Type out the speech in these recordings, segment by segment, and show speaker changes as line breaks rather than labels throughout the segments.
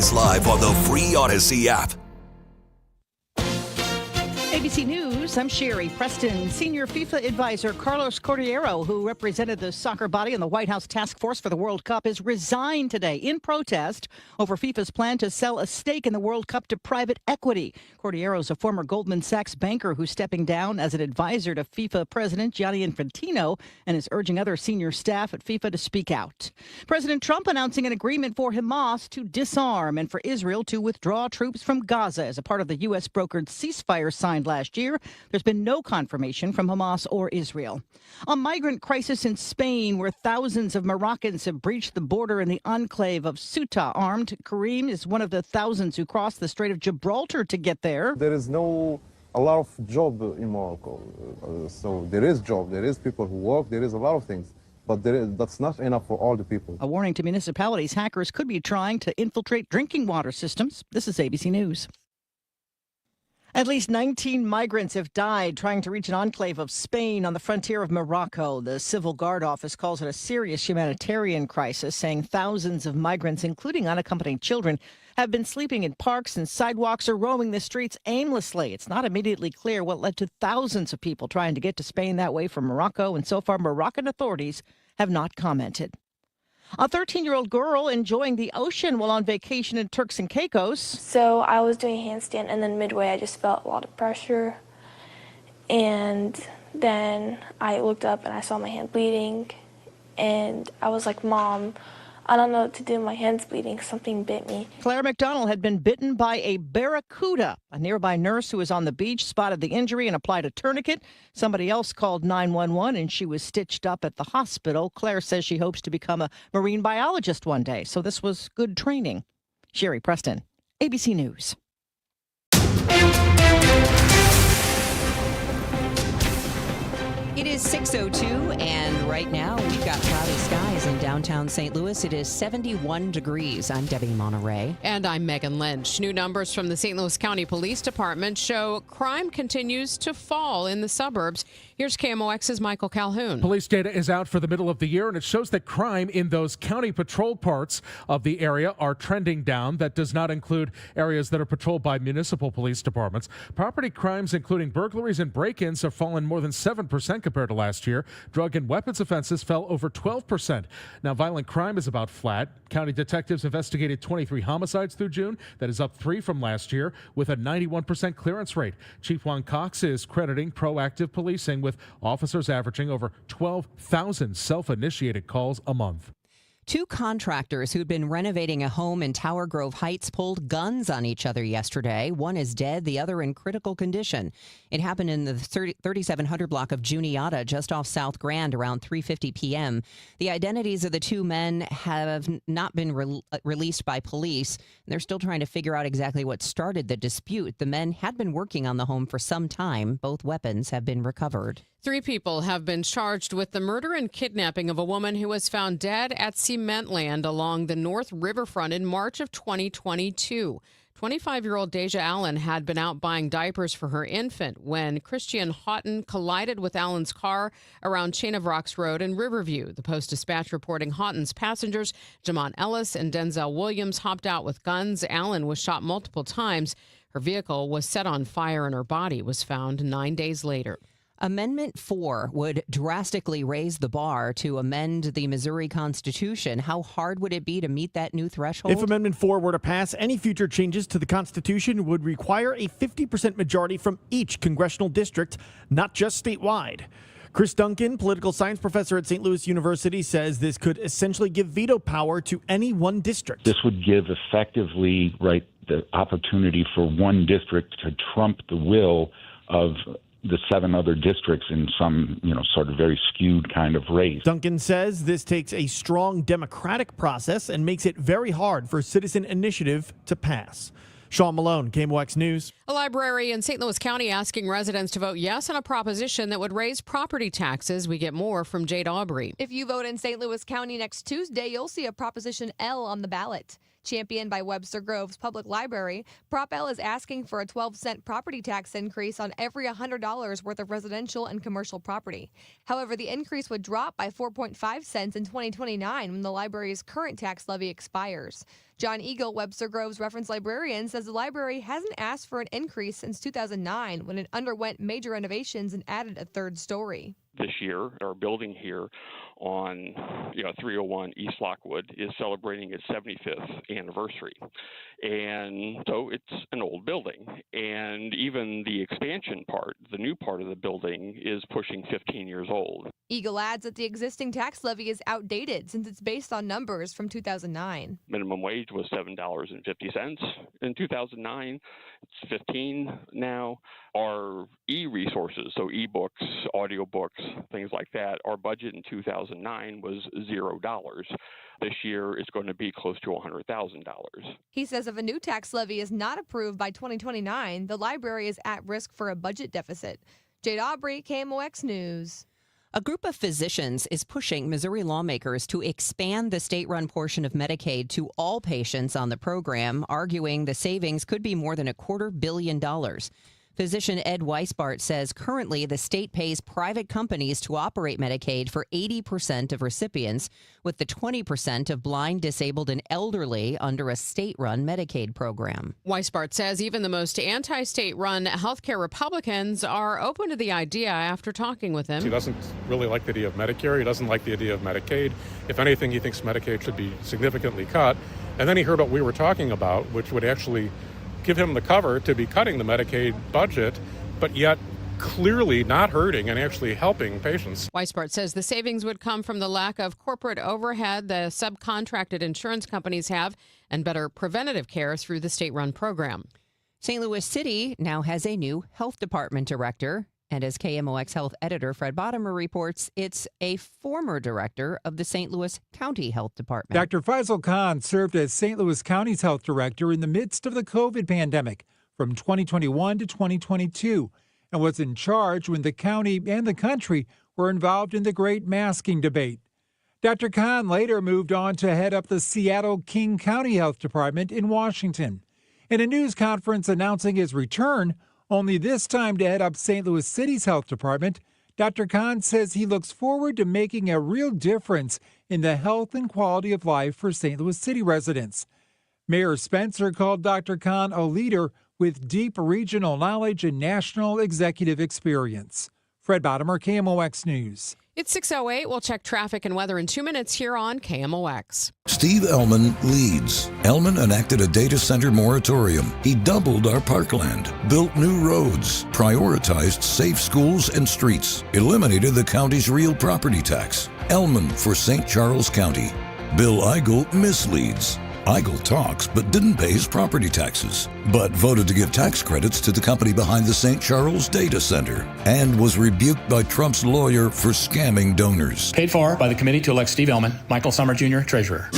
us live on the free Odyssey app.
ABC News, I'm Sherry Preston. Senior FIFA advisor Carlos Cordeiro, who represented the soccer body in the White House task force for the World Cup, has resigned today in protest over FIFA's plan to sell a stake in the World Cup to private equity. Cordeiro is a former Goldman Sachs banker who's stepping down as an advisor to FIFA President Gianni Infantino and is urging other senior staff at FIFA to speak out. President Trump announcing an agreement for Hamas to disarm and for Israel to withdraw troops from Gaza as a part of the U.S. brokered ceasefire signed last year. There's been no confirmation from Hamas or Israel. A migrant crisis in Spain where thousands of Moroccans have breached the border in the enclave of Ceuta. Armed Karim is one of the thousands who crossed the Strait of Gibraltar to get there.
There is a lot of job in Morocco. So there is job, there is people who work, there is a lot of things. But that's not enough for all the people.
A warning to municipalities. Hackers could be trying to infiltrate drinking water systems. This is ABC News. At least 19 migrants have died trying to reach an enclave of Spain on the frontier of Morocco. The Civil Guard office calls it a serious humanitarian crisis, saying thousands of migrants, including unaccompanied children, have been sleeping in parks and sidewalks or roaming the streets aimlessly. It's not immediately clear what led to thousands of people trying to get to Spain that way from Morocco, and so far Moroccan authorities have not commented. A 13-year-old girl enjoying the ocean while on vacation in Turks and Caicos.
So I was doing a handstand, and then midway I just felt a lot of pressure. And then I looked up and I saw my hand bleeding. And I was like, Mom, I don't know what to do. My hand's bleeding. Something bit me.
Claire McDonald had been bitten by a barracuda. A nearby nurse who was on the beach spotted the injury and applied a tourniquet. Somebody else called 911 and she was stitched up at the hospital. Claire says she hopes to become a marine biologist one day. So this was good training. Sherry Preston, ABC News.
It is 6:02, and right now we've got cloudy skies in downtown St. Louis. It is 71 degrees. I'm Debbie Monterey.
And I'm Megan Lynch. New numbers from the St. Louis County Police Department show crime continues to fall in the suburbs. Here's KMOX's Michael Calhoun.
Police data is out for the middle of the year, and it shows that crime in those county patrol parts of the area are trending down. That does not include areas that are patrolled by municipal police departments. Property crimes, including burglaries and break-ins, have fallen more than 7% compared to last year. Drug and weapons offenses fell over 12%. Now, violent crime is about flat. County detectives investigated 23 homicides through June. That is up 3 from last year with a 91% clearance rate. Chief Juan Cox is crediting proactive policing with officers averaging over 12,000 self-initiated calls a month.
2 contractors who'd been renovating a home in Tower Grove Heights pulled guns on each other yesterday. One is dead, the other in critical condition. It happened in the 3700 block of Juniata, just off South Grand, around 3:50 p.m. The identities of the 2 men have not been released by police. They're still trying to figure out exactly what started the dispute. The men had been working on the home for some time. Both weapons have been recovered.
3 people have been charged with the murder and kidnapping of a woman who was found dead at Cementland along the North Riverfront in March of 2022. 25-year-old Deja Allen had been out buying diapers for her infant when Christian Houghton collided with Allen's car around Chain of Rocks Road in Riverview. The Post-Dispatch reporting Houghton's passengers, Jamon Ellis and Denzel Williams, hopped out with guns. Allen was shot multiple times. Her vehicle was set on fire and her body was found 9 days later.
Amendment 4 would drastically raise the bar to amend the Missouri Constitution. How hard would it be to meet that new threshold?
If Amendment 4 were to pass, any future changes to the Constitution would require a 50% majority from each congressional district, not just statewide. Chris Duncan, political science professor at St. Louis University, says this could essentially give veto power to any one district.
This would give effectively, the opportunity for one district to trump the will of the 7 other districts in some, sort of very skewed kind of race.
Duncan says this takes a strong democratic process and makes it very hard for citizen initiative to pass. Sean Malone, KMOX News.
A library in St. Louis County asking residents to vote yes on a proposition that would raise property taxes. We get more from Jade Aubrey.
If you vote in St. Louis County next Tuesday, you'll see a Proposition L on the ballot. Championed by Webster Groves Public Library, Prop L is asking for a 12-cent property tax increase on every $100 worth of residential and commercial property. However, the increase would drop by 4.5 cents in 2029 when the library's current tax levy expires. John Eagle, Webster Grove's reference librarian, says the library hasn't asked for an increase since 2009 when it underwent major renovations and added a third story.
This year, our building here on 301 East Lockwood is celebrating its 75th anniversary. And so it's an old building. And even the expansion part, the new part of the building, is pushing 15 years old.
Eagle adds that the existing tax levy is outdated since it's based on numbers from 2009.
Minimum wage was $7.50 in 2009. It's $15 now. Our e-resources, so e-books, audiobooks, things like that, our budget in 2009 was $0. This year, it's going to be close to $100,000.
He says if a new tax levy is not approved by 2029, the library is at risk for a budget deficit. Jade Aubrey, KMOX News.
A group of physicians is pushing Missouri lawmakers to expand the state-run portion of Medicaid to all patients on the program, arguing the savings could be more than $250 million. Physician Ed Weisbart says currently the state pays private companies to operate Medicaid for 80% of recipients, with the 20% of blind, disabled, and elderly under a state-run Medicaid program.
Weisbart says even the most anti-state-run healthcare Republicans are open to the idea after talking with him.
He doesn't really like the idea of Medicare. He doesn't like the idea of Medicaid. If anything, he thinks Medicaid should be significantly cut. And then he heard what we were talking about, which would actually give him the cover to be cutting the Medicaid budget, but yet clearly not hurting and actually helping patients.
Weisbart says the savings would come from the lack of corporate overhead the subcontracted insurance companies have and better preventative care through the state-run program.
St. Louis City now has a new health department director. And as KMOX health editor Fred Bottomer reports, it's a former director of the St. Louis County Health Department.
Dr. Faisal Khan served as St. Louis County's health director in the midst of the COVID pandemic from 2021 to 2022 and was in charge when the county and the country were involved in the great masking debate. Dr. Khan later moved on to head up the Seattle King County Health Department in Washington. In a news conference announcing his return, only this time to head up St. Louis City's health department, Dr. Khan says he looks forward to making a real difference in the health and quality of life for St. Louis City residents. Mayor Spencer called Dr. Khan a leader with deep regional knowledge and national executive experience. Fred Bottomer, KMOX News.
It's 6:08. We'll check traffic and weather in 2 minutes here on KMOX.
Steve Ellman leads. Ellman enacted a data center moratorium. He doubled our parkland, built new roads, prioritized safe schools and streets, eliminated the county's real property tax. Ellman for St. Charles County. Bill Eigel misleads. Eigel talks but didn't pay his property taxes, but voted to give tax credits to the company behind the St. Charles Data Center, and was rebuked by Trump's lawyer for scamming donors.
Paid for by the committee to elect Steve Ellman, Michael Summer Jr., Treasurer.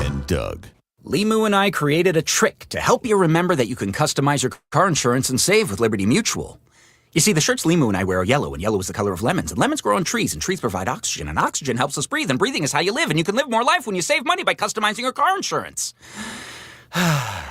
And Doug. Limu and I created a trick to help you remember that you can customize your car insurance and save with Liberty Mutual. You see, the shirts Limu and I wear are yellow, and yellow is the color of lemons. And lemons grow on trees, and trees provide oxygen, and oxygen helps us breathe, and breathing is how you live, and you can live more life when you save money by customizing your car insurance. I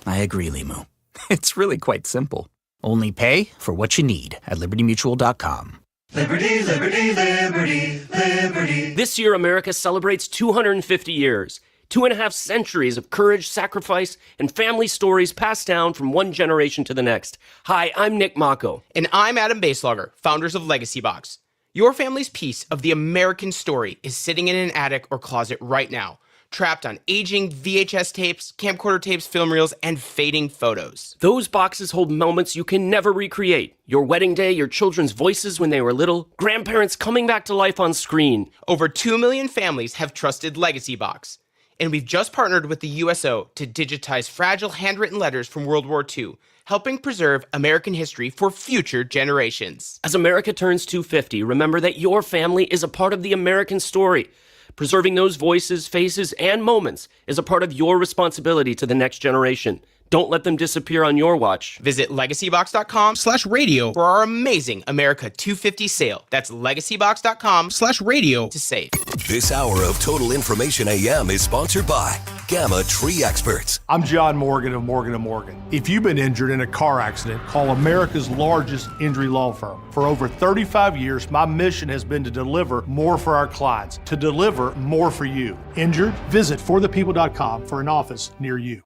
agree, Limu. It's really quite simple. Only pay for what you need at LibertyMutual.com.
Liberty, liberty, liberty, liberty. This year, America celebrates 250 years. 2.5 centuries of courage, sacrifice, and family stories passed down from one generation to the next. Hi, I'm Nick Mako.
And I'm Adam Baselogger, founders of Legacy Box. Your family's piece of the American story is sitting in an attic or closet right now, trapped on aging VHS tapes, camcorder tapes, film reels, and fading photos. Those boxes hold moments you can never recreate. Your wedding day, your children's voices when they were little, grandparents coming back to life on screen. Over 2 million families have trusted Legacy Box. And we've just partnered with the USO to digitize fragile handwritten letters from World War II, helping preserve American history for future generations. As America turns 250, remember that your family is a part of the American story. Preserving those voices, faces, and moments is a part of your responsibility to the next generation. Don't let them disappear on your watch. Visit legacybox.com/radio for our amazing America 250 sale. That's legacybox.com/radio to save.
This hour of Total Information AM is sponsored by
Gamma Tree Experts.
I'm John Morgan of Morgan & Morgan. If you've been injured in a car accident, call America's largest injury law firm. For over 35 years, my mission has been to deliver more for our clients, to deliver more for you. Injured? Visit forthepeople.com for an office near you.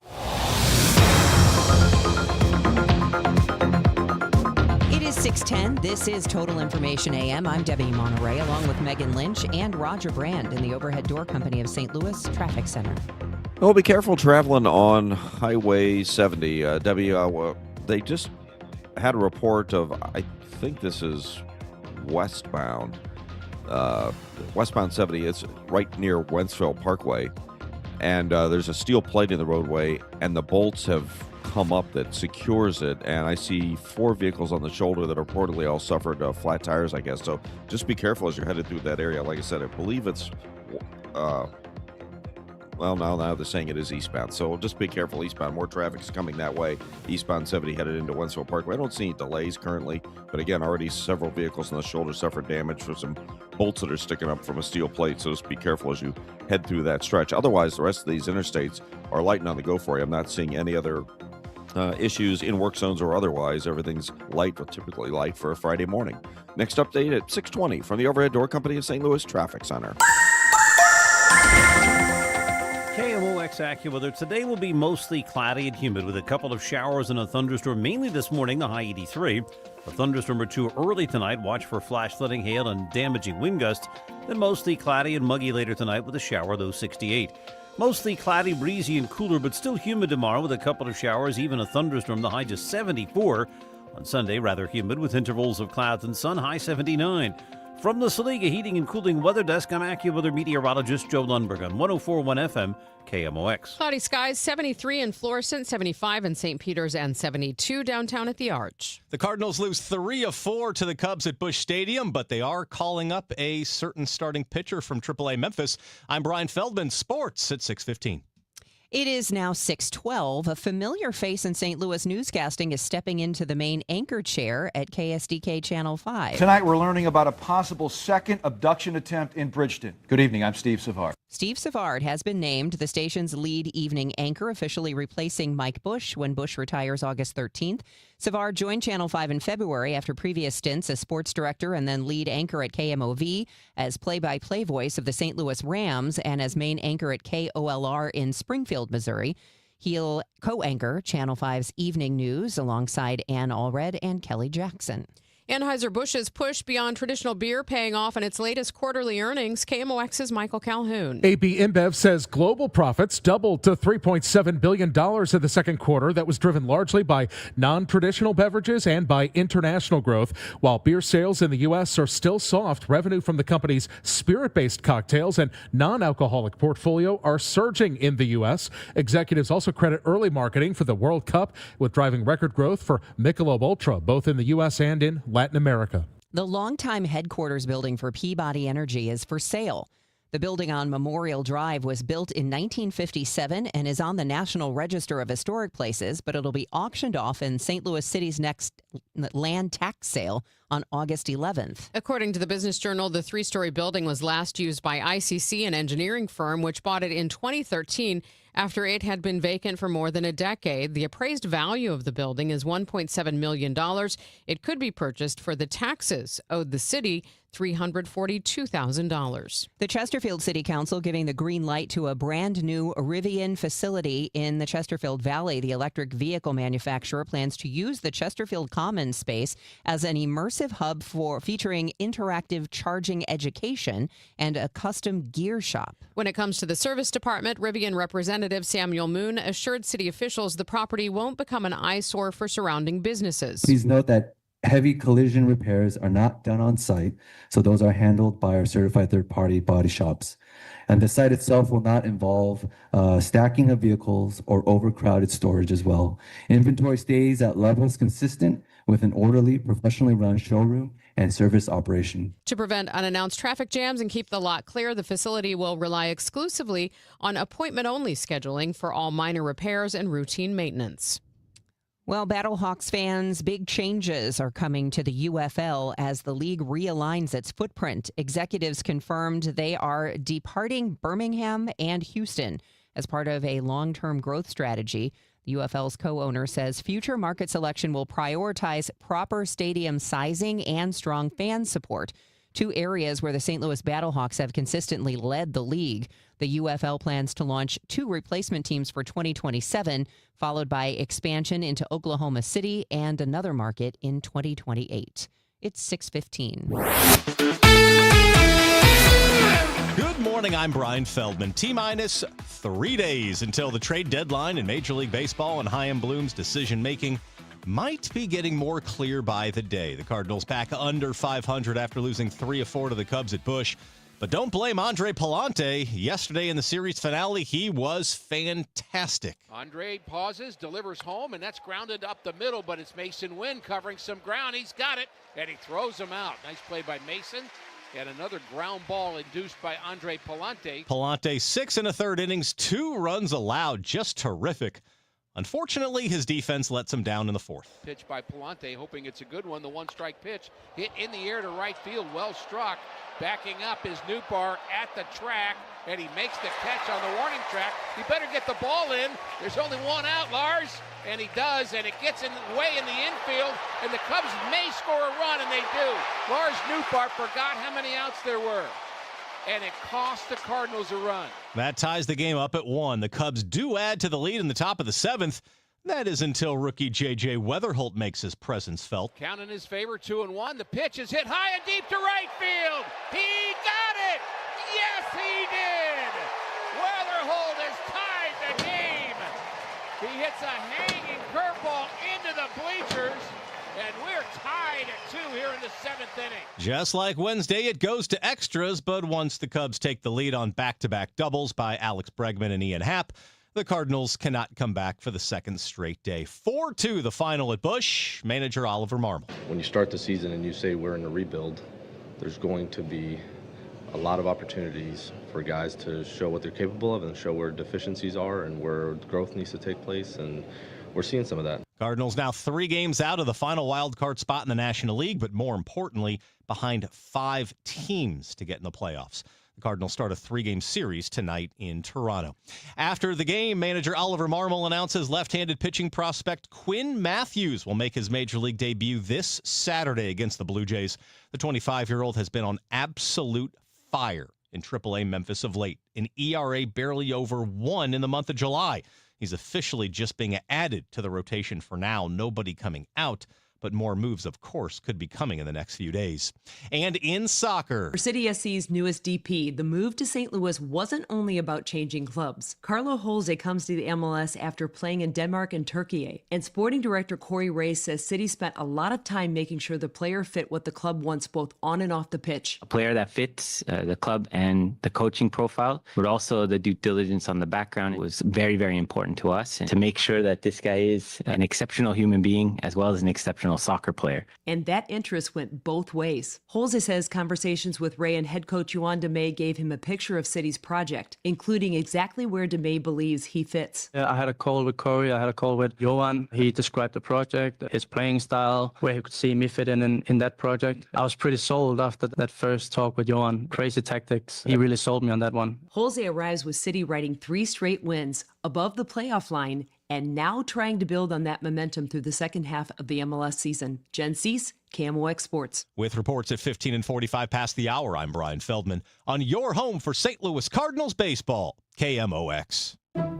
It is 6:10. This is Total Information AM. I'm Debbie Monterey, along with Megan Lynch and Roger Brand in the Overhead Door Company of St. Louis Traffic Center.
Well, be careful traveling on Highway 70. Debbie, they just had a report of, I think this is westbound 70. It's right near Wentzville Parkway. And there's a steel plate in the roadway, and the bolts have come up that secures it. And I see 4 vehicles on the shoulder that reportedly all suffered flat tires, I guess. So just be careful as you're headed through that area. Like I said, I believe it's... Well, now they're saying it is eastbound, so just be careful eastbound. More traffic is coming that way. Eastbound 70 headed into Wentzville Parkway. I don't see any delays currently, but again, already several vehicles on the shoulder suffered damage from some bolts that are sticking up from a steel plate, so just be careful as you head through that stretch. Otherwise, the rest of these interstates are light and on the go for you. I'm not seeing any other issues in work zones or otherwise. Everything's light, but typically light for a Friday morning. Next update at 6:20 from the Overhead Door Company of St. Louis Traffic Center.
KMOX AccuWeather. Today will be mostly cloudy and humid with a couple of showers and a thunderstorm, mainly this morning, the high 83. A thunderstorm or two early tonight. Watch for flash flooding, hail, and damaging wind gusts. Then mostly cloudy and muggy later tonight with a shower, though 68. Mostly cloudy, breezy, and cooler, but still humid tomorrow with a couple of showers, even a thunderstorm, the high just 74. On Sunday, rather humid with intervals of clouds and sun, high 79. From the Saliga Heating and Cooling Weather Desk, I'm AccuWeather meteorologist Joe Lundberg on 104.1 FM KMOX.
Cloudy skies, 73 in Florissant, 75 in St. Peters, and 72 downtown at the Arch.
The Cardinals lose 3 of 4 to the Cubs at Busch Stadium, but they are calling up a certain starting pitcher from AAA Memphis. I'm Brian Feldman, sports at 6:15.
It is now 6:12. A familiar face in St. Louis newscasting is stepping into the main anchor chair at KSDK Channel 5.
Tonight we're learning about a possible second abduction attempt in Bridgeton. Good evening, I'm Steve Savard.
Steve Savard has been named the station's lead evening anchor, officially replacing Mike Bush when Bush retires August 13th. Savard joined Channel 5 in February after previous stints as sports director and then lead anchor at KMOV, as play-by-play voice of the St. Louis Rams, and as main anchor at KOLR in Springfield, Missouri. He'll co-anchor Channel 5's Evening News alongside Ann Allred and Kelly Jackson.
Anheuser-Busch's push beyond traditional beer paying off in its latest quarterly earnings. KMOX's Michael Calhoun.
AB InBev says global profits doubled to $3.7 billion in the second quarter. That was driven largely by non-traditional beverages and by international growth. While beer sales in the U.S. are still soft, revenue from the company's spirit-based cocktails and non-alcoholic portfolio are surging in the U.S. Executives also credit early marketing for the World Cup with driving record growth for Michelob Ultra, both in the U.S. and in Latin America.
The longtime headquarters building for Peabody Energy is for sale. The building on Memorial Drive was built in 1957 and is on the National Register of Historic Places, but it'll be auctioned off in St. Louis City's next land tax sale on August 11th.
According to the Business Journal, the 3-story building was last used by ICC, an engineering firm, which bought it in 2013 after it had been vacant for more than a decade. The appraised value of the building is $1.7 million. It could be purchased for the taxes owed the city, $342,000.
The Chesterfield City Council giving the green light to a brand new Rivian facility in the Chesterfield Valley. The electric vehicle manufacturer plans to use the Chesterfield Commons space as an immersive hub featuring interactive charging education and a custom gear shop.
When it comes to the service department, Rivian Representative Samuel Moon assured city officials the property won't become an eyesore for surrounding businesses.
Please note that heavy collision repairs are not done on site, so those are handled by our certified third-party body shops. And the site itself will not involve stacking of vehicles or overcrowded storage as well. Inventory stays at levels consistent with an orderly, professionally run showroom and service operation.
To prevent unannounced traffic jams and keep the lot clear, the facility will rely exclusively on appointment-only scheduling for all minor repairs and routine maintenance.
Well, Battlehawks fans, big changes are coming to the UFL as the league realigns its footprint. Executives confirmed they are departing Birmingham and Houston As part of a long-term growth strategy, the UFL's co-owner says future market selection will prioritize proper stadium sizing and strong fan support, two areas where the St. Louis Battlehawks have consistently led the league. The UFL plans to launch 2 replacement teams for 2027, followed by expansion into Oklahoma City and another market in 2028. It's 6:15.
Good morning, I'm Brian Feldman. T-minus 3 days until the trade deadline in Major League Baseball, and Chaim Bloom's decision-making might be getting more clear by the day. The Cardinals back under 500 after losing 3 of 4 to the Cubs at Busch. But don't blame Andre Pallante. Yesterday in the series finale, he was fantastic.
Andre pauses, delivers home, and that's grounded up the middle, but it's Mason Wynn covering some ground. He's got it, and he throws him out. Nice play by Mason. And another ground ball induced by Andre Pallante.
Pallante, 6 1/3 innings, 2 runs allowed. Just terrific. Unfortunately, his defense lets him down in the 4th.
Pitch by Pallante, hoping it's a good one. The one-strike pitch hit in the air to right field. Well struck. Backing up is Nootbaar at the track, and he makes the catch on the warning track. He better get the ball in. There's only one out, Lars, and he does, and it gets way in the infield, and the Cubs may score a run, and they do. Lars Nootbaar forgot how many outs there were, and it cost the Cardinals a run.
That ties the game up at 1. The Cubs do add to the lead in the top of the 7th. That is until rookie J.J. Weatherholt makes his presence felt.
Count in his favor, 2-1. The pitch is hit high and deep to right field. He got it! Yes, he did! Weatherholt has tied the game. He hits a hanging curveball into the bleachers, and we're tied at 2 here in the 7th inning.
Just like Wednesday, it goes to extras, but once the Cubs take the lead on back-to-back doubles by Alex Bregman and Ian Happ, the Cardinals cannot come back for the second straight day. 4-2 the final at Busch. Manager Oliver Marmol.
When you start the season and you say we're in a rebuild, there's going to be a lot of opportunities for guys to show what they're capable of and show where deficiencies are and where growth needs to take place, and we're seeing some of that.
Cardinals now 3 games out of the final wild card spot in the National League, but more importantly, behind 5 teams to get in the playoffs. The Cardinals start a 3-game series tonight in Toronto. After the game, manager Oliver Marmol announces left-handed pitching prospect Quinn Matthews will make his Major League debut this Saturday against the Blue Jays. The 25-year-old has been on absolute fire in AAA Memphis of late, an ERA barely over 1 in the month of July. He's officially just being added to the rotation for now, nobody coming out. But more moves, of course, could be coming in the next few days. And in soccer,
for City SC's newest DP, the move to St. Louis wasn't only about changing clubs. Carlo Holze comes to the MLS after playing in Denmark and Turkey. And sporting director Corey Ray says City spent a lot of time making sure the player fit what the club wants both on and off the pitch.
A player that fits the club and the coaching profile, but also the due diligence on the background was very, very important to us. And to make sure that this guy is an exceptional human being as well as an exceptional soccer player.
And that interest went both ways. Holze says conversations with Ray and head coach Yohan DeMay gave him a picture of City's project, including exactly where DeMay believes he fits.
I had a call with Corey, I had a call with Yohan. He described the project, his playing style, where he could see me fit in that project. I was pretty sold after that first talk with Yohan. Crazy tactics. He really sold me on that one.
Holze arrives with City riding 3 straight wins above the playoff line, and now trying to build on that momentum through the second half of the MLS season. Jen Cease, KMOX Sports.
With reports at 15 and 45 past the hour, I'm Brian Feldman on your home for St. Louis Cardinals baseball, KMOX.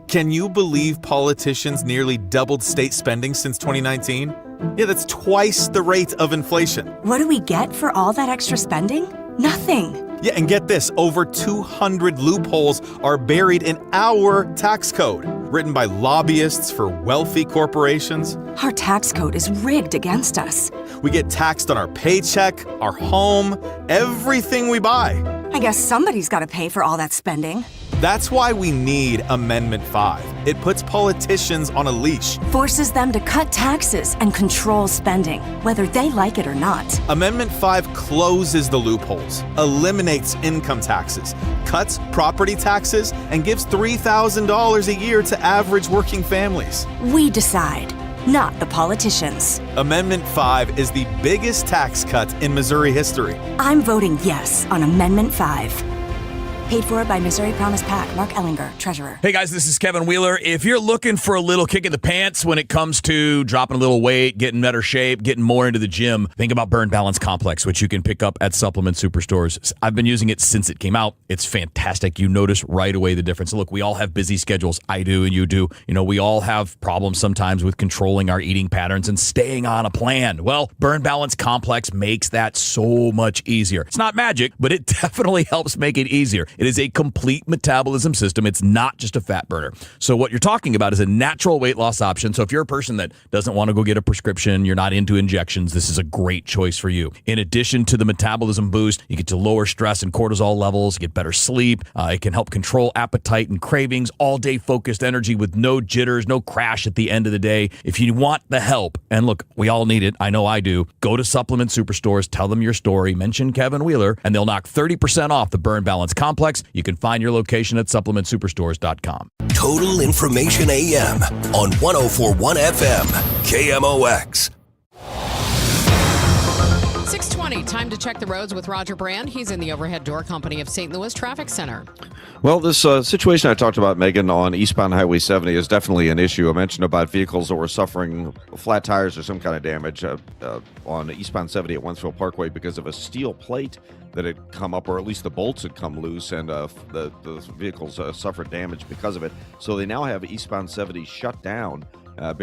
Can you believe politicians nearly doubled state spending since 2019? Yeah, that's twice the rate of inflation.
What do we get for all that extra spending? Nothing.
Yeah, and get this, over 200 loopholes are buried in our tax code, written by lobbyists for wealthy corporations.
Our tax code is rigged against us.
We get taxed on our paycheck, our home, everything we buy.
I guess somebody's got to pay for all that spending.
That's why we need Amendment 5. It puts politicians on a leash.
Forces them to cut taxes and control spending, whether they like it or not.
Amendment 5 closes the loopholes, eliminates income taxes, cuts property taxes, and gives $3,000 a year to average working families.
We decide, not the politicians.
Amendment 5 is the biggest tax cut in Missouri history.
I'm voting yes on Amendment 5. Paid for by Missouri Promise PAC. Mark Ellinger, Treasurer.
Hey guys, this is Kevin Wheeler. If you're looking for a little kick in the pants when it comes to dropping a little weight, getting better shape, getting more into the gym, think about Burn Balance Complex, which you can pick up at Supplement Superstores. I've been using it since it came out. It's fantastic. You notice right away the difference. Look, we all have busy schedules. I do and you do. You know, we all have problems sometimes with controlling our eating patterns and staying on a plan. Well, Burn Balance Complex makes that so much easier. It's not magic, but it definitely helps make it easier. It is a complete metabolism system. It's not just a fat burner. So what you're talking about is a natural weight loss option. So if you're a person that doesn't want to go get a prescription, you're not into injections, this is a great choice for you. In addition to the metabolism boost, you get to lower stress and cortisol levels, get better sleep. It can help control appetite and cravings, all-day focused energy with no jitters, no crash at the end of the day. If you want the help, and look, we all need it, I know I do, go to Supplement Superstores, tell them your story, mention Kevin Wheeler, and they'll knock 30% off the Burn Balance Complex. You can find your location at supplementsuperstores.com.
Total Information AM on 104.1 FM, KMOX.
6:20, time to check the roads with Roger Brand. He's in the Overhead Door Company of St. Louis Traffic Center.
Well, this situation I talked about, Megan, on eastbound Highway 70 is definitely an issue. I mentioned about vehicles that were suffering flat tires or some kind of damage on eastbound 70 at Wentzville Parkway because of a steel plate that had come up, or at least the bolts had come loose, and the vehicles suffered damage because of it. So they now have eastbound 70 shut down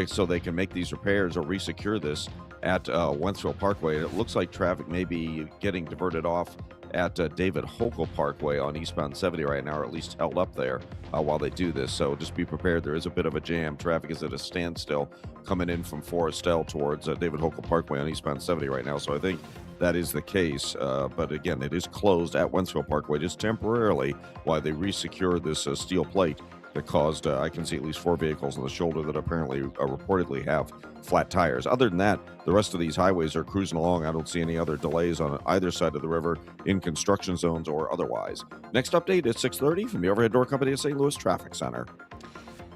so they can make these repairs or resecure this at Wentzville Parkway. It looks like traffic may be getting diverted off at David Hochul Parkway on eastbound 70 right now, or at least held up there while they do this. So just be prepared. There is a bit of a jam. Traffic is at a standstill coming in from Forestel towards David Hochul Parkway on eastbound 70 right now. So I think that is the case. But again, it is closed at Wentzville Parkway just temporarily while they resecure this steel plate that caused, I can see at least 4 vehicles on the shoulder that apparently reportedly have flat tires. Other than that, the rest of these highways are cruising along. I don't see any other delays on either side of the river in construction zones or otherwise. Next update is 6:30 from the Overhead Door Company of St. Louis Traffic Center.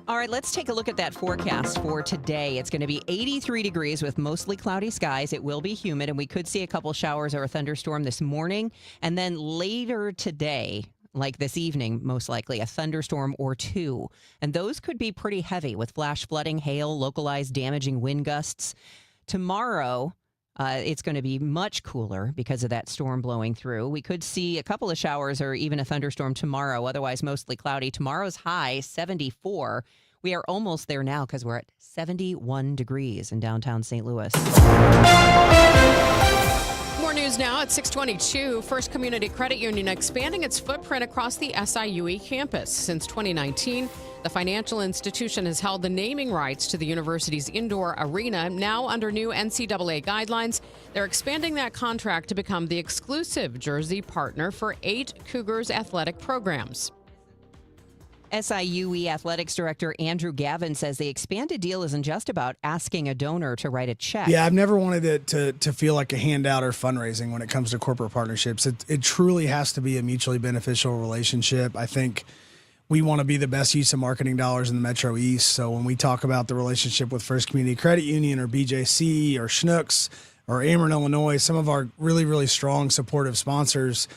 All right, let's take a look at that forecast for today. It's going to be 83 degrees with mostly cloudy skies. It will be humid, and we could see a couple showers or a thunderstorm this morning. And then later today, like this evening, most likely, a thunderstorm or 2. And those could be pretty heavy with flash flooding, hail, localized damaging wind gusts. Tomorrow, it's going to be much cooler because of that storm blowing through. We could see a couple of showers or even a thunderstorm tomorrow, otherwise mostly cloudy. Tomorrow's high, 74. We are almost there now because we're at 71 degrees in downtown St. Louis.
More news now at 6:22. First Community Credit Union expanding its footprint across the SIUE campus. Since 2019, the financial institution has held the naming rights to the university's indoor arena. Now, under new NCAA guidelines, they're expanding that contract to become the exclusive jersey partner for 8 Cougars athletic programs.
SIUE Athletics Director Andrew Gavin says the expanded deal isn't just about asking a donor to write a check.
Yeah, I've never wanted it to feel like a handout or fundraising when it comes to corporate partnerships. It truly has to be a mutually beneficial relationship. I think we want to be the best use of marketing dollars in the Metro East. So when we talk about the relationship with First Community Credit Union or BJC or Schnucks or Ameren, Illinois, some of our really, really strong supportive sponsors,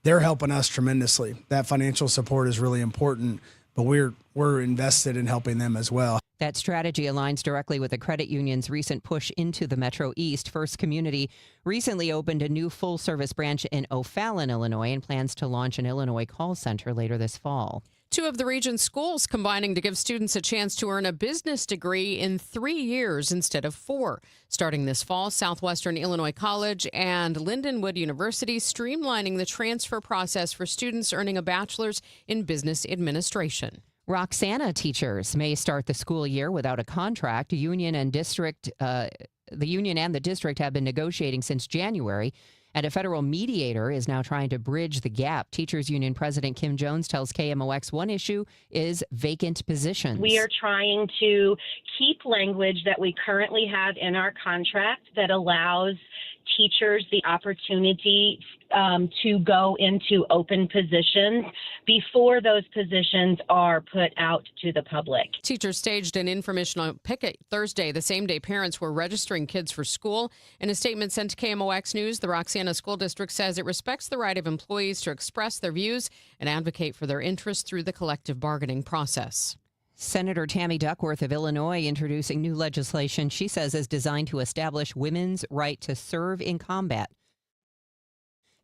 they're helping us tremendously. That financial support is really important, but we're invested in helping them as well.
That strategy aligns directly with the credit union's recent push into the Metro East. First Community recently opened a new full-service branch in O'Fallon, Illinois, and plans to launch an Illinois call center later this fall.
2 of the region's schools combining to give students a chance to earn a business degree in 3 years instead of 4. Starting this fall, Southwestern Illinois College and Lindenwood University streamlining the transfer process for students earning a bachelor's in business administration.
Roxana teachers may start the school year without a contract. The union and the district have been negotiating since January, and a federal mediator is now trying to bridge the gap. Teachers Union President Kim Jones tells KMOX one issue is vacant positions.
We are trying to keep language that we currently have in our contract that allows teachers the opportunity to go into open positions before those positions are put out to the public.
Teachers staged an informational picket Thursday, the same day parents were registering kids for school. In a statement sent to KMOX News, the Roxana School District says it respects the right of employees to express their views and advocate for their interests through the collective bargaining process.
Senator Tammy Duckworth of Illinois introducing new legislation she says is designed to establish women's right to serve in combat.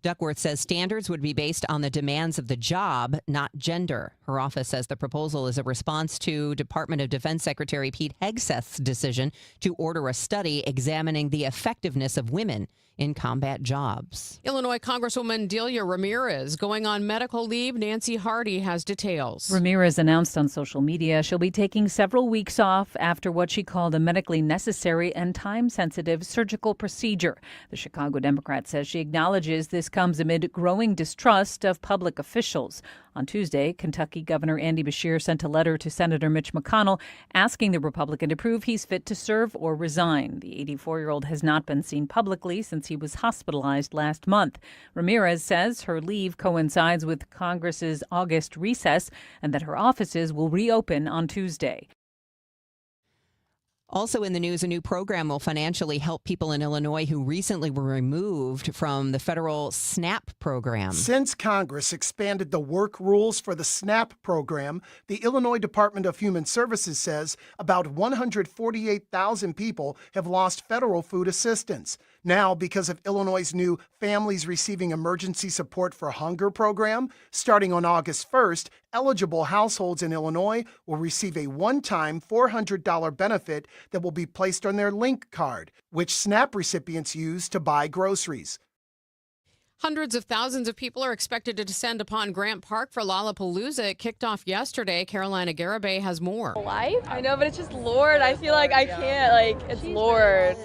Duckworth says standards would be based on the demands of the job, not gender. Her office says the proposal is a response to Department of Defense Secretary Pete Hegseth's decision to order a study examining the effectiveness of women in combat jobs.
Illinois Congresswoman Delia Ramirez going on medical leave. Nancy Hardy has details.
Ramirez announced on social media she'll be taking several weeks off after what she called a medically necessary and time-sensitive surgical procedure. The Chicago Democrat says she acknowledges this comes amid growing distrust of public officials. On Tuesday, Kentucky Governor Andy Beshear sent a letter to Senator Mitch McConnell asking the Republican to prove he's fit to serve or resign. The 84-year-old has not been seen publicly since he was hospitalized last month. Ramirez says her leave coincides with Congress's August recess and that her offices will reopen on Tuesday.
Also in the news, a new program will financially help people in Illinois who recently were removed from the federal SNAP program.
Since Congress expanded the work rules for the SNAP program, the Illinois Department of Human Services says about 148,000 people have lost federal food assistance. Now, because of Illinois' new Families Receiving Emergency Support for Hunger program, starting on August 1st, eligible households in Illinois will receive a one-time $400 benefit that will be placed on their Link card, which SNAP recipients use to buy groceries.
Hundreds of thousands of people are expected to descend upon Grant Park for Lollapalooza. It kicked off yesterday. Carolina Garibay has more.
Life? I know, but it's just Lord. I feel like I can't, it's Lord.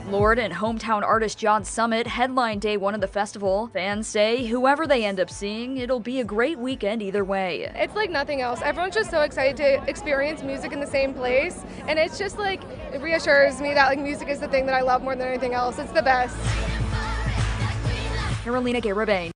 Lord and hometown artist John Summit headline day one of the festival. Fans say whoever they end up seeing, it'll be a great weekend either way.
It's like nothing else. Everyone's just so excited to experience music in the same place. And it's just it reassures me that music is the thing that I love more than anything else. It's the best.
Carolina Garibay.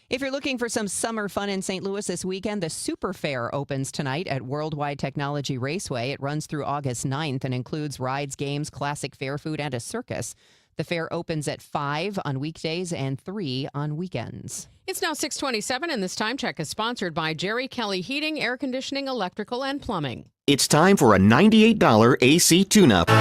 If you're looking for some summer fun in St. Louis this weekend, the Super Fair opens tonight at Worldwide Technology Raceway. It runs through August 9th and includes rides, games, classic fair food, and a circus. The fair opens at 5 on weekdays and 3 on weekends.
It's now 6:27, and this time check is sponsored by Jerry Kelly Heating, Air Conditioning, Electrical, and Plumbing.
It's time for a $98 AC tune-up.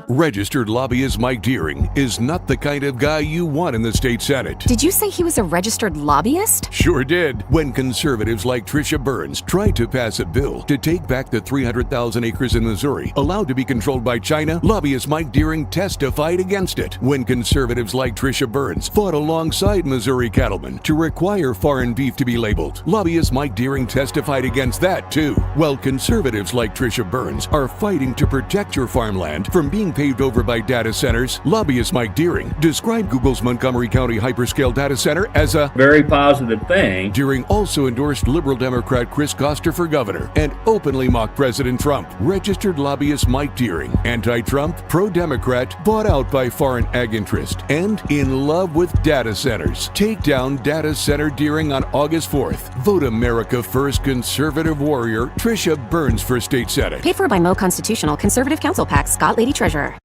Registered lobbyist Mike Deering is not the kind of guy you want in the state Senate.
Did you say he was a registered lobbyist?
Sure did. When conservatives like Tricia Burns tried to pass a bill to take back the 300,000 acres in Missouri allowed to be controlled by China, lobbyist Mike Deering testified against it. When conservatives like Tricia Burns fought alongside Missouri cattlemen to require foreign beef to be labeled, lobbyist Mike Deering testified against that too. While conservatives like Tricia Burns are fighting to protect your farmland from being paved over by data centers, lobbyist Mike Deering described Google's Montgomery County hyperscale data center as a
very positive thing.
Deering also endorsed Liberal Democrat Chris Koster for governor and openly mocked President Trump. Registered lobbyist Mike Deering, anti-Trump, pro-Democrat, bought out by foreign ag interest, and in love with data centers. Take down Data Center Deering on August 4th. Vote America First conservative warrior Tricia Burns for state senate.
Paid for by Mo Constitutional Conservative Council PAC, Scott Lady Treasurer.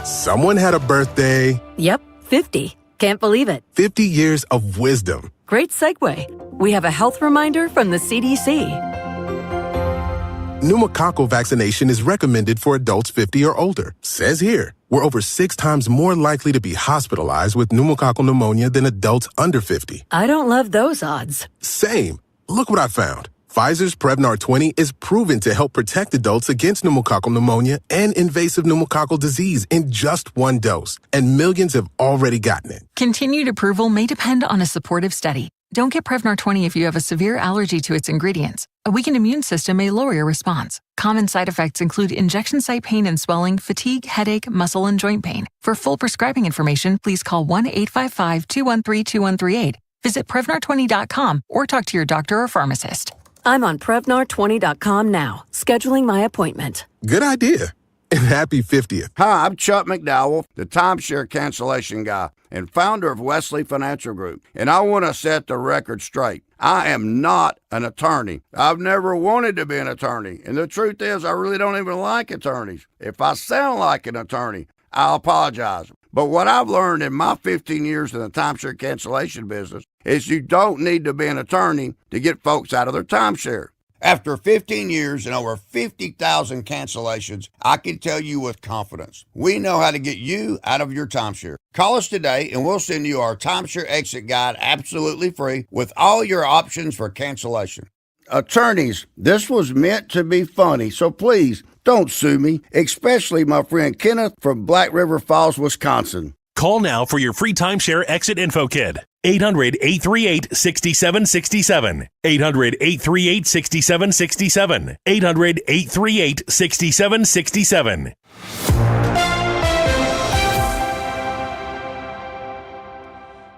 Someone had a birthday.
Yep, 50. Can't believe it.
50 years of wisdom.
Great segue. We have a health reminder from the CDC.
Pneumococcal vaccination is recommended for adults 50 or older. Says here, we're over 6 times more likely to be hospitalized with pneumococcal pneumonia than adults under 50.
I don't love those odds.
Same. Look what I found. Pfizer's Prevnar 20 is proven to help protect adults against pneumococcal pneumonia and invasive pneumococcal disease in just 1 dose, and millions have already gotten it.
Continued approval may depend on a supportive study. Don't get Prevnar 20 if you have a severe allergy to its ingredients. A weakened immune system may lower your response. Common side effects include injection site pain and swelling, fatigue, headache, muscle, and joint pain. For full prescribing information, please call 1-855-213-2138. Visit Prevnar20.com or talk to your doctor or pharmacist.
I'm on Prevnar20.com now, scheduling my appointment.
Good idea. And happy 50th.
Hi, I'm Chuck McDowell, the timeshare cancellation guy and founder of Wesley Financial Group. And I want to set the record straight. I am not an attorney. I've never wanted to be an attorney. And the truth is, I really don't even like attorneys. If I sound like an attorney, I'll apologize. But what I've learned in my 15 years in the timeshare cancellation business is you don't need to be an attorney to get folks out of their timeshare. After 15 years and over 50,000 cancellations, I can tell you with confidence, we know how to get you out of your timeshare. Call us today and we'll send you our timeshare exit guide absolutely free with all your options for cancellation. Attorneys, this was meant to be funny, so please don't sue me, especially my friend Kenneth from Black River Falls, Wisconsin.
Call now for your free timeshare exit info kit. 800-838-6767. 800-838-6767. 800-838-6767.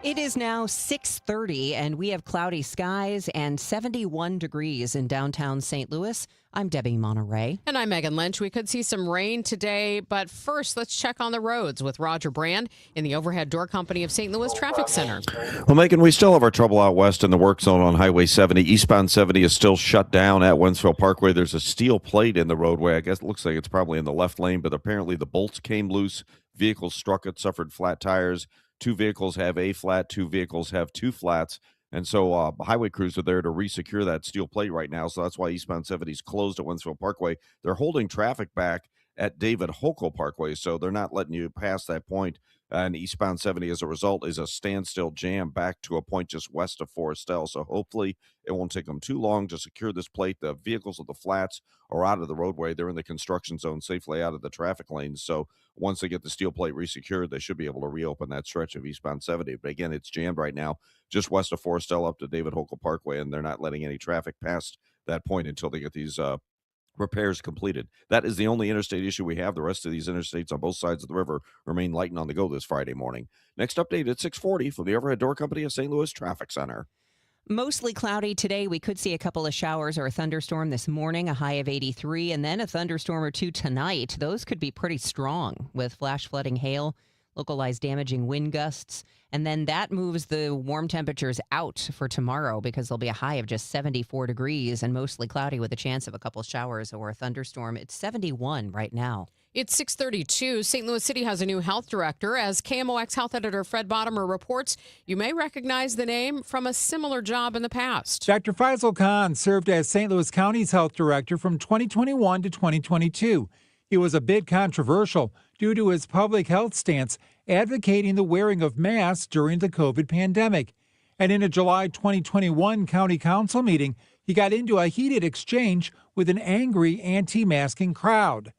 It is now 6:30, and we have cloudy skies and 71 degrees in downtown St. Louis. I'm Debbie Monterey.
And I'm Megan Lynch. We could see some rain today, but first, let's check on the roads with Roger Brand in the Overhead Door Company of St. Louis Traffic Center.
Well, Megan, we still have our trouble out west in the work zone on Highway 70. Eastbound 70 is still shut down at Wentzville Parkway. There's a steel plate in the roadway. I guess it looks like it's probably in the left lane, but apparently the bolts came loose. Vehicles struck it, suffered flat tires. 2 vehicles have a flat, 2 vehicles have 2 flats. And so highway crews are there to resecure that steel plate right now. So that's why eastbound 70 is closed at Wentzville Parkway. They're holding traffic back at David Hochul Parkway. So they're not letting you pass that point. And eastbound 70, as a result, is a standstill jam back to a point just west of Forestel. So hopefully it won't take them too long to secure this plate. The vehicles with the flats are out of the roadway. They're in the construction zone, safely out of the traffic lanes. So once they get the steel plate resecured, they should be able to reopen that stretch of eastbound 70. But again, it's jammed right now just west of Forestel up to David Hochul Parkway, and they're not letting any traffic past that point until they get these repairs completed. That is the only interstate issue we have. The rest of these interstates on both sides of the river remain light and on the go this Friday morning. Next update at 6:40 from the Overhead Door Company of St. Louis Traffic Center.
Mostly cloudy today. We could see a couple of showers or a thunderstorm this morning, a high of 83, and then a thunderstorm or two tonight. Those could be pretty strong with flash flooding, hail, localized damaging wind gusts. And then that moves the warm temperatures out for tomorrow because there'll be a high of just 74 degrees and mostly cloudy with a chance of a couple showers or a thunderstorm. It's 71 right now.
It's 6:32. St. Louis City has a new health director. As KMOX health editor Fred Bottomer reports, you may recognize the name from a similar job in the past.
Dr. Faisal Khan served as St. Louis County's health director from 2021 to 2022. He was a bit controversial due to his public health stance advocating the wearing of masks during the COVID pandemic. And in a July 2021 county council meeting, he got into a heated exchange with an angry anti-masking crowd.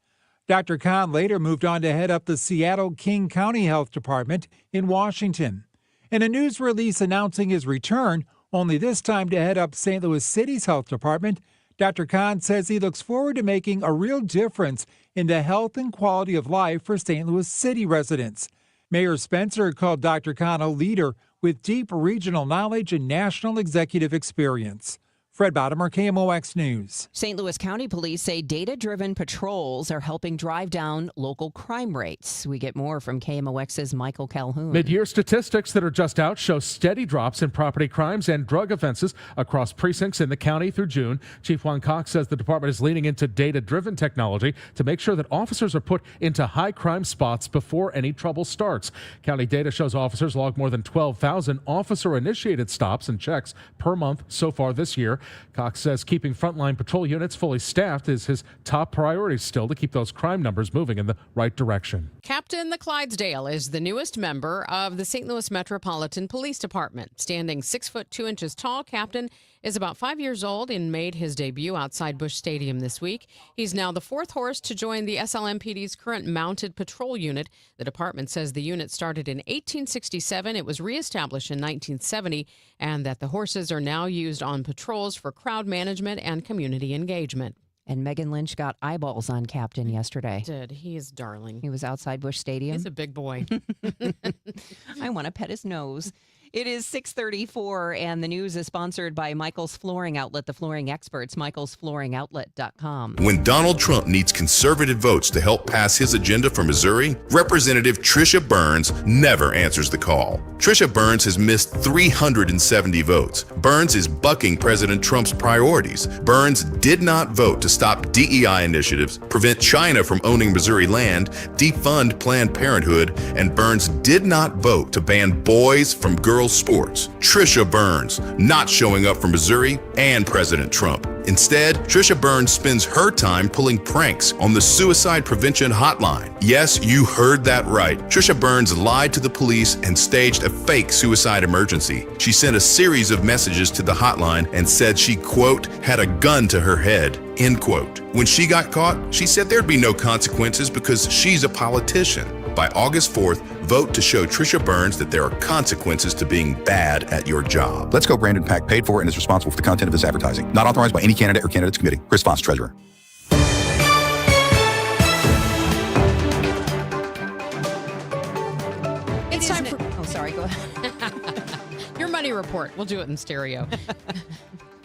Dr. Khan later moved on to head up the Seattle King County Health Department in Washington. In a news release announcing his return, only this time to head up St. Louis City's health department, Dr. Khan says he looks forward to making a real difference in the health and quality of life for St. Louis City residents. Mayor Spencer called Dr. Khan a leader with deep regional knowledge and national executive experience. Fred Bottomer, KMOX News.
St. Louis County Police say data-driven patrols are helping drive down local crime rates. We get more from KMOX's Michael Calhoun.
Mid-year statistics that are just out show steady drops in property crimes and drug offenses across precincts in the county through June. Chief Juan Cox says the department is leaning into data-driven technology to make sure that officers are put into high-crime spots before any trouble starts. County data shows officers logged more than 12,000 officer-initiated stops and checks per month so far this year. Cox says keeping frontline patrol units fully staffed is his top priority still to keep those crime numbers moving in the right direction.
Captain the Clydesdale is the newest member of the St. Louis Metropolitan Police Department. Standing 6 foot 2 inches tall, Captain is about 5 years old and made his debut outside Busch Stadium this week. He's now the 4th horse to join the SLMPD's current mounted patrol unit. The department says the unit started in 1867. It was reestablished in 1970, and that the horses are now used on patrols for crowd management and community engagement.
And Megan Lynch got eyeballs on Captain yesterday.
Did. He is darling.
He was outside Busch Stadium.
He's a big boy.
I want to pet his nose. It is 6:34, and the news is sponsored by Michael's Flooring Outlet, the flooring experts, michaelsflooringoutlet.com.
When Donald Trump needs conservative votes to help pass his agenda for Missouri, Representative Tricia Burns never answers the call. Tricia Burns has missed 370 votes. Burns is bucking President Trump's priorities. Burns did not vote to stop DEI initiatives, prevent China from owning Missouri land, defund Planned Parenthood, and Burns did not vote to ban boys from girls' sports. Tricia Burns not showing up for Missouri and President Trump. Instead, Tricia Burns spends her time pulling pranks on the Suicide Prevention Hotline. Yes, you heard that right. Tricia Burns lied to the police and staged a fake suicide emergency. She sent a series of messages to the hotline and said she, quote, had a gun to her head, end quote. When she got caught, she said there'd be no consequences because she's a politician. By August 4th, vote to show Tricia Burns that there are consequences to being bad at your job.
Let's Go Brandon PAC paid for and is responsible for the content of this advertising. Not authorized by any candidate or candidates committee. Chris Foss, Treasurer.
It's time for...
Oh, sorry, go ahead.
Your money report. We'll do it in stereo.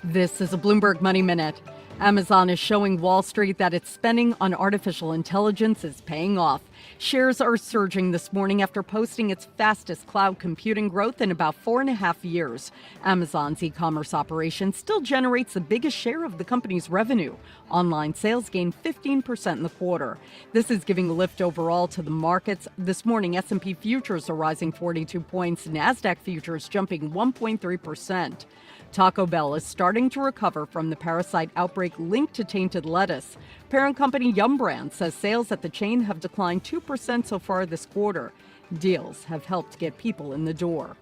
This is a Bloomberg Money Minute. Amazon is showing Wall Street that its spending on artificial intelligence is paying off. Shares are surging this morning after posting its fastest cloud computing growth in about 4.5 years. Amazon's e-commerce operation still generates the biggest share of the company's revenue. Online sales gained 15% in the quarter. This is giving a lift overall to the markets. This morning, S&P futures are rising 42 points, NASDAQ futures jumping 1.3%. Taco Bell is starting to recover from the parasite outbreak linked to tainted lettuce. Parent company Yum Brands says sales at the chain have declined 2% so far this quarter. Deals have helped get people in the door.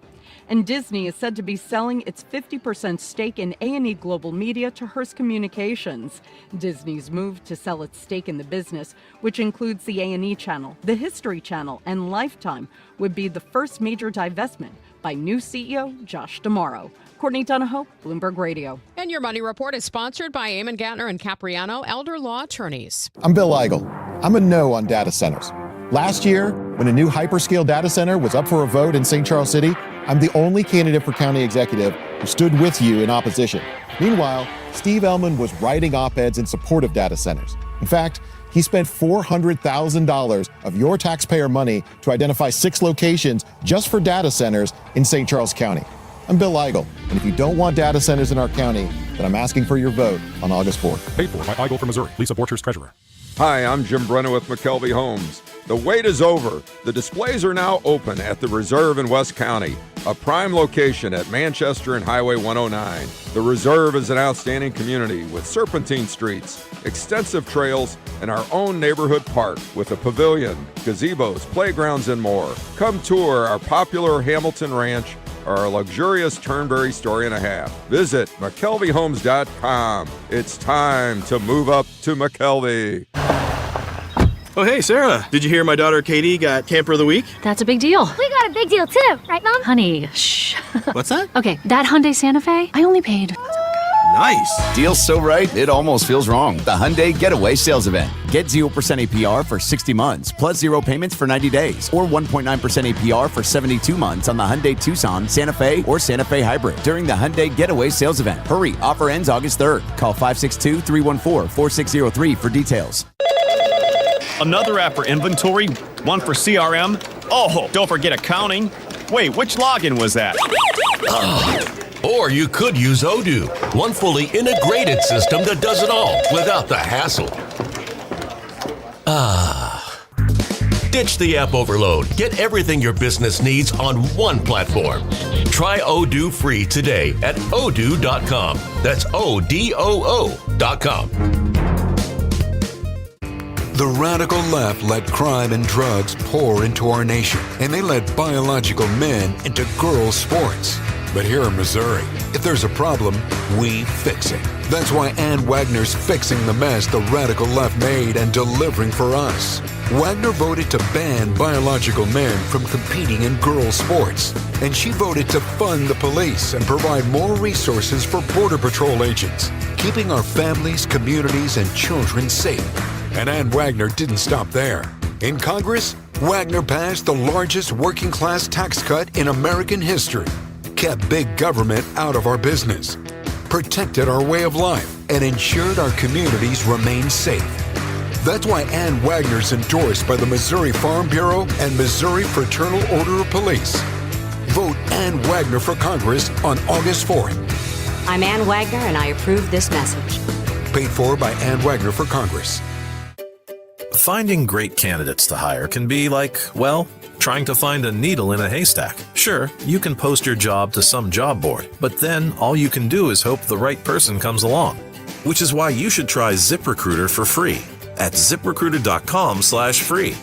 And Disney is said to be selling its 50% stake in A&E Global Media to Hearst Communications. Disney's move to sell its stake in the business, which includes the A&E Channel, the History Channel, and Lifetime, would be the first major divestment by new CEO Josh D'Amaro. Courtney Donahoe, Bloomberg Radio.
And your money report is sponsored by Eamon Gantner and Capriano, elder law attorneys.
I'm Bill Eigel. I'm a no on data centers. Last year, when a new hyperscale data center was up for a vote in St. Charles City, I'm the only candidate for county executive who stood with you in opposition. Meanwhile, Steve Ellman was writing op-eds in support of data centers. In fact, he spent $400,000 of your taxpayer money to identify 6 locations just for data centers in St. Charles County. I'm Bill Eigel, and if you don't want data centers in our county, then I'm asking for your vote on August 4th.
Paid for by Eigel from Missouri. Lisa Borchers, Treasurer.
Hi, I'm Jim Brennan with McKelvey Homes. The wait is over. The displays are now open at the Reserve in West County, a prime location at Manchester and Highway 109. The Reserve is an outstanding community with serpentine streets, extensive trails, and our own neighborhood park with a pavilion, gazebos, playgrounds, and more. Come tour our popular Hamilton Ranch or our luxurious Turnberry story and a half. Visit McKelveyHomes.com. It's time to move up to McKelvey.
Oh, hey, Sarah. Did you hear my daughter Katie got Camper of the Week?
That's a big deal. We got a big deal too, right, Mom? Honey, shh.
What's that?
Okay, that Hyundai Santa Fe, I only paid.
Nice. Deal's so right, it almost feels wrong. The Hyundai Getaway Sales Event. Get 0% APR for 60 months, plus 0 payments for 90 days, or 1.9% APR for 72 months on the Hyundai Tucson, Santa Fe, or Santa Fe Hybrid during the Hyundai Getaway Sales Event. Hurry, offer ends August 3rd. Call 562-314-4603 for details.
Another app for inventory, one for CRM. Oh, don't forget accounting. Wait, which login was that?
Or you could use Odoo, one fully integrated system that does it all without the hassle. Ditch the app overload. Get everything your business needs on one platform. Try Odoo free today at odoo.com. That's ODOO.com.
The radical left let crime and drugs pour into our nation, and they let biological men into girls' sports. But here in Missouri, if there's a problem, we fix it. That's why Ann Wagner's fixing the mess the radical left made and delivering for us. Wagner voted to ban biological men from competing in girls' sports, and she voted to fund the police and provide more resources for Border Patrol agents, keeping our families, communities, and children safe. And Ann Wagner didn't stop there. In Congress, Wagner passed the largest working-class tax cut in American history. kept big government out of our business, protected our way of life, and ensured our communities remain safe. That's why Ann Wagner's endorsed by the Missouri Farm Bureau and Missouri Fraternal Order of Police. Vote Ann Wagner for Congress on August 4th.
I'm Ann Wagner, and I approve this message.
Paid for by Ann Wagner for Congress.
Finding great candidates to hire can be like, well, trying to find a needle in a haystack. Sure, you can post your job to some job board, but then all you can do is hope the right person comes along. Which is why you should try ZipRecruiter for free at ZipRecruiter.com/free.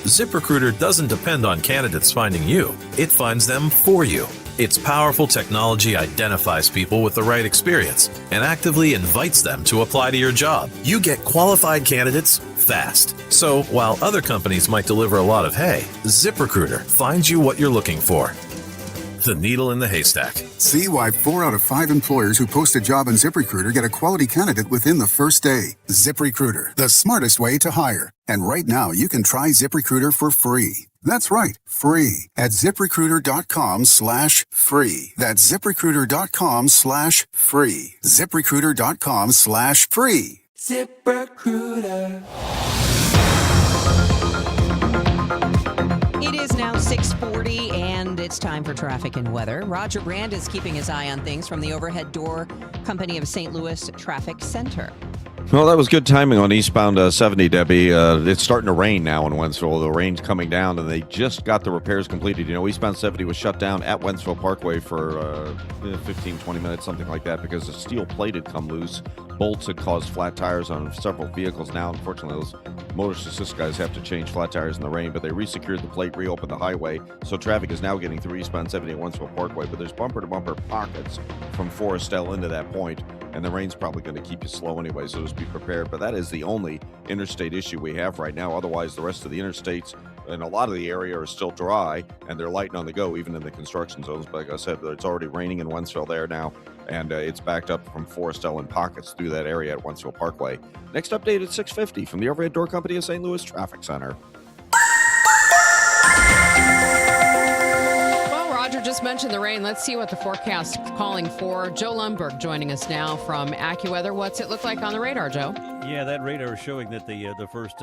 ZipRecruiter doesn't depend on candidates finding you. It finds them for you. Its powerful technology identifies people with the right experience and actively invites them to apply to your job. You get qualified candidates fast. So while other companies might deliver a lot of hay, ZipRecruiter finds you what you're looking for. The needle in the haystack.
See why 4 out of 5 employers who post a job on ZipRecruiter get a quality candidate within the first day. ZipRecruiter, the smartest way to hire. And right now, you can try ZipRecruiter for free. That's right, free at ZipRecruiter.com/free. That's ZipRecruiter.com/free. ZipRecruiter.com/free.
ZipRecruiter.
It is now 6:40, and it's time for traffic and weather. Roger Brand is keeping his eye on things from the Overhead Door Company of St. Louis Traffic Center.
Well, that was good timing on eastbound 70, Debbie. It's starting to rain now in Wentzville. The rain's coming down, and they just got the repairs completed. You know, eastbound 70 was shut down at Wentzville Parkway for 15, 20 minutes, something like that, because the steel plate had come loose. Bolts had caused flat tires on several vehicles. Now, unfortunately, those motorist assist guys have to change flat tires in the rain, but they resecured the plate, reopened the highway, so traffic is now getting through eastbound 70 at Wentzville Parkway, but there's bumper-to-bumper pockets from Forestell into that point, and the rain's probably going to keep you slow anyway, so just be prepared. But that is the only interstate issue we have right now. Otherwise, the rest of the interstates and a lot of the area are still dry, and they're light on the go, even in the construction zones. But like I said, it's already raining in Wentzville there now, and it's backed up from Forestell in pockets through that area at Wentzville Parkway. Next update at 6:50 from the Overhead Door Company of St. Louis Traffic Center.
Roger just mentioned the rain. Let's see what the forecast is calling for. Joe Lundberg joining us now from AccuWeather. What's it look like on the radar, Joe?
Yeah, that radar is showing that the first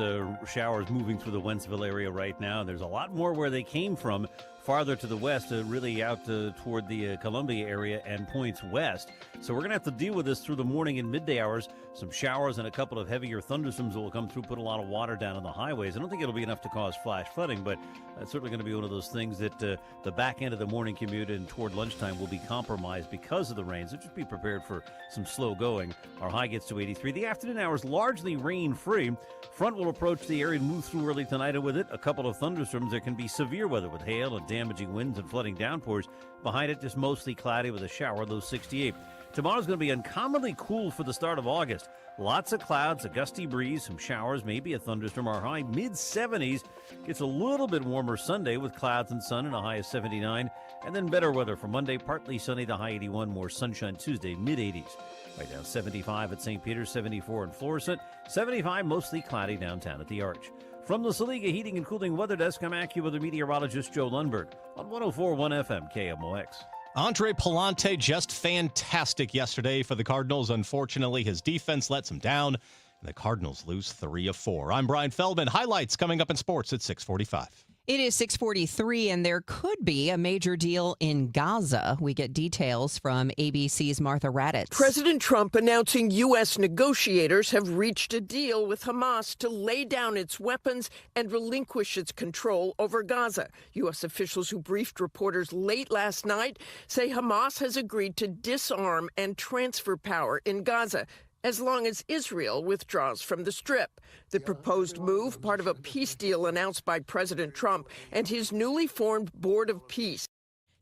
showers moving through the Wentzville area right now. There's a lot more where they came from, farther to the west, really out toward the Columbia area and points west. So we're going to have to deal with this through the morning and midday hours. Some showers and a couple of heavier thunderstorms will come through, put a lot of water down on the highways. I don't think it'll be enough to cause flash flooding, but it's certainly going to be one of those things that the back end of the morning commute and toward lunchtime will be compromised because of the rain. So just be prepared for some slow going. Our high gets to 83. The afternoon hours largely rain-free. Front will approach the area and move through early tonight, and with it, a couple of thunderstorms. There can be severe weather with hail and damaging winds and flooding downpours. Behind it, just mostly cloudy with a shower, low 68. Tomorrow's going to be uncommonly cool for the start of August. Lots of clouds, a gusty breeze, some showers, maybe a thunderstorm. Our high mid-70s. Gets a little bit warmer Sunday with clouds and sun and a high of 79. And then better weather for Monday, partly sunny, the high 81. More sunshine Tuesday, mid-80s. Right now, 75 at St. Peter's, 74 in Florissant, 75 mostly cloudy downtown at the Arch. From the Saliga Heating and Cooling Weather Desk, I'm AccuWeather meteorologist Joe Lundberg on 104.1 FM KMOX.
Andre Palante just fantastic yesterday for the Cardinals. Unfortunately, his defense lets him down, and the Cardinals lose 3 of 4. I'm Brian Feldman. Highlights coming up in sports at 6:45.
It is 6:43, and there could be a major deal in Gaza. We get details from ABC's Martha Raddatz.
President Trump announcing U.S. negotiators have reached a deal with Hamas to lay down its weapons and relinquish its control over Gaza. U.S. officials who briefed reporters late last night say Hamas has agreed to disarm and transfer power in Gaza, as long as Israel withdraws from the Strip. The proposed move, part of a peace deal announced by President Trump and his newly formed Board of Peace.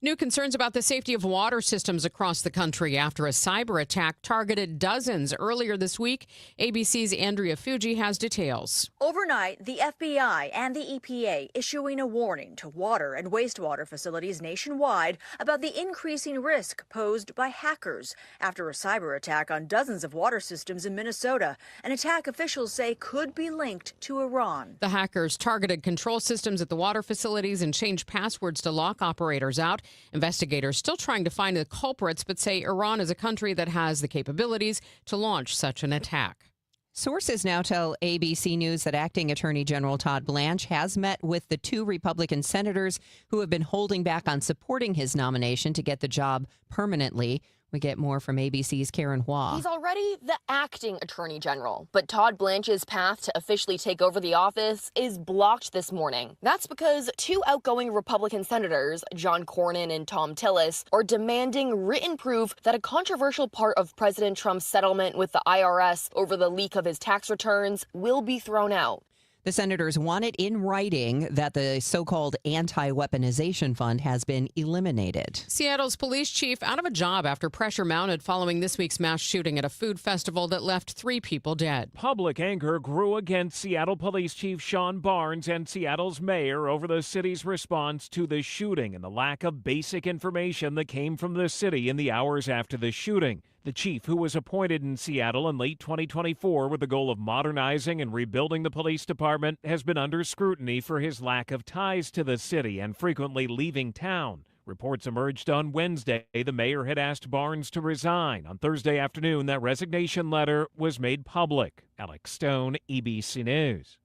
New concerns about the safety of water systems across the country after a cyber attack targeted dozens earlier this week. ABC's Andrea Fuji has details.
Overnight, the FBI and the EPA issuing a warning to water and wastewater facilities nationwide about the increasing risk posed by hackers after a cyber attack on dozens of water systems in Minnesota, an attack officials say could be linked to Iran.
The hackers targeted control systems at the water facilities and changed passwords to lock operators out. Investigators still trying to find the culprits, but say Iran is a country that has the capabilities to launch such an attack.
Sources now tell ABC News that Acting Attorney General Todd Blanche has met with the 2 Republican senators who have been holding back on supporting his nomination to get the job permanently. We get more from ABC's Karen Hua.
He's already the acting attorney general, but Todd Blanche's path to officially take over the office is blocked this morning. That's because 2 outgoing Republican senators, John Cornyn and Thom Tillis, are demanding written proof that a controversial part of President Trump's settlement with the IRS over the leak of his tax returns will be thrown out.
The senators want it in writing that the so-called anti-weaponization fund has been eliminated.
Seattle's police chief out of a job after pressure mounted following this week's mass shooting at a food festival that left 3 people dead.
Public anger grew against Seattle Police Chief Sean Barnes and Seattle's mayor over the city's response to the shooting and the lack of basic information that came from the city in the hours after the shooting. The chief, who was appointed in Seattle in late 2024 with the goal of modernizing and rebuilding the police department, has been under scrutiny for his lack of ties to the city and frequently leaving town. Reports emerged on Wednesday the mayor had asked Barnes to resign. On Thursday afternoon, that resignation letter was made public. Alex Stone, ABC News.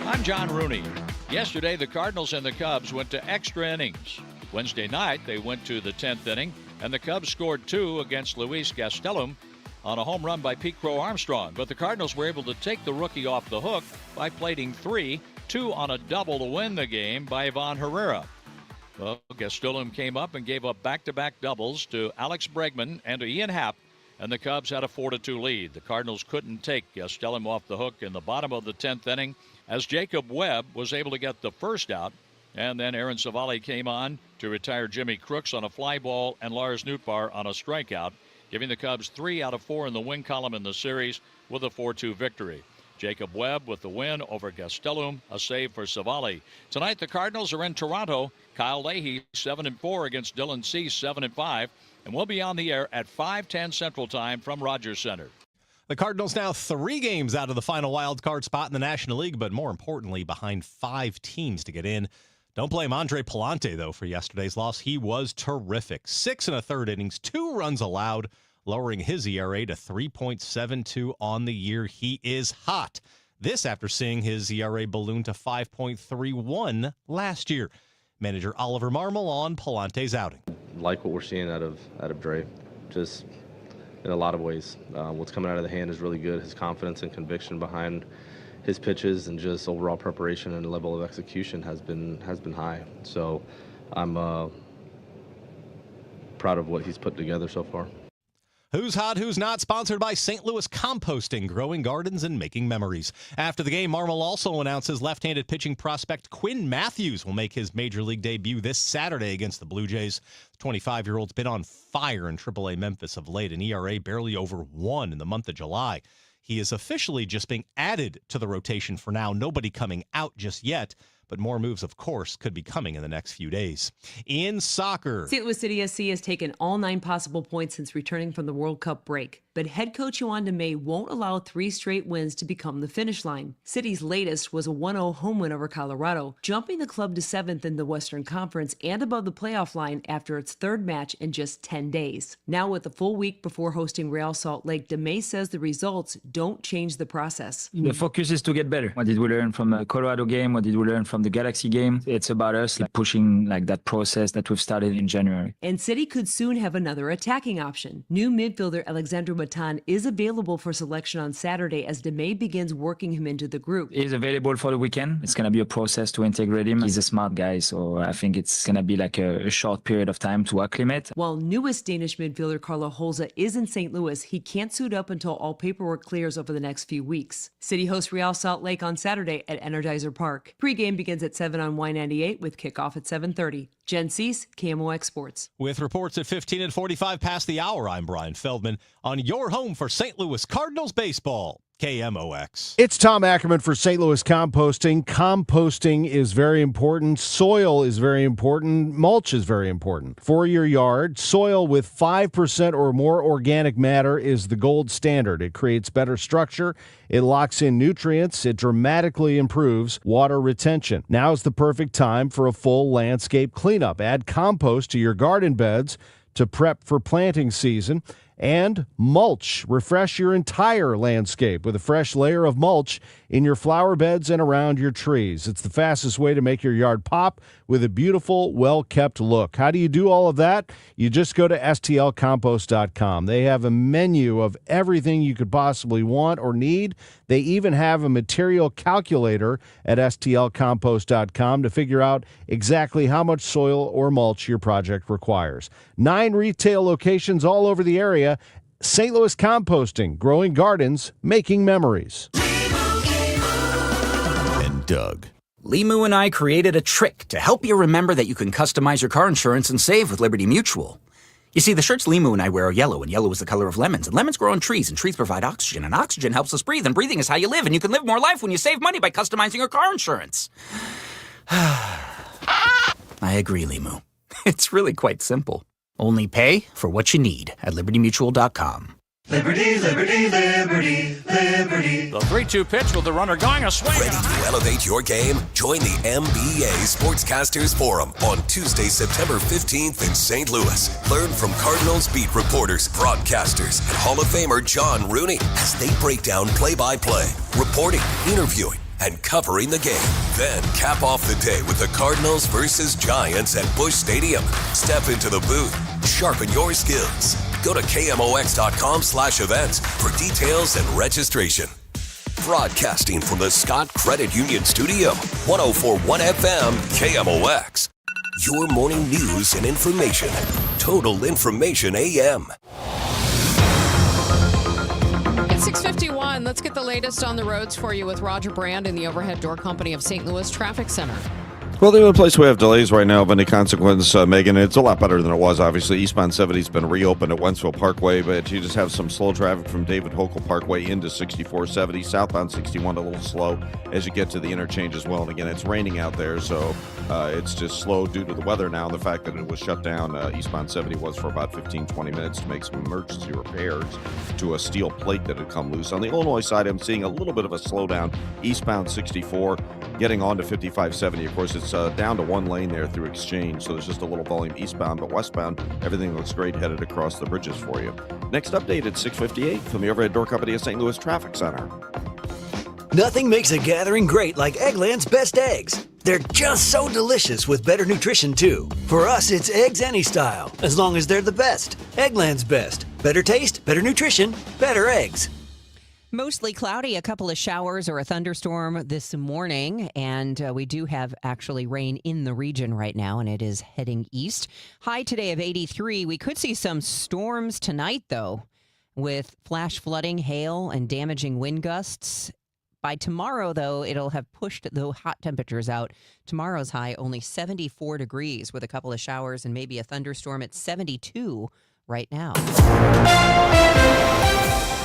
I'm John Rooney. Yesterday, the Cardinals and the Cubs went to extra innings. Wednesday night, they went to the 10th inning, and the Cubs scored 2 against Luis Gastelum on a home run by Pete Crow Armstrong. But the Cardinals were able to take the rookie off the hook by plating 3, 2 on a double to win the game by Ivan Herrera. Well, Gastelum came up and gave up back-to-back doubles to Alex Bregman and to Ian Happ, and the Cubs had a 4-2 lead. The Cardinals couldn't take Gastelum off the hook in the bottom of the 10th inning as Jacob Webb was able to get the first out. And then Aaron Savali came on to retire Jimmy Crooks on a fly ball and Lars Nootbaar on a strikeout, giving the Cubs 3 out of 4 in the win column in the series with a 4-2 victory. Jacob Webb with the win over Gastelum, a save for Savali. Tonight, the Cardinals are in Toronto. Kyle Leahy, 7-4 against Dylan Cease, 7-5. And we'll be on the air at 5:10 Central Time from Rogers Center.
The Cardinals now 3 games out of the final wild card spot in the National League, but more importantly, behind 5 teams to get in. Don't blame Andre Palante, though, for yesterday's loss. He was terrific. 6 1/3 innings, 2 runs allowed, lowering his ERA to 3.72 on the year. He is hot. This after seeing his ERA balloon to 5.31 last year. Manager Oliver Marmol on Palante's outing.
Like what we're seeing out of Dre, just in a lot of ways. What's coming out of the hand is really good. His confidence and conviction behind his pitches and just overall preparation and level of execution has been high. So I'm proud of what he's put together so far.
Who's Hot, Who's Not, sponsored by St. Louis Composting, growing gardens and making memories. After the game, Marmol also announces left-handed pitching prospect Quinn Matthews will make his Major League debut this Saturday against the Blue Jays. The 25-year-old's been on fire in AAA Memphis of late, an ERA barely over 1 in the month of July. He is officially just being added to the rotation for now. Nobody coming out just yet, but more moves, of course, could be coming in the next few days. In soccer,
St. Louis City SC has taken all 9 possible points since returning from the World Cup break. But head coach Yohan DeMay won't allow 3 straight wins to become the finish line. City's latest was a 1-0 home win over Colorado, jumping the club to 7th in the Western Conference and above the playoff line after its 3rd match in just 10 days. Now with a full week before hosting Real Salt Lake, DeMay says the results don't change the process.
The focus is to get better. What did we learn from the Colorado game? What did we learn from the Galaxy game? It's about us pushing that process that we've started in January.
And City could soon have another attacking option. New midfielder Alexandre Matan is available for selection on Saturday as DeMay begins working him into the group.
He's available for the weekend. It's going to be a process to integrate him. He's a smart guy, so I think it's going to be a short period of time to acclimate.
While newest Danish midfielder Carlo Holza is in St. Louis, he can't suit up until all paperwork clears over the next few weeks. City hosts Real Salt Lake on Saturday at Energizer Park. Pre-game begins at 7 on Y98 with kickoff at 7:30. Jen Cease, KMOX Sports.
With reports at 15 and 45 past the hour, I'm Brian Feldman on your home for St. Louis Cardinals baseball, KMOX.
It's Tom Ackerman for St. Louis Composting. Composting is very important. Soil is very important. Mulch is very important. For your yard, soil with 5% or more organic matter is the gold standard. It creates better structure. It locks in nutrients. It dramatically improves water retention. Now is the perfect time for a full landscape cleanup. Add compost to your garden beds to prep for planting season. And mulch. Refresh your entire landscape with a fresh layer of mulch in your flower beds and around your trees. It's the fastest way to make your yard pop with a beautiful, well-kept look. How do you do all of that? You just go to stlcompost.com. They have a menu of everything you could possibly want or need. They even have a material calculator at stlcompost.com to figure out exactly how much soil or mulch your project requires. 9 retail locations all over the area. St. Louis Composting, growing gardens, making memories.
And Doug.
Limu and I created a trick to help you remember that you can customize your car insurance and save with Liberty Mutual. You see, the shirts Limu and I wear are yellow, and yellow is the color of lemons, and lemons grow on trees, and trees provide oxygen, and oxygen helps us breathe, and breathing is how you live, and you can live more life when you save money by customizing your car insurance. I agree, Limu. It's really quite simple. Only pay for what you need at libertymutual.com.
Liberty, liberty, liberty, liberty.
The 3-2 pitch with the runner going a swing.
Ready to elevate your game? Join the MBA Sportscasters Forum on Tuesday, September 15th in St. Louis. Learn from Cardinals beat reporters, broadcasters, and Hall of Famer John Rooney as they break down play-by-play, reporting, interviewing, and covering the game. Then cap off the day with the Cardinals versus Giants at Busch Stadium. Step into the booth, sharpen your skills. Go to KMOX.com/events for details and registration. Broadcasting from the Scott Credit Union Studio, 104.1 FM, KMOX. Your morning news and information. Total Information AM.
It's 6:51. Let's get the latest on the roads for you with Roger Brand in the Overhead Door Company of St. Louis Traffic Center.
Well, the only place we have delays right now of any consequence, Megan, it's a lot better than it was, obviously. Eastbound 70's been reopened at Wentzville Parkway, but you just have some slow traffic from David Hochul Parkway into 6470. Southbound 61 a little slow as you get to the interchange as well. And again, it's raining out there, so it's just slow due to the weather now. The fact that it was shut down, eastbound 70 was for about 15-20 minutes to make some emergency repairs to a steel plate that had come loose. On the Illinois side, I'm seeing a little bit of a slowdown. Eastbound 64, getting on to 5570. Of course, it's down to one lane there through Exchange, so there's just a little volume eastbound, but westbound, everything looks great headed across the bridges for you. Next update at 6:58 from the Overhead Door Company of St. Louis Traffic Center.
Nothing makes a gathering great like Eggland's Best Eggs. They're just so delicious with better nutrition, too. For us, it's eggs any style, as long as they're the best. Eggland's Best. Better taste, better nutrition, better eggs.
Mostly cloudy, a couple of showers or a thunderstorm this morning, and we do have actually rain in the region right now, and it is heading east. High today of 83. We could see some storms tonight, though, with flash flooding, hail, and damaging wind gusts. By tomorrow, though, it'll have pushed the hot temperatures out. Tomorrow's high only 74 degrees with a couple of showers and maybe a thunderstorm at 72 right now.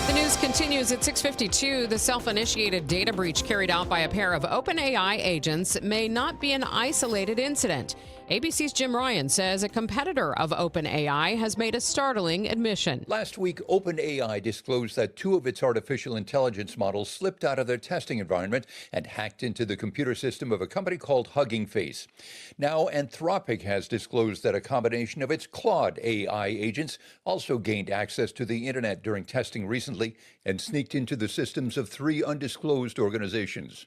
The news continues at 6:52. The self-initiated data breach carried out by a pair of OpenAI agents may not be an isolated incident. ABC's Jim Ryan says a competitor of OpenAI has made a startling admission.
Last week, OpenAI disclosed that 2 of its artificial intelligence models slipped out of their testing environment and hacked into the computer system of a company called Hugging Face. Now, Anthropic has disclosed that a combination of its Claude AI agents also gained access to the internet during testing recently and sneaked into the systems of 3 undisclosed organizations.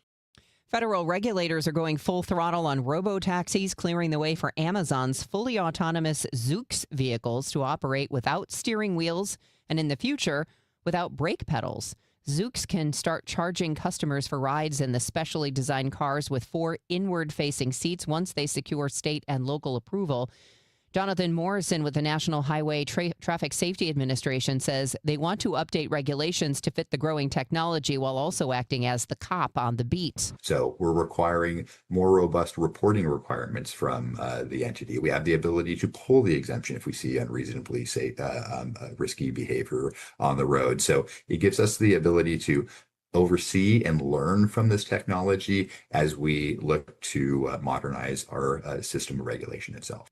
Federal regulators are going full throttle on robo-taxis, clearing the way for Amazon's fully autonomous Zoox vehicles to operate without steering wheels and, in the future, without brake pedals. Zoox can start charging customers for rides in the specially designed cars with 4 inward-facing seats once they secure state and local approval. Jonathan Morrison with the National Highway Traffic Safety Administration says they want to update regulations to fit the growing technology while also acting as the cop on the beat.
So we're requiring more robust reporting requirements from the entity. We have the ability to pull the exemption if we see unreasonably risky behavior on the road. So it gives us the ability to oversee and learn from this technology as we look to modernize our system of regulation itself.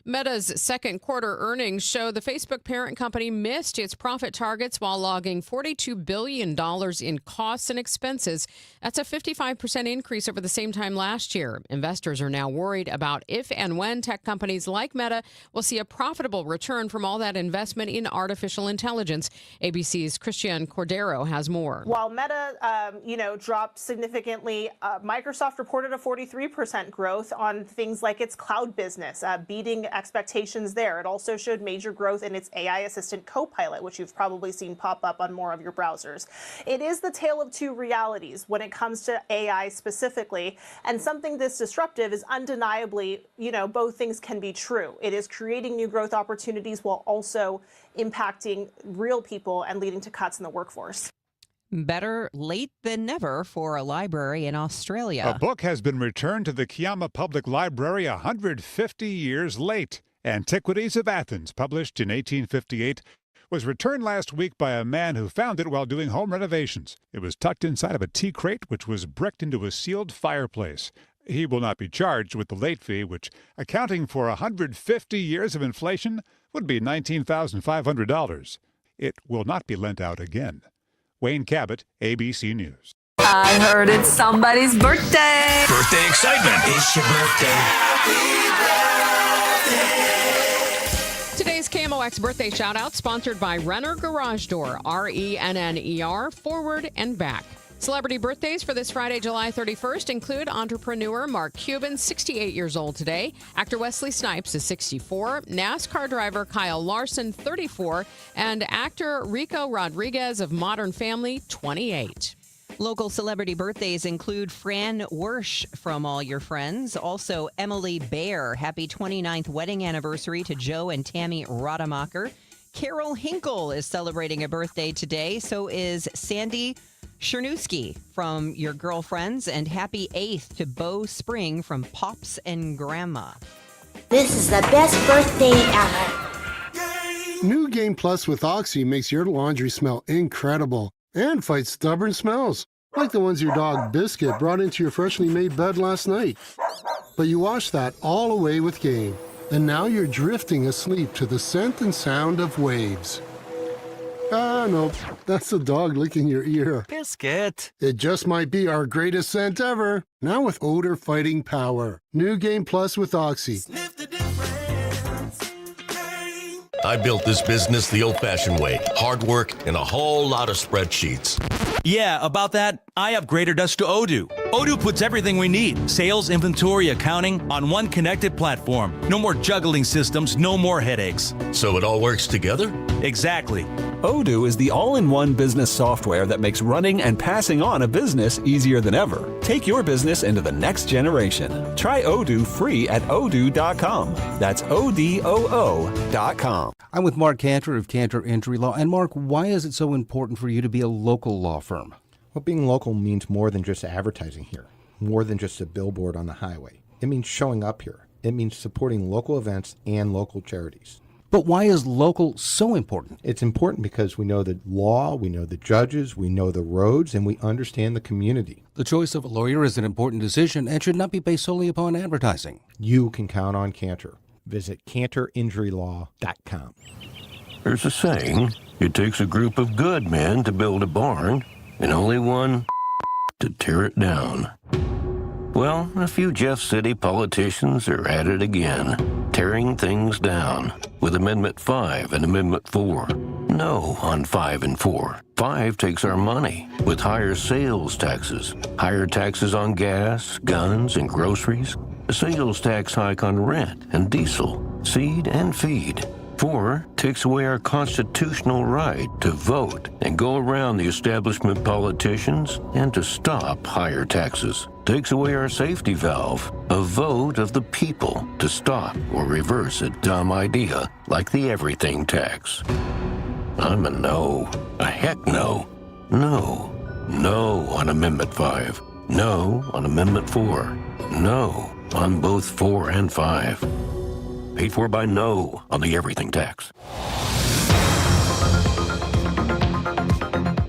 Meta's second quarter earnings show the Facebook parent company missed its profit targets while logging $42 billion in costs and expenses. That's a 55% increase over the same time last year. Investors are now worried about if and when tech companies like Meta will see a profitable return from all that investment in artificial intelligence. ABC's Christian Cordero has more.
While Meta, dropped significantly, Microsoft reported a 43% growth on things like its cloud business, beating expectations there. It also showed major growth in its AI assistant Copilot, which you've probably seen pop up on more of your browsers. It is the tale of two realities when it comes to AI specifically, and something this disruptive is undeniably, both things can be true. It is creating new growth opportunities while also impacting real people and leading to cuts in the workforce.
Better late than never for a library in Australia.
A book has been returned to the Kiama Public Library 150 years late. Antiquities of Athens, published in 1858, was returned last week by a man who found it while doing home renovations. It was tucked inside of a tea crate, which was bricked into a sealed fireplace. He will not be charged with the late fee, which, accounting for 150 years of inflation, would be $19,500. It will not be lent out again. Wayne Cabot, ABC News.
I heard it's somebody's birthday.
Birthday excitement.
It's your birthday.
Today's KMOX birthday shout-out sponsored by Renner Garage Door, RENNER, forward and back. Celebrity birthdays for this Friday, July 31st include entrepreneur Mark Cuban, 68 years old today. Actor Wesley Snipes is 64. NASCAR driver Kyle Larson, 34. And actor Rico Rodriguez of Modern Family, 28.
Local celebrity birthdays include Fran Wersch from All Your Friends. Also, Emily Baer. Happy 29th wedding anniversary to Joe and Tammy Rademacher. Carol Hinkle is celebrating a birthday today. So is Sandy Chernuski from Your Girlfriends, and happy 8th to Bo Spring from Pops and Grandma.
This is the best birthday ever.
New Game Plus with Oxy makes your laundry smell incredible and fights stubborn smells, like the ones your dog Biscuit brought into your freshly made bed last night. But you washed that all away with Game, and now you're drifting asleep to the scent and sound of waves. Ah, no, that's the dog licking your ear.
Biscuit.
It just might be our greatest scent ever. Now with odor fighting power. New Game Plus with Oxy.
I built this business the old-fashioned way. Hard work and a whole lot of spreadsheets.
Yeah, about that, I upgraded us to Odoo. Odoo puts everything we need, sales, inventory, accounting, on one connected platform. No more juggling systems, no more headaches.
So it all works together?
Exactly.
Odoo is the all-in-one business software that makes running and passing on a business easier than ever. Take your business into the next generation. Try Odoo free at odoo.com. That's ODOO.com.
I'm with Mark Cantor of Cantor Injury Law. And Mark, why is it so important for you to be a local law firm?
Well, being local means more than just advertising here, more than just a billboard on the highway. It means showing up here. It means supporting local events and local charities.
But why is local so important?
It's important because we know the law, we know the judges, we know the roads, and we understand the community.
The choice of a lawyer is an important decision and should not be based solely upon advertising.
You can count on Cantor. Visit CantorInjuryLaw.com.
There's a saying, it takes a group of good men to build a barn, and only one to tear it down. Well, a few Jeff City politicians are at it again, tearing things down with Amendment 5 and Amendment 4. No on 5 and 4. 5 takes our money with higher sales taxes, higher taxes on gas, guns, and groceries, a sales tax hike on rent and diesel, seed and feed. 4 takes away our constitutional right to vote and go around the establishment politicians and to stop higher taxes. Takes away our safety valve, a vote of the people to stop or reverse a dumb idea like the everything tax. I'm a no. A heck no. No. No on Amendment 5. No on Amendment 4. No on both 4 and 5. Paid for by no on the everything tax.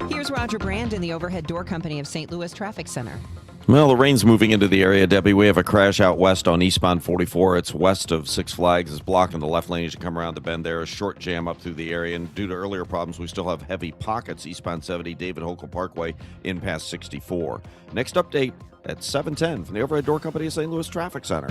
Here's Rob Roger Brand in the Overhead Door Company of St. Louis Traffic Center.
Well, the rain's moving into the area, Debbie. We have a crash out west on eastbound 44. It's west of Six Flags. It's blocking the left lane as you come around the bend there. A short jam up through the area. And due to earlier problems, we still have heavy pockets eastbound 70, David Hokel Parkway, in past 64. Next update at 7:10 from the Overhead Door Company of St. Louis Traffic Center.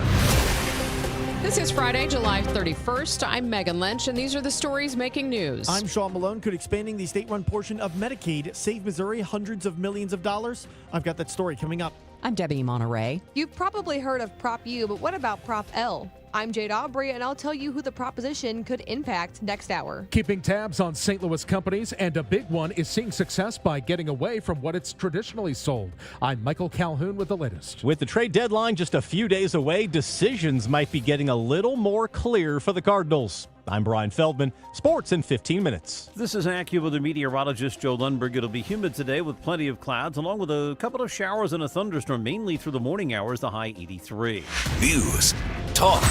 This is Friday, July 31st. I'm Megan Lynch, and these are the stories making news.
I'm Sean Malone. Could expanding the state-run portion of Medicaid save Missouri hundreds of millions of dollars? I've got that story coming up.
I'm Debbie Monterey.
You've probably heard of Prop U, but what about Prop L? I'm Jade Aubrey, and I'll tell you who the proposition could impact next hour.
Keeping tabs on St. Louis companies, and a big one is seeing success by getting away from what it's traditionally sold. I'm Michael Calhoun with the latest.
With the trade deadline just a few days away, decisions might be getting a little more clear for the Cardinals. I'm Brian Feldman. Sports in 15 minutes.
This is AccuWeather meteorologist Joe Lundberg. It'll be humid today with plenty of clouds, along with a couple of showers and a thunderstorm, mainly through the morning hours, the high 83.
News, talk,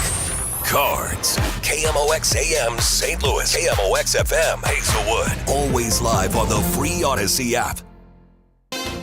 cards. KMOX AM St. Louis. KMOX FM Hazelwood. Always live on the free Odyssey app.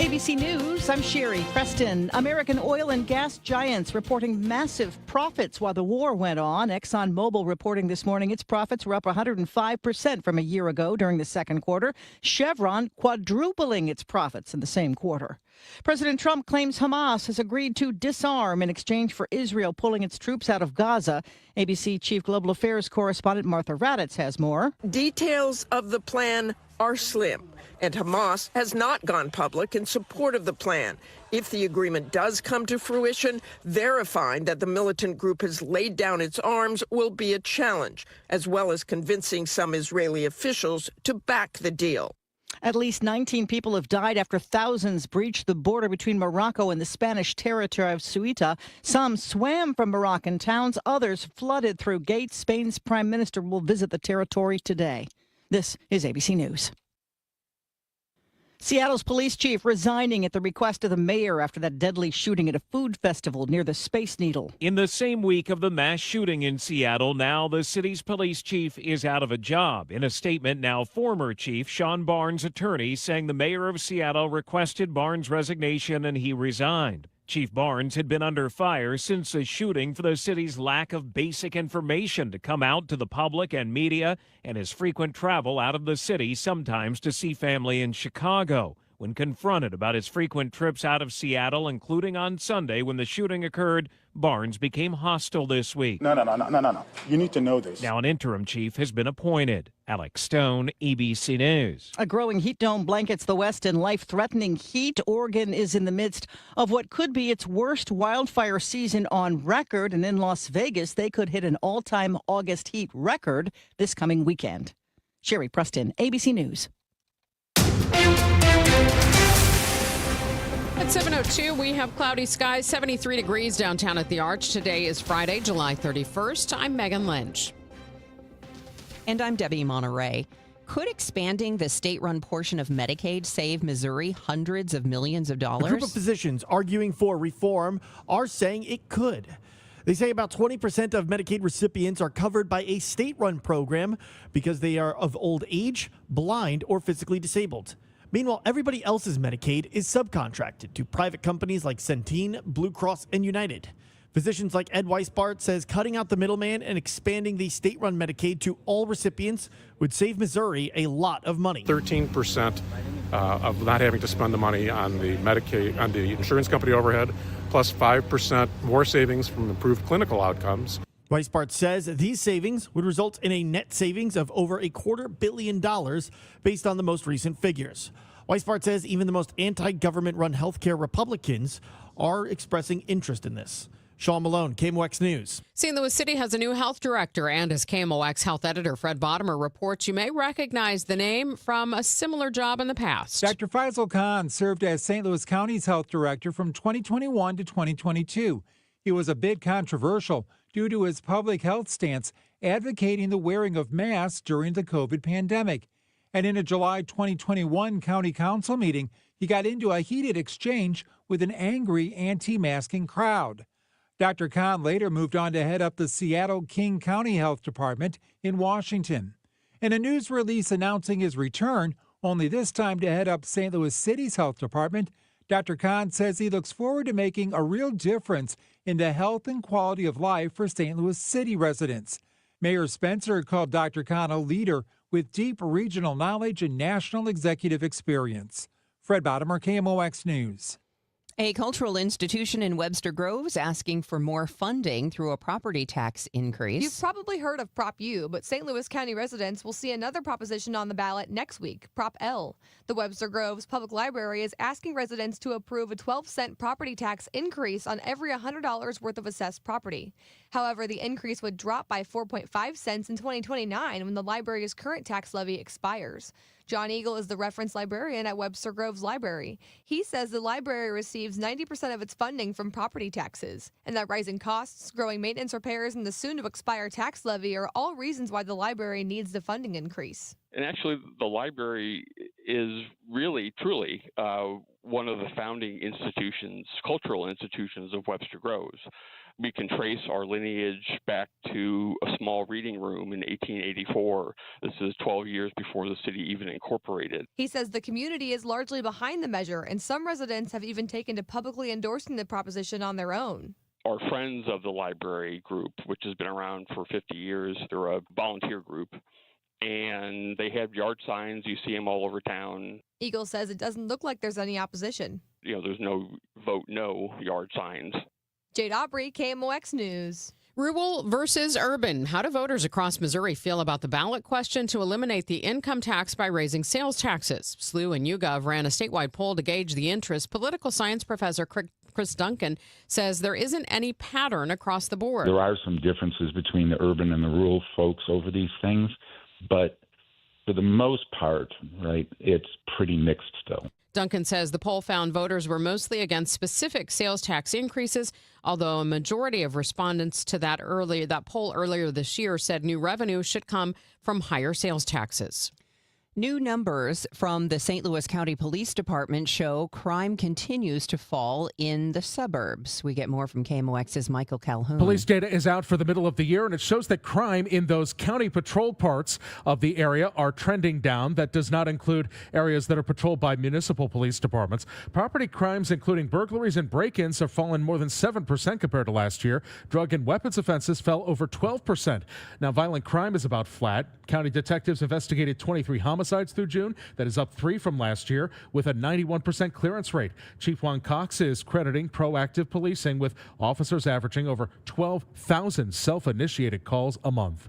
ABC News, I'm Sherry Preston. American oil and gas giants reporting massive profits while the war went on. ExxonMobil reporting this morning its profits were up 105% from a year ago during the second quarter. Chevron quadrupling its profits in the same quarter. President Trump claims Hamas has agreed to disarm in exchange for Israel pulling its troops out of Gaza. ABC Chief Global Affairs correspondent Martha Raddatz has more.
Details of the plan are slim, and Hamas has not gone public in support of the plan. If the agreement does come to fruition, verifying that the militant group has laid down its arms will be a challenge, as well as convincing some Israeli officials to back the deal.
At least 19 people have died after thousands breached the border between Morocco and the Spanish territory of Ceuta. Some swam from Moroccan towns, others flooded through gates. Spain's prime minister will visit the territory today. This is ABC News. Seattle's police chief resigning at the request of the mayor after that deadly shooting at a food festival near the Space Needle.
In the same week of the mass shooting in Seattle, now the city's police chief is out of a job. In a statement, now former chief Sean Barnes' attorney saying the mayor of Seattle requested Barnes' resignation and he resigned. Chief Barnes had been under fire since the shooting for the city's lack of basic information to come out to the public and media, and his frequent travel out of the city, sometimes to see family in Chicago. When confronted about his frequent trips out of Seattle, including on Sunday when the shooting occurred, Barnes became hostile this week.
No. You need to know this.
Now an interim chief has been appointed. Alex Stone, ABC News.
A growing heat dome blankets the West in life-threatening heat. Oregon is in the midst of what could be its worst wildfire season on record. And in Las Vegas, they could hit an all-time August heat record this coming weekend. Sherry Preston, ABC News.
At 7:02, we have cloudy skies, 73 degrees downtown at the Arch. Today is Friday, July 31st. I'm Megan Lynch.
And I'm Debbie Monterey. Could expanding the state-run portion of Medicaid save Missouri hundreds of millions of dollars?
A group of physicians arguing for reform are saying it could. They say about 20% of Medicaid recipients are covered by a state-run program because they are of old age, blind, or physically disabled. Meanwhile, everybody else's Medicaid is subcontracted to private companies like Centene, Blue Cross, and United. Physicians like Ed Weisbart says cutting out the middleman and expanding the state-run Medicaid to all recipients would save Missouri a lot of money.
13% of not having to spend the money on the Medicaid, on the insurance company overhead, plus 5% more savings from improved clinical outcomes.
Weisbart says these savings would result in a net savings of over $250 million based on the most recent figures. Weisbart says even the most anti-government run healthcare Republicans are expressing interest in this. Sean Malone, KMOX News.
St. Louis City has a new health director, and as KMOX health editor Fred Bottomer reports, you may recognize the name from a similar job in the past.
Dr. Faisal Khan served as St. Louis County's health director from 2021 to 2022. He was a bit controversial due to his public health stance advocating the wearing of masks during the COVID pandemic. And in a July 2021 county council meeting, he got into a heated exchange with an angry anti-masking crowd. Dr. Khan later moved on to head up the Seattle King County Health Department in Washington. In a news release announcing his return, only this time to head up St. Louis City's health department. Dr. Khan says he looks forward to making a real difference in the health and quality of life for St. Louis City residents. Mayor Spencer called Dr. Khan a leader with deep regional knowledge and national executive experience. Fred Bottomer, KMOX News.
A cultural institution in Webster Groves asking for more funding through a property tax increase.
You've probably heard of Prop U, but St. Louis County residents will see another proposition on the ballot next week, Prop L. The Webster Groves Public Library is asking residents to approve a 12-cent property tax increase on every $100 worth of assessed property. However, the increase would drop by 4.5 cents in 2029 when the library's current tax levy expires. John Eagle is the reference librarian at Webster Groves Library. He says the library receives 90% of its funding from property taxes, and that rising costs, growing maintenance repairs, and the soon-to-expire tax levy are all reasons why the library needs the funding increase.
And actually, the library is really, truly one of the founding institutions, cultural institutions of Webster Groves. We can trace our lineage back to a small reading room in 1884. This is 12 years before the city even incorporated.
He says the community is largely behind the measure, and some residents have even taken to publicly endorsing the proposition on their own.
Our Friends of the Library group, which has been around for 50 years, they're a volunteer group, and they have yard signs. You see them all over town.
Eagle says it doesn't look like there's any opposition.
You know, there's no vote no yard signs.
Jade Aubrey, KMOX News.
Rural versus urban. How do voters across Missouri feel about the ballot question to eliminate the income tax by raising sales taxes? SLU and YouGov ran a statewide poll to gauge the interest. Political science professor Chris Duncan says there isn't any pattern across the board.
There are some differences between the urban and the rural folks over these things, but for the most part, right, it's pretty mixed still.
Duncan says the poll found voters were mostly against specific sales tax increases, although a majority of respondents to that poll earlier this year said new revenue should come from higher sales taxes.
New numbers from the St. Louis County Police Department show crime continues to fall in the suburbs. We get more from KMOX's Michael Calhoun.
Police data is out for the middle of the year, and it shows that crime in those county patrolled parts of the area are trending down. That does not include areas that are patrolled by municipal police departments. Property crimes, including burglaries and break-ins, have fallen more than 7% compared to last year. Drug and weapons offenses fell over 12%. Now, violent crime is about flat. County detectives investigated 23 homicides through June. That is up 3 from last year with a 91% clearance rate. Chief Juan Cox is crediting proactive policing with officers averaging over 12,000 self-initiated calls a month.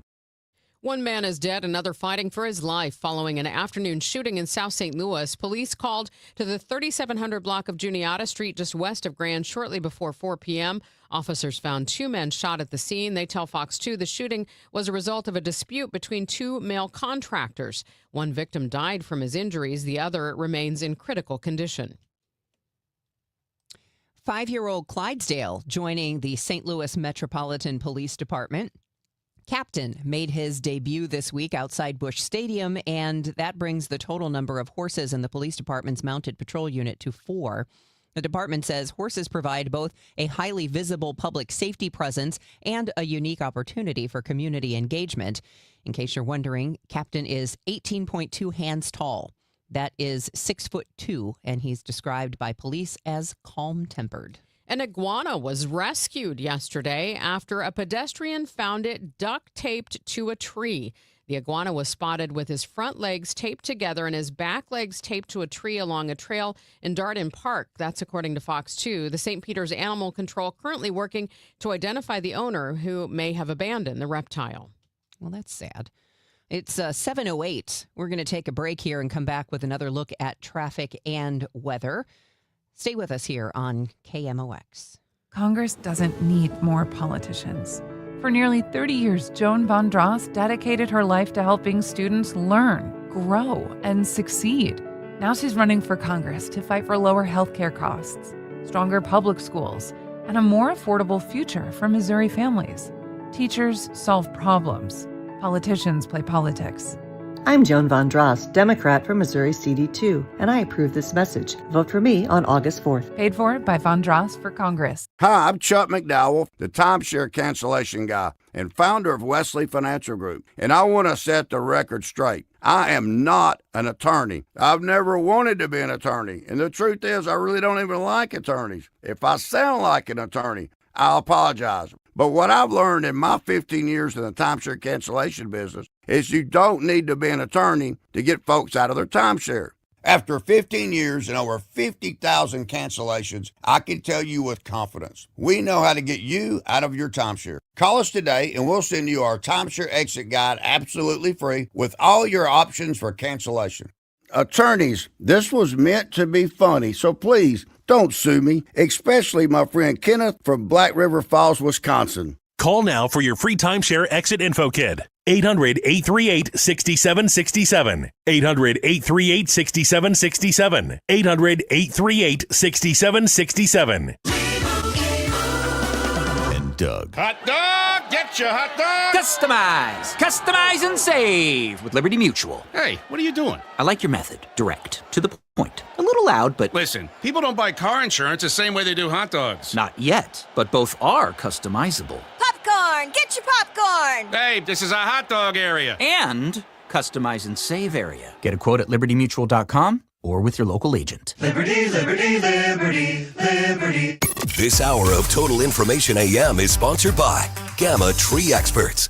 One man is dead, another fighting for his life following an afternoon shooting in South St. Louis. Police called to the 3700 block of Juniata Street just west of Grand shortly before 4 p.m. Officers found 2 men shot at the scene. They tell Fox 2 the shooting was a result of a dispute between 2 male contractors. One victim died from his injuries. The other remains in critical condition.
5-year-old Clydesdale joining the St. Louis Metropolitan Police Department. Captain made his debut this week outside Busch Stadium, and that brings the total number of horses in the police department's mounted patrol unit to 4. The department says horses provide both a highly visible public safety presence and a unique opportunity for community engagement. In case you're wondering, Captain is 18.2 hands tall. That is 6'2", and he's described by police as calm-tempered.
An iguana was rescued yesterday after a pedestrian found it duct-taped to a tree. The iguana was spotted with his front legs taped together and his back legs taped to a tree along a trail in Darden Park. That's according to Fox 2. The St. Peter's Animal Control currently working to identify the owner who may have abandoned the reptile.
Well, that's sad. It's 7:08. We're going to take a break here and come back with another look at traffic and weather. Stay with us here on KMOX.
Congress doesn't need more politicians. For nearly 30 years, Joan Von Dross dedicated her life to helping students learn, grow, and succeed. Now she's running for Congress to fight for lower healthcare costs, stronger public schools, and a more affordable future for Missouri families. Teachers solve problems. Politicians play politics.
I'm Joan Von Dross, Democrat from Missouri CD2, and I approve this message. Vote for me on August 4th.
Paid for by Von Dross for Congress.
Hi, I'm Chuck McDowell, the timeshare cancellation guy and founder of Wesley Financial Group, and I want to set the record straight. I am not an attorney. I've never wanted to be an attorney, and the truth is I really don't even like attorneys. If I sound like an attorney, I'll apologize. But what I've learned in my 15 years in the timeshare cancellation business is you don't need to be an attorney to get folks out of their timeshare. After 15 years and over 50,000 cancellations, I can tell you with confidence, we know how to get you out of your timeshare. Call us today and we'll send you our timeshare exit guide absolutely free with all your options for cancellation. Attorneys, this was meant to be funny, so please don't sue me, especially my friend Kenneth from Black River Falls, Wisconsin.
Call now for your free timeshare exit info kit. 800-838-6767. 800-838-6767. 800-838-6767. And Doug.
Hot dog! Get your hot dog! Customize! Customize and save with Liberty Mutual. Hey, what are you doing? I like your method. Direct. To the point. A little loud, but... Listen, people don't buy car insurance the same way they do hot dogs. Not yet, but both are customizable.
Popcorn! Get your popcorn!
Hey, this is a hot dog area. And customize and save area. Get a quote at libertymutual.com or with your local agent.
Liberty, liberty, liberty, liberty. This hour of Total Information AM is sponsored by Gamma Tree Experts.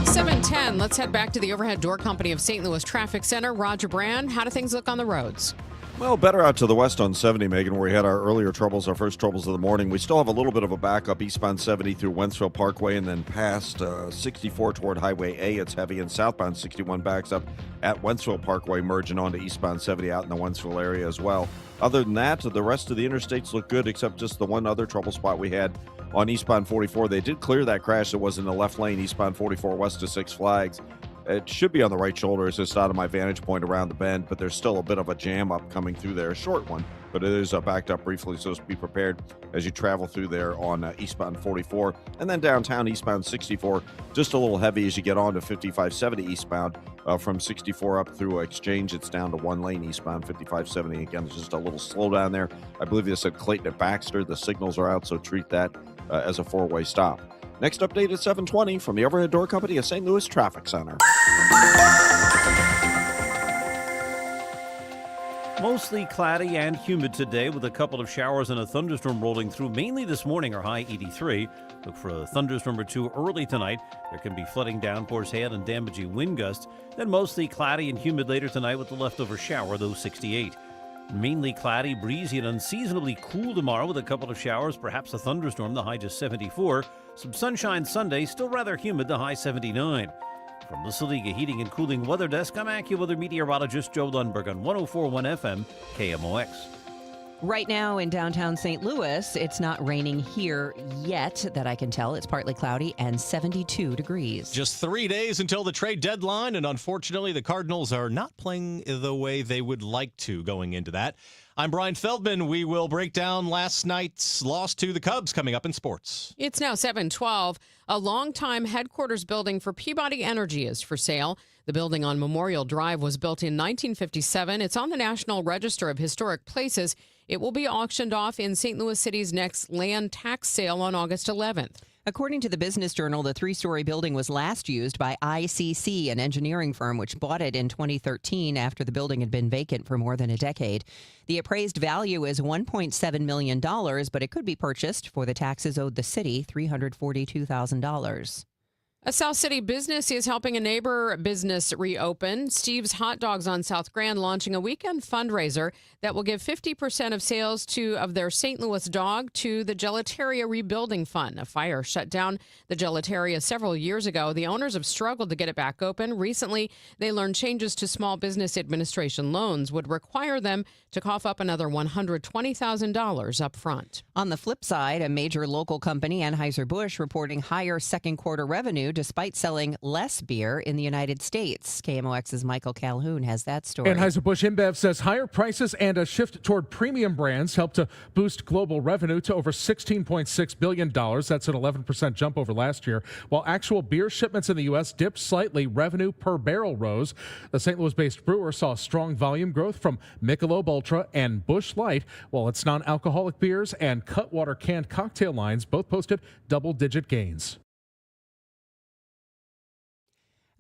7:10. Let's head back to the Overhead Door Company of St. Louis Traffic Center. Roger Brand, how do things look on the roads?
Well, better out to the west on 70, Megan, where we had our earlier troubles, our first troubles of the morning. We still have a little bit of a backup eastbound 70 through Wentzville Parkway and then past 64 toward Highway A. It's heavy, and southbound 61 backs up at Wentzville Parkway, merging onto eastbound 70 out in the Wentzville area as well. Other than that, the rest of the interstates look good, except just the one other trouble spot we had on eastbound 44. They did clear that crash that was in the left lane, eastbound 44 west of Six Flags. It should be on the right shoulder. It's just out of my vantage point around the bend, but there's still a bit of a jam up coming through there. A short one, but it is backed up briefly, so be prepared as you travel through there on eastbound 44. And then downtown eastbound 64, just a little heavy as you get on to 5570 eastbound. From 64 up through Exchange, it's down to one lane eastbound 5570. Again, it's just a little slow down there. I believe they said Clayton at Baxter. The signals are out, so treat that as a four-way stop. Next update at 7:20 from the Overhead Door Company of St. Louis Traffic Center.
Mostly cloudy and humid today with a couple of showers and a thunderstorm rolling through. Mainly this morning, our high 83. Look for a thunderstorm or two early tonight. There can be flooding, downpours, hail, and damaging wind gusts. Then mostly cloudy and humid later tonight with the leftover shower, though 68. Mainly cloudy, breezy, and unseasonably cool tomorrow with a couple of showers, perhaps a thunderstorm, the high just 74. Some sunshine Sunday, still rather humid, the high 79. From the Saliga Heating and Cooling Weather Desk, I'm AccuWeather meteorologist Joe Lundberg on 104.1 FM KMOX.
Right now in downtown St. Louis, it's not raining here yet that I can tell. It's partly cloudy and 72 degrees.
Just 3 days until the trade deadline, and unfortunately, the Cardinals are not playing the way they would like to going into that. I'm Brian Feldman. We will break down last night's loss to the Cubs coming up in sports.
It's now 7:12. A longtime headquarters building for Peabody Energy is for sale. The building on Memorial Drive was built in 1957. It's on the National Register of Historic Places. It will be auctioned off in St. Louis City's next land tax sale on August 11th.
According to the Business Journal, the three-story building was last used by ICC, an engineering firm which bought it in 2013 after the building had been vacant for more than a decade. The appraised value is $1.7 million, but it could be purchased for the taxes owed the city, $342,000.
A South City business is helping a neighbor business reopen. Steve's Hot Dogs on South Grand launching a weekend fundraiser that will give 50% of sales of their St. Louis dog to the Gelateria Rebuilding Fund. A fire shut down the Gelateria several years ago. The owners have struggled to get it back open. Recently, they learned changes to Small Business Administration loans would require them to cough up another $120,000 up front.
On the flip side, a major local company, Anheuser-Busch, reporting higher second quarter revenue despite selling less beer in the United States. KMOX's Michael Calhoun has that story.
Anheuser-Busch InBev says higher prices and a shift toward premium brands helped to boost global revenue to over $16.6 billion. That's an 11% jump over last year. While actual beer shipments in the U.S. dipped slightly, revenue per barrel rose. The St. Louis-based brewer saw strong volume growth from Michelob Ultra and Busch Light, while its non-alcoholic beers and Cutwater canned cocktail lines both posted double-digit gains.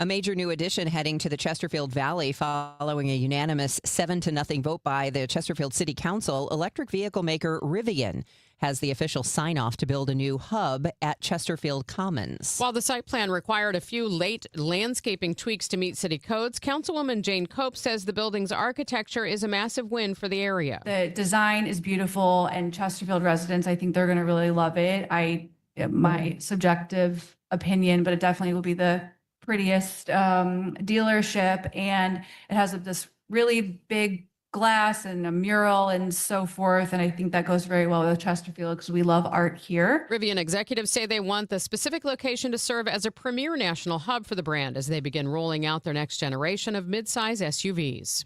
A major new addition heading to the Chesterfield Valley following a unanimous 7-0 vote by the Chesterfield City Council. Electric vehicle maker Rivian has the official sign-off to build a new hub at Chesterfield Commons.
While the site plan required a few late landscaping tweaks to meet city codes, Councilwoman Jane Cope says the building's architecture is a massive win for the area.
The design is beautiful, and Chesterfield residents, I think they're going to really love it. My subjective opinion, but it definitely will be the prettiest dealership, and it has this really big glass and a mural and so forth, and I think that goes very well with Chesterfield because we love art here.
Rivian executives say they want the specific location to serve as a premier national hub for the brand as they begin rolling out their next generation of midsize SUVs.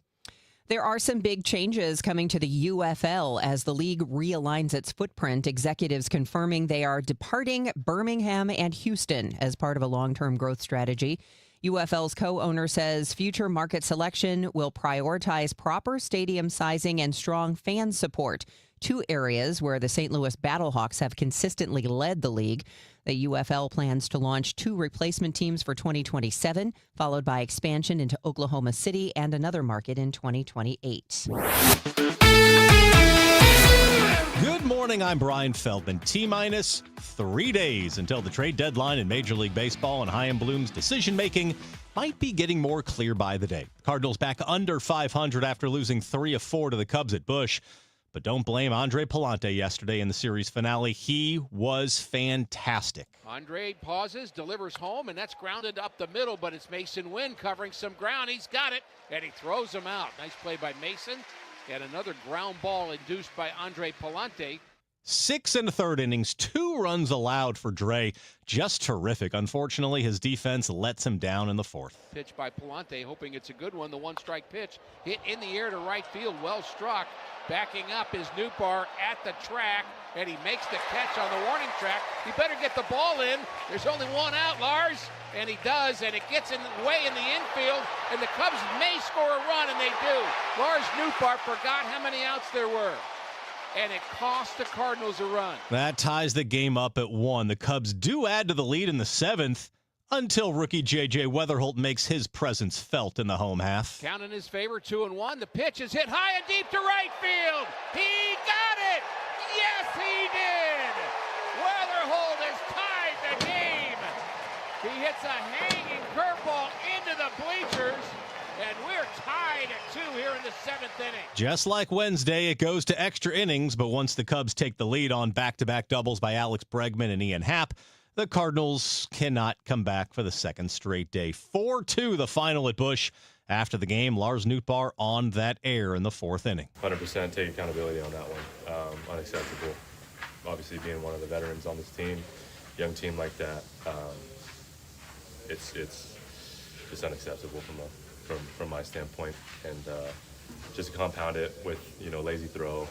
There are some big changes coming to the UFL as the league realigns its footprint. Executives confirming they are departing Birmingham and Houston as part of a long-term growth strategy. UFL's co-owner says future market selection will prioritize proper stadium sizing and strong fan support, two areas where the St. Louis Battlehawks have consistently led the league. The UFL plans to launch 2 replacement teams for 2027, followed by expansion into Oklahoma City and another market in 2028.
Good morning, I'm Brian Feldman. T-minus 3 days until the trade deadline in Major League Baseball, and Chaim Bloom's decision-making might be getting more clear by the day. Cardinals back under 500 after losing 3 of 4 to the Cubs at Busch. But don't blame Andre Pallante yesterday in the series finale. He was fantastic.
Andre pauses, delivers home, and that's grounded up the middle, but it's Mason Wynn covering some ground. He's got it, and he throws him out. Nice play by Mason, and another ground ball induced by Andre Pallante.
6 1/3 innings, 2 runs allowed for Dre. Just terrific. Unfortunately, his defense lets him down in the 4th.
Pitch by Pallante, hoping it's a good one. The one-strike pitch hit in the air to right field, well struck. Backing up is Nootbaar at the track, and he makes the catch on the warning track. He better get the ball in. There's only one out, Lars, and he does, and it gets way in the infield, and the Cubs may score a run, and they do. Lars Nootbaar forgot how many outs there were, and it cost the Cardinals a run.
That ties the game up at 1. The Cubs do add to the lead in the 7th until rookie J.J. Weatherholt makes his presence felt in the home half.
Count in his favor, 2-1. The pitch is hit high and deep to right field. He got it! Yes, he did! Weatherholt has tied the game. He hits a hanging curveball into the bleachers, and we're tied at 2 here in the 7th inning.
Just like Wednesday, it goes to extra innings, but once the Cubs take the lead on back-to-back doubles by Alex Bregman and Ian Happ, the Cardinals cannot come back for the second straight day. 4-2 the final at Busch. After the game, Lars Nootbaar on that air in the 4th inning.
100% take accountability on that one. Unacceptable. Obviously, being one of the veterans on this team, young team like that, it's just unacceptable from my standpoint. And just to compound it with lazy throw,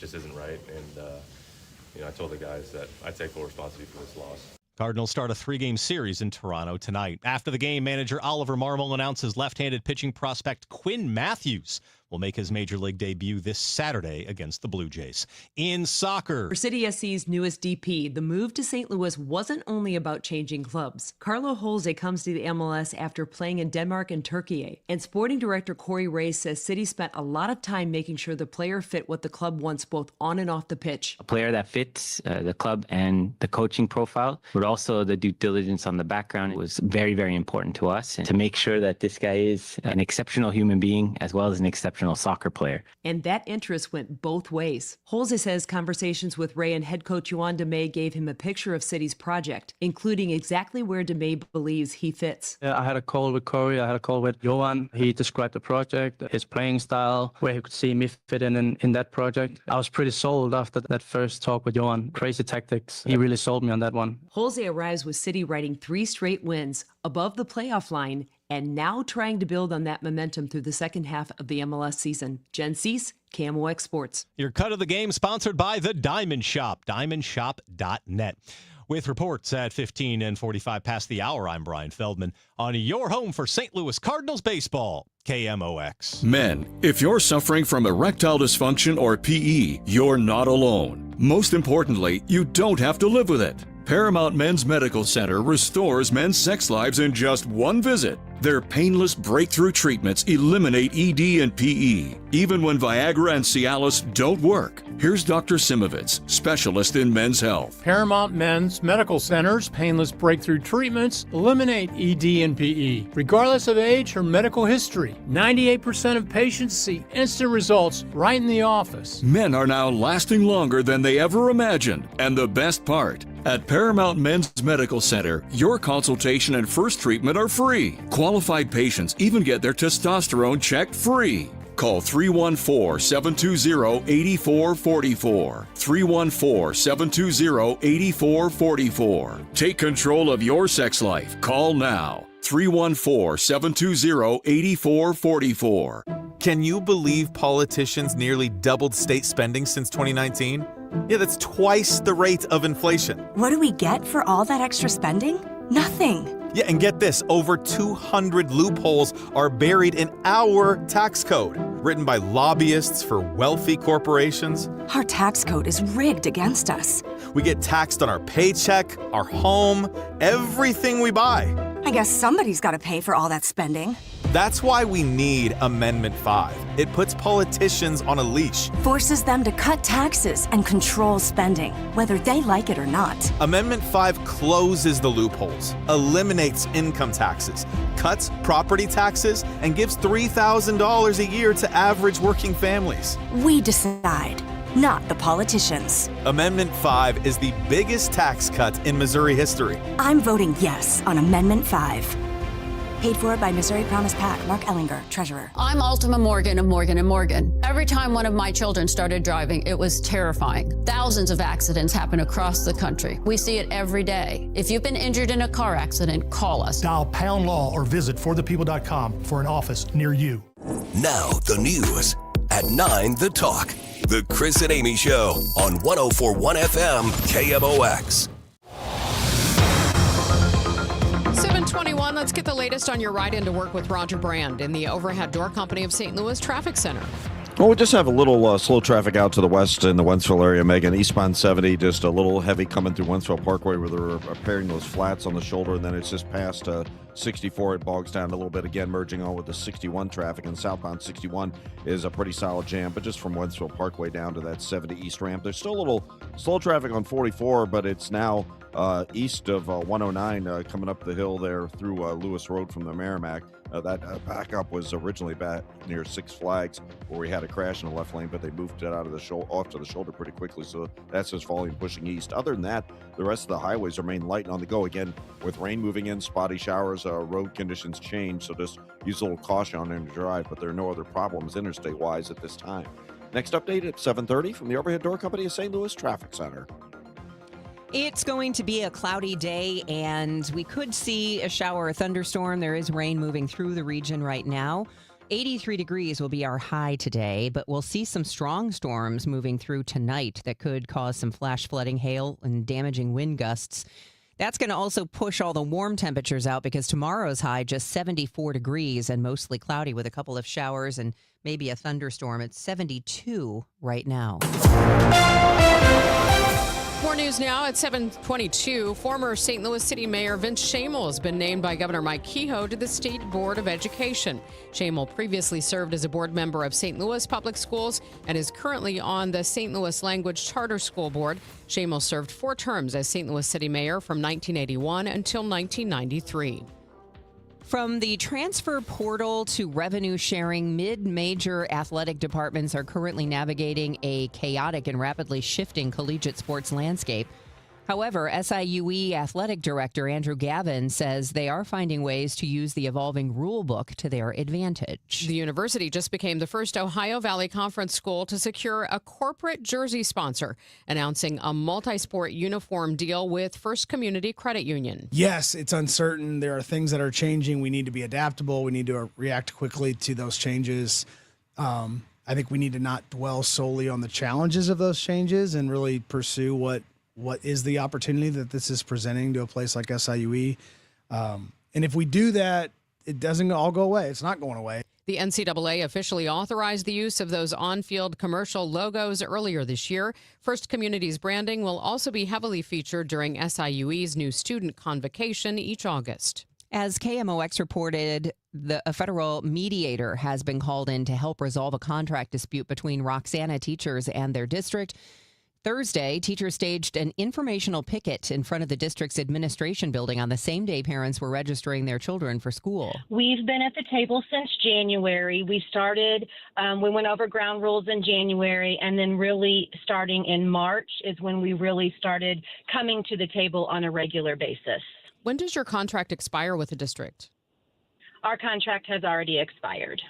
just isn't right. And I told the guys that I take full responsibility for this loss.
Cardinals start a 3-game series in Toronto tonight. After the game, manager Oliver Marmol announces left-handed pitching prospect Quinn Matthews will make his Major League debut this Saturday against the Blue Jays. In soccer,
for City SC's newest DP, the move to St. Louis wasn't only about changing clubs. Carlo Holze comes to the MLS after playing in Denmark and Turkey, and sporting director Corey Ray says City spent a lot of time making sure the player fit what the club wants both on and off the pitch.
A player that fits the club and the coaching profile, but also the due diligence on the background was very, very important to us, and to make sure that this guy is an exceptional human being as well as an exceptional exceptional soccer player.
And that interest went both ways. Holze says conversations with Ray and head coach Yohan DeMay gave him a picture of City's project, including exactly where DeMay believes he fits.
I had a call with Corey, I had a call with Yohan. He described the project, his playing style, where he could see me fit in that project. I was pretty sold after that first talk with Yohan. Crazy tactics. He really sold me on that one.
Holze arrives with City riding 3 straight wins above the playoff line and now trying to build on that momentum through the second half of the MLS season. Jen Cease, KMOX Sports.
Your cut of the game sponsored by the Diamond Shop, diamondshop.net. With reports at 15 and 45 past the hour, I'm Brian Feldman on your home for St. Louis Cardinals baseball, KMOX.
Men, if you're suffering from erectile dysfunction or PE, you're not alone. Most importantly, you don't have to live with it. Paramount Men's Medical Center restores men's sex lives in just one visit. Their painless breakthrough treatments eliminate ED and PE, even when Viagra and Cialis don't work. Here's Dr. Simovitz, specialist in men's health.
Paramount Men's Medical Center's painless breakthrough treatments eliminate ED and PE, regardless of age or medical history. 98% of patients see instant results right in the office.
Men are now lasting longer than they ever imagined. And the best part, at Paramount Men's Medical Center, your consultation and first treatment are free. Qualified patients even get their testosterone checked free. Call 314-720-8444. 314-720-8444. Take control of your sex life. Call now. 314-720-8444.
Can you believe politicians nearly doubled state spending since 2019? Yeah, that's twice the rate of inflation.
What do we get for all that extra spending? Nothing.
Yeah, and get this, over 200 loopholes are buried in our tax code, written by lobbyists for wealthy corporations.
Our tax code is rigged against us.
We get taxed on our paycheck, our home, everything we buy.
I guess somebody's got to pay for all that spending.
That's why we need Amendment 5. It puts politicians on a leash.
Forces them to cut taxes and control spending, whether they like it or not.
Amendment 5 closes the loopholes, eliminates income taxes, cuts property taxes, and gives $3,000 a year to average working families.
We decide, not the politicians.
Amendment 5 is the biggest tax cut in Missouri history.
I'm voting yes on Amendment 5. Paid for by Missouri Promise PAC. Mark Ellinger, Treasurer.
I'm Ultima Morgan of Morgan & Morgan. Every time one of my children started driving, it was terrifying. Thousands of accidents happen across the country. We see it every day. If you've been injured in a car accident, call us.
Dial # law or visit forthepeople.com for an office near you.
Now the news at 9 The Talk. The Chris and Amy Show on 104.1 FM KMOX.
721, let's get the latest on your ride into work with Roger Brand in the Overhead Door Company of St. Louis Traffic Center.
Well, we just have a little slow traffic out to the west in the Wentzville area, Megan. Eastbound 70, just a little heavy coming through Wentzville Parkway where they're repairing those flats on the shoulder, and then it's just past 64. It bogs down a little bit again, merging on with the 61 traffic, and southbound 61 is a pretty solid jam, but just from Wentzville Parkway down to that 70 East ramp. There's still a little slow traffic on 44, but it's now east of 109 coming up the hill there through Lewis Road from the Merrimack. That backup was originally back near Six Flags where we had a crash in the left lane, but they moved it out of the off to the shoulder pretty quickly, so that's just volume pushing east. Other than that, the rest of the highways remain light and on the go. Again, with rain moving in, spotty showers, road conditions change, so just use a little caution on your drive, but there are no other problems interstate-wise at this time. Next update at 7:30 from the Overhead Door Company of St. Louis Traffic Center.
It's going to be a cloudy day, and we could see a shower or thunderstorm. There is rain moving through the region right now. 83 degrees will be our high today, but we'll see some strong storms moving through tonight that could cause some flash flooding, hail, and damaging wind gusts. That's going to also push all the warm temperatures out because tomorrow's high just 74 degrees and mostly cloudy with a couple of showers and maybe a thunderstorm. It's 72 right now.
More news now at 7:22. Former St. Louis City Mayor Vince Schoemel has been named by Governor Mike Kehoe to the State Board of Education. Schoemel previously served as a board member of St. Louis Public Schools and is currently on the St. Louis Language Charter School Board. Schoemel served 4 terms as St. Louis City Mayor from 1981 until 1993.
From the transfer portal to revenue sharing, mid-major athletic departments are currently navigating a chaotic and rapidly shifting collegiate sports landscape. However, SIUE Athletic Director Andrew Gavin says they are finding ways to use the evolving rule book to their advantage.
The university just became the first Ohio Valley Conference school to secure a corporate jersey sponsor, announcing a multi-sport uniform deal with First Community Credit Union.
Yes, it's uncertain. There are things that are changing. We need to be adaptable. We need to react quickly to those changes. I think we need to not dwell solely on the challenges of those changes and really pursue what is the opportunity that this is presenting to a place like SIUE. And if we do that, it doesn't all go away. It's not going away.
The NCAA officially authorized the use of those on-field commercial logos earlier this year. First Community's branding will also be heavily featured during SIUE's new student convocation each August.
As KMOX reported, a federal mediator has been called in to help resolve a contract dispute between Roxana teachers and their district. Thursday, teachers staged an informational picket in front of the district's administration building on the same day parents were registering their children for school.
We've been at the table since January. We went over ground rules in January, and then really starting in March is when we really started coming to the table on a regular basis.
When does your contract expire with the district?
Our contract has already expired.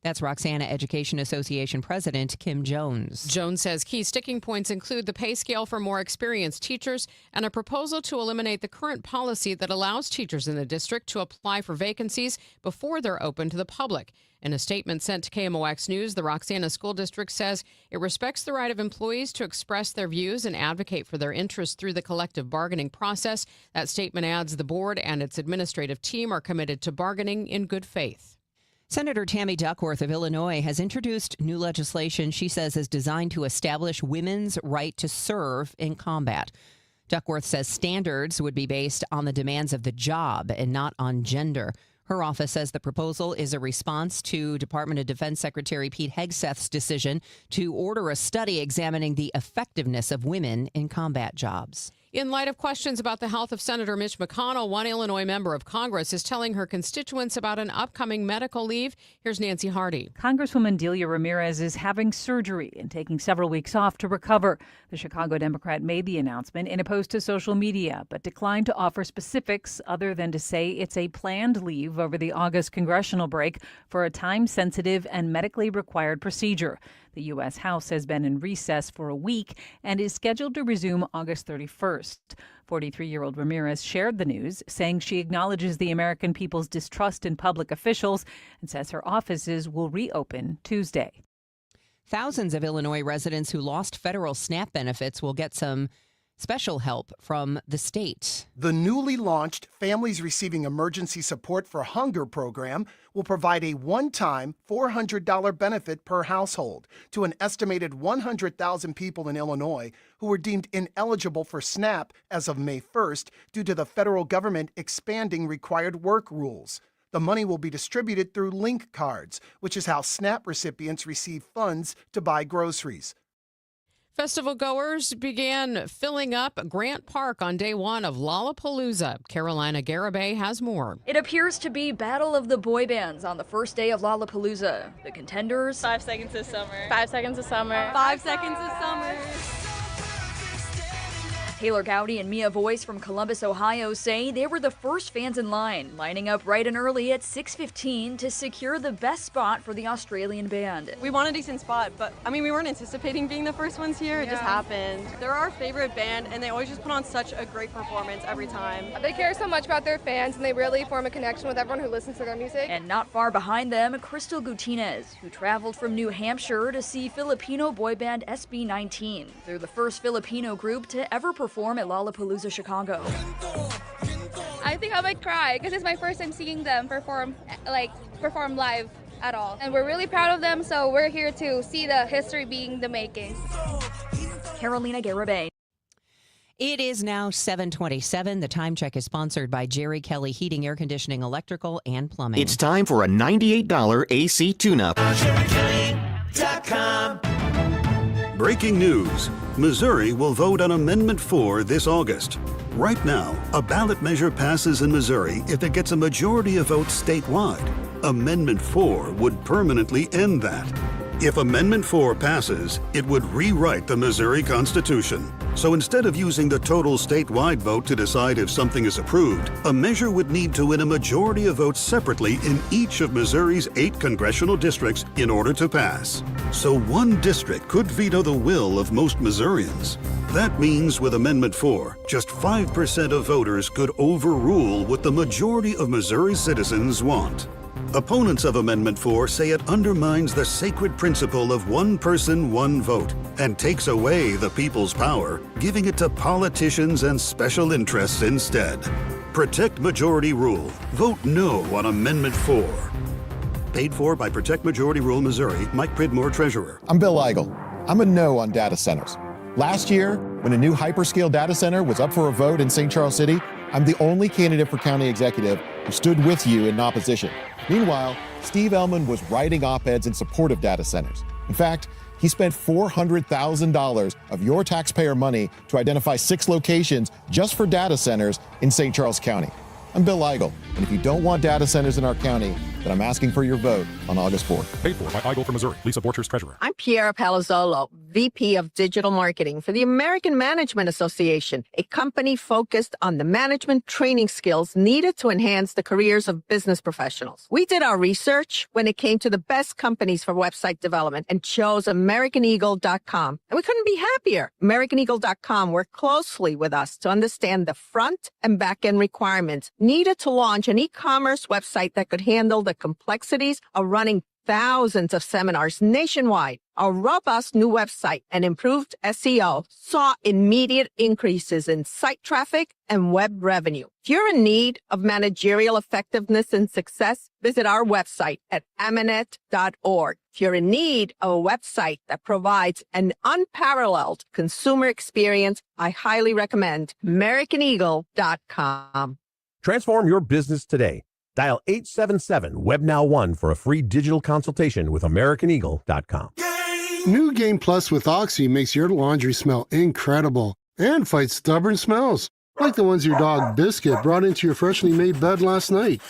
That's Roxana Education Association President Kim Jones.
Jones says key sticking points include the pay scale for more experienced teachers and a proposal to eliminate the current policy that allows teachers in the district to apply for vacancies before they're open to the public. In a statement sent to KMOX News, the Roxana School District says it respects the right of employees to express their views and advocate for their interests through the collective bargaining process. That statement adds the board and its administrative team are committed to bargaining in good faith.
Senator Tammy Duckworth of Illinois has introduced new legislation she says is designed to establish women's right to serve in combat. Duckworth says standards would be based on the demands of the job and not on gender. Her office says the proposal is a response to Department of Defense Secretary Pete Hegseth's decision to order a study examining the effectiveness of women in combat jobs.
In light of questions about the health of Senator Mitch McConnell, one Illinois member of Congress is telling her constituents about an upcoming medical leave. Here's Nancy Hardy.
Congresswoman Delia Ramirez is having surgery and taking several weeks off to recover. The Chicago Democrat made the announcement in a post to social media, but declined to offer specifics other than to say it's a planned leave over the August congressional break for a time-sensitive and medically required procedure. The U.S. House has been in recess for a week and is scheduled to resume August 31st. 43-year-old Ramirez shared the news, saying she acknowledges the American people's distrust in public officials and says her offices will reopen Tuesday.
Thousands of Illinois residents who lost federal SNAP benefits will get some special help from the state.
The newly launched Families Receiving Emergency Support for Hunger program will provide a one-time $400 benefit per household to an estimated 100,000 people in Illinois who were deemed ineligible for SNAP as of May 1st due to the federal government expanding required work rules. The money will be distributed through link cards, which is how SNAP recipients receive funds to buy groceries.
Festival goers began filling up Grant Park on day one of Lollapalooza. Carolina Garibay has more.
It appears to be Battle of the Boy Bands on the first day of Lollapalooza. The contenders:
5 Seconds of Summer, 5 Seconds of Summer,
5 Seconds of Summer. Taylor Gowdy and Mia Voice from Columbus, Ohio say they were the first fans in line, lining up bright and early at 6:15 to secure the best spot for the Australian band.
We want a decent spot, but we weren't anticipating being the first ones here. It just happened. They're our favorite band, and they always just put on such a great performance every time.
They care so much about their fans, and they really form a connection with everyone who listens to their music.
And not far behind them, Crystal Gutierrez, who traveled from New Hampshire to see Filipino boy band SB19. They're the first Filipino group to ever perform at Lollapalooza Chicago.
I think I might cry because it's my first time seeing them perform live at all. And we're really proud of them, so we're here to see the history being the making.
Carolina Garibay.
It is now 7:27. The time check is sponsored by Jerry Kelly Heating, Air Conditioning, Electrical, and Plumbing.
It's time for a $98 AC tune-up.
JerryKelly.com.
Breaking news.
Missouri will vote on Amendment 4 this August. Right now, a ballot measure passes in Missouri if it gets a majority of votes statewide. Amendment 4 would permanently end that. If Amendment 4 passes, it would rewrite the Missouri Constitution. So instead of using the total statewide vote to decide if something is approved, a measure would need to win a majority of votes separately in each of Missouri's 8 congressional districts in order to pass. So one district could veto the will of most Missourians. That means with Amendment 4, just 5% of voters could overrule what the majority of Missouri citizens want. Opponents of Amendment 4 say it undermines the sacred principle of one person, one vote, and takes away the people's power, giving it to politicians and special interests instead. Protect Majority Rule. Vote no on Amendment 4. Paid for by Protect Majority Rule Missouri. Mike Pridmore, Treasurer.
I'm Bill Eigel. I'm a no on data centers. Last year, when a new hyperscale data center was up for a vote in St. Charles City, I'm the only candidate for county executive who stood with you in opposition. Meanwhile, Steve Ellman was writing op-eds in support of data centers. In fact, he spent $400,000 of your taxpayer money to identify 6 locations just for data centers in St. Charles County. I'm Bill Eigel, and if you don't want data centers in our county, then I'm asking for your vote on August 4th.
Paid for by Eigel for Missouri. Lisa Borchers, Treasurer.
I'm Piera Palazzolo, VP of Digital Marketing for the American Management Association, a company focused on the management training skills needed to enhance the careers of business professionals. We did our research when it came to the best companies for website development and chose AmericanEagle.com. And we couldn't be happier. AmericanEagle.com worked closely with us to understand the front and back end requirements needed to launch an e-commerce website that could handle the complexities of running thousands of seminars nationwide. Our robust new website and improved SEO saw immediate increases in site traffic and web revenue. If you're in need of managerial effectiveness and success, visit our website at amanet.org. If you're in need of a website that provides an unparalleled consumer experience, I highly recommend AmericanEagle.com.
Transform your business today. Dial 877-WebNow1 for a free digital consultation with AmericanEagle.com.
New Game Plus with Oxy makes your laundry smell incredible and fights stubborn smells, like the ones your dog Biscuit brought into your freshly made bed last night.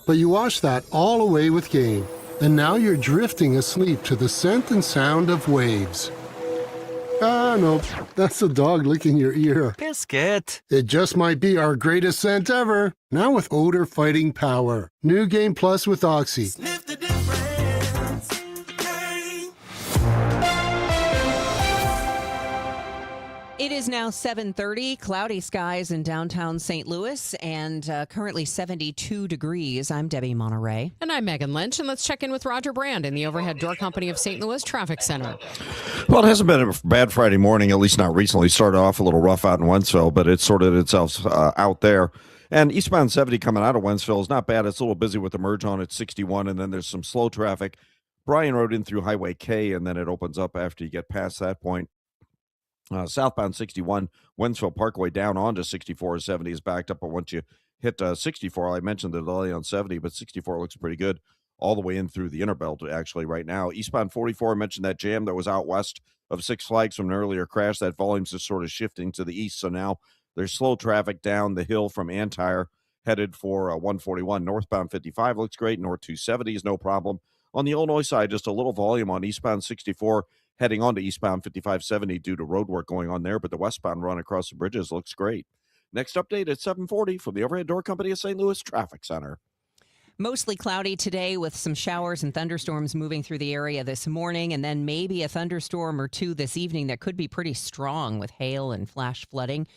But you wash that all away with Game, and now you're drifting asleep to the scent and sound of waves. Ah, no, that's the dog licking your ear.
Biscuit.
It just might be our greatest scent ever. Now with odor fighting power. New Game Plus with Oxy.
Sniff the difference. Game.
It is now 7:30, cloudy skies in downtown St. Louis, and currently 72 degrees. I'm Debbie Monterey.
And I'm Megan Lynch, and let's check in with Roger Brand in the Overhead Door Company of St. Louis Traffic Center.
Well, it hasn't been a bad Friday morning, at least not recently. Started off a little rough out in Wentzville, but it sorted itself out there. And eastbound 70 coming out of Wentzville is not bad. It's a little busy with the merge on at 61, and then there's some slow traffic. Bryan Road in through Highway K, and then it opens up after you get past that point. Southbound 61, Wentzville Parkway down onto 64 or 70 is backed up, but once you hit 64, I mentioned the delay on 70, but 64 looks pretty good all the way in through the Interbelt, actually, right now. Eastbound 44, I mentioned that jam that was out west of Six Flags from an earlier crash. That volume's just sort of shifting to the east, so now there's slow traffic down the hill from Antire, headed for 141. Northbound 55 looks great. North 270 is no problem. On the Illinois side, just a little volume on eastbound 64, heading on to eastbound 5570 due to road work going on there, but the westbound run across the bridges looks great. Next update at 7:40 from the Overhead Door Company of St. Louis Traffic Center.
Mostly cloudy today with some showers and thunderstorms moving through the area this morning, and then maybe a thunderstorm or two this evening that could be pretty strong with hail and flash flooding.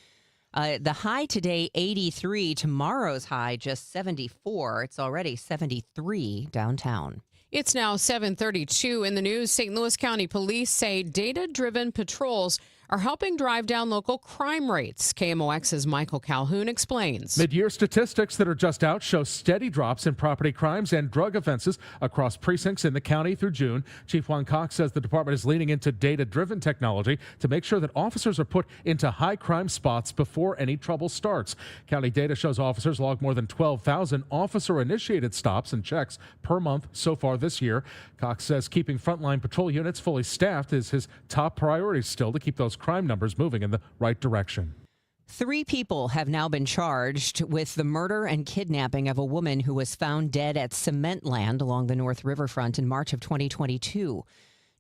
The high today, 83. Tomorrow's high, just 74. It's already 73 downtown.
It's now 7:32 in the news. St. Louis County Police say data-driven patrols are helping drive down local crime rates. KMOX's Michael Calhoun explains.
Mid-year statistics that are just out show steady drops in property crimes and drug offenses across precincts in the county through June. Chief Juan Cox says the department is leaning into data-driven technology to make sure that officers are put into high-crime spots before any trouble starts. County data shows officers logged more than 12,000 officer-initiated stops and checks per month so far this year. Cox says keeping frontline patrol units fully staffed is his top priority still to keep those crime numbers moving in the right direction.
3 people have now been charged with the murder and kidnapping of a woman who was found dead at Cementland along the North Riverfront in March of 2022.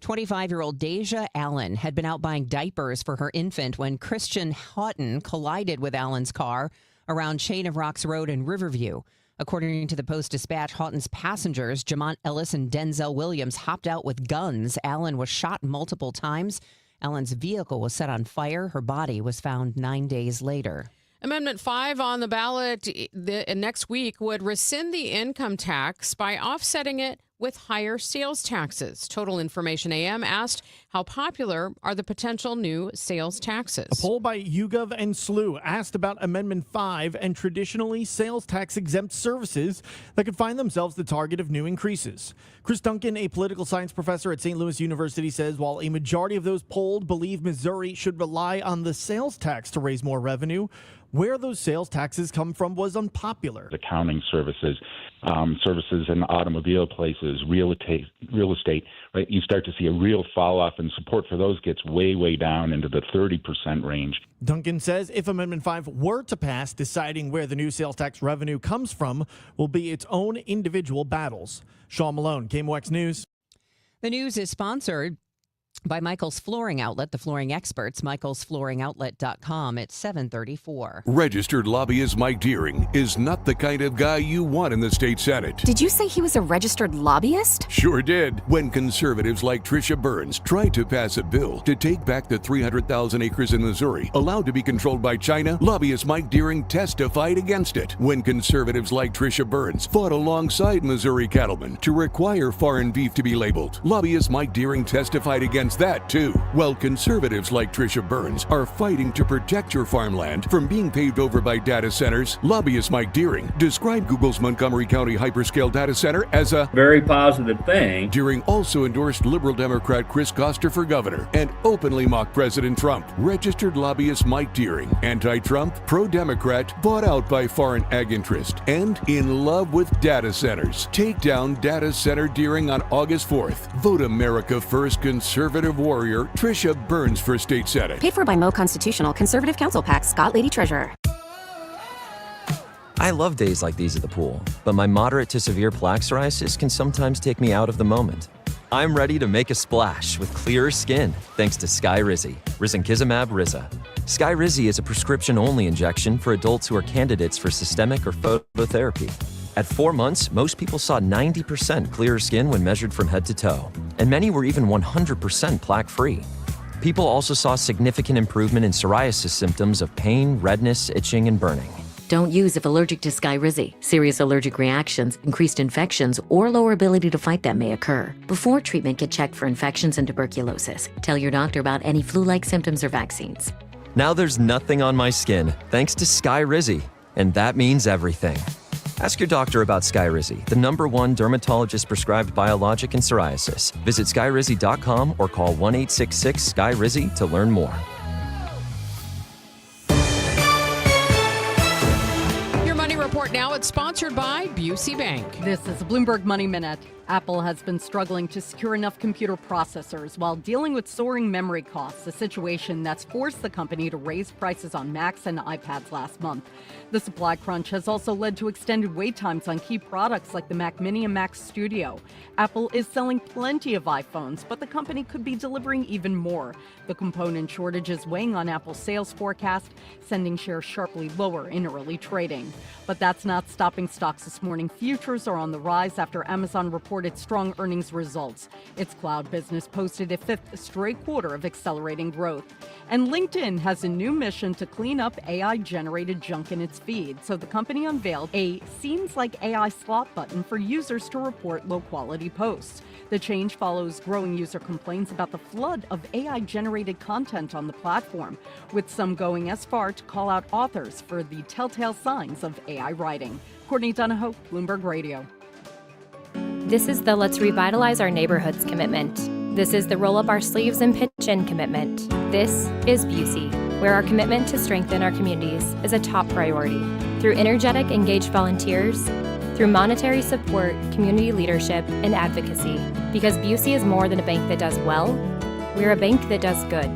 25-year-old Deja Allen had been out buying diapers for her infant when Christian Houghton collided with Allen's car around Chain of Rocks Road in Riverview. According to the Post-Dispatch, Houghton's passengers, Jamont Ellis and Denzel Williams, hopped out with guns. Allen was shot multiple times. Allen's vehicle was set on fire. Her body was found 9 days later.
Amendment 5 on the ballot next week would rescind the income tax by offsetting it with higher sales taxes. Total Information AM asked, how popular are the potential new sales taxes?
A poll by YouGov and SLU asked about Amendment 5 and traditionally sales tax exempt services that could find themselves the target of new increases. Chris Duncan, a political science professor at St. Louis University, says while a majority of those polled believe Missouri should rely on the sales tax to raise more revenue, where those sales taxes come from was unpopular.
Accounting services, services in automobile places, real estate, right? You start to see a real fall off, and support for those gets way down into the 30% range.
Duncan says if Amendment 5 were to pass, deciding where the new sales tax revenue comes from will be its own individual battles. Sean Malone, KMOX News.
The news is sponsored by Michael's Flooring Outlet, the flooring experts, michaelsflooringoutlet.com at 7:34.
Registered lobbyist Mike Deering is not the kind of guy you want in the state Senate.
Did you say he was a registered lobbyist?
Sure did. When conservatives like Tricia Burns tried to pass a bill to take back the 300,000 acres in Missouri allowed to be controlled by China, lobbyist Mike Deering testified against it. When conservatives like Tricia Burns fought alongside Missouri cattlemen to require foreign beef to be labeled, lobbyist Mike Deering testified against that too. While conservatives like Tricia Burns are fighting to protect your farmland from being paved over by data centers, lobbyist Mike Deering described Google's Montgomery County hyperscale data center as a
very positive thing.
Deering also endorsed liberal Democrat Chris Koster for governor and openly mocked President Trump. Registered lobbyist Mike Deering, anti-Trump, pro-Democrat, bought out by foreign ag interest, and in love with data centers. Take down data center Deering on August 4th. Vote America First conservative warrior Tricia Burns for state senate.
Paid for by Mo Constitutional Conservative Council PAC, Scott Lady Treasurer.
I love days like these at the pool, but my moderate to severe plaque psoriasis can sometimes take me out of the moment. I'm ready to make a splash with clearer skin thanks to Skyrizi, risankizumab Riza. Skyrizi is a prescription-only injection for adults who are candidates for systemic or phototherapy. At 4 months, most people saw 90% clearer skin when measured from head to toe, and many were even 100% plaque-free. People also saw significant improvement in psoriasis symptoms of pain, redness, itching, and burning.
Don't use if allergic to Skyrizi. Serious allergic reactions, increased infections, or lower ability to fight them may occur. Before treatment, get checked for infections and tuberculosis. Tell your doctor about any flu-like symptoms or vaccines.
Now there's nothing on my skin thanks to Skyrizi, and that means everything. Ask your doctor about Skyrizi, the #1 dermatologist-prescribed biologic in psoriasis. Visit Skyrizi.com or call 1-866-SKYRIZI to learn more.
Your Money Report now. It's sponsored by Busey Bank.
This is a Bloomberg Money Minute. Apple has been struggling to secure enough computer processors while dealing with soaring memory costs, a situation that's forced the company to raise prices on Macs and iPads last month. The supply crunch has also led to extended wait times on key products like the Mac Mini and Mac Studio. Apple is selling plenty of iPhones, but the company could be delivering even more. The component shortage is weighing on Apple's sales forecast, sending shares sharply lower in early trading. But that's not stopping stocks this morning. Futures are on the rise after Amazon reported strong earnings results. Its cloud business posted a 5th straight quarter of accelerating growth. And LinkedIn has a new mission to clean up AI-generated junk in its feed. So the company unveiled a Seems Like AI slot button for users to report low-quality posts. The change follows growing user complaints about the flood of AI-generated content on the platform, with some going as far to call out authors for the telltale signs of AI writing. Courtney Donahoe, Bloomberg Radio.
This is the Let's Revitalize Our Neighborhoods commitment. This is the Roll Up Our Sleeves and Pitch In commitment. This is Busey, where our commitment to strengthen our communities is a top priority. Through energetic, engaged volunteers, through monetary support, community leadership, and advocacy. Because Busey is more than a bank that does well, we're a bank that does good.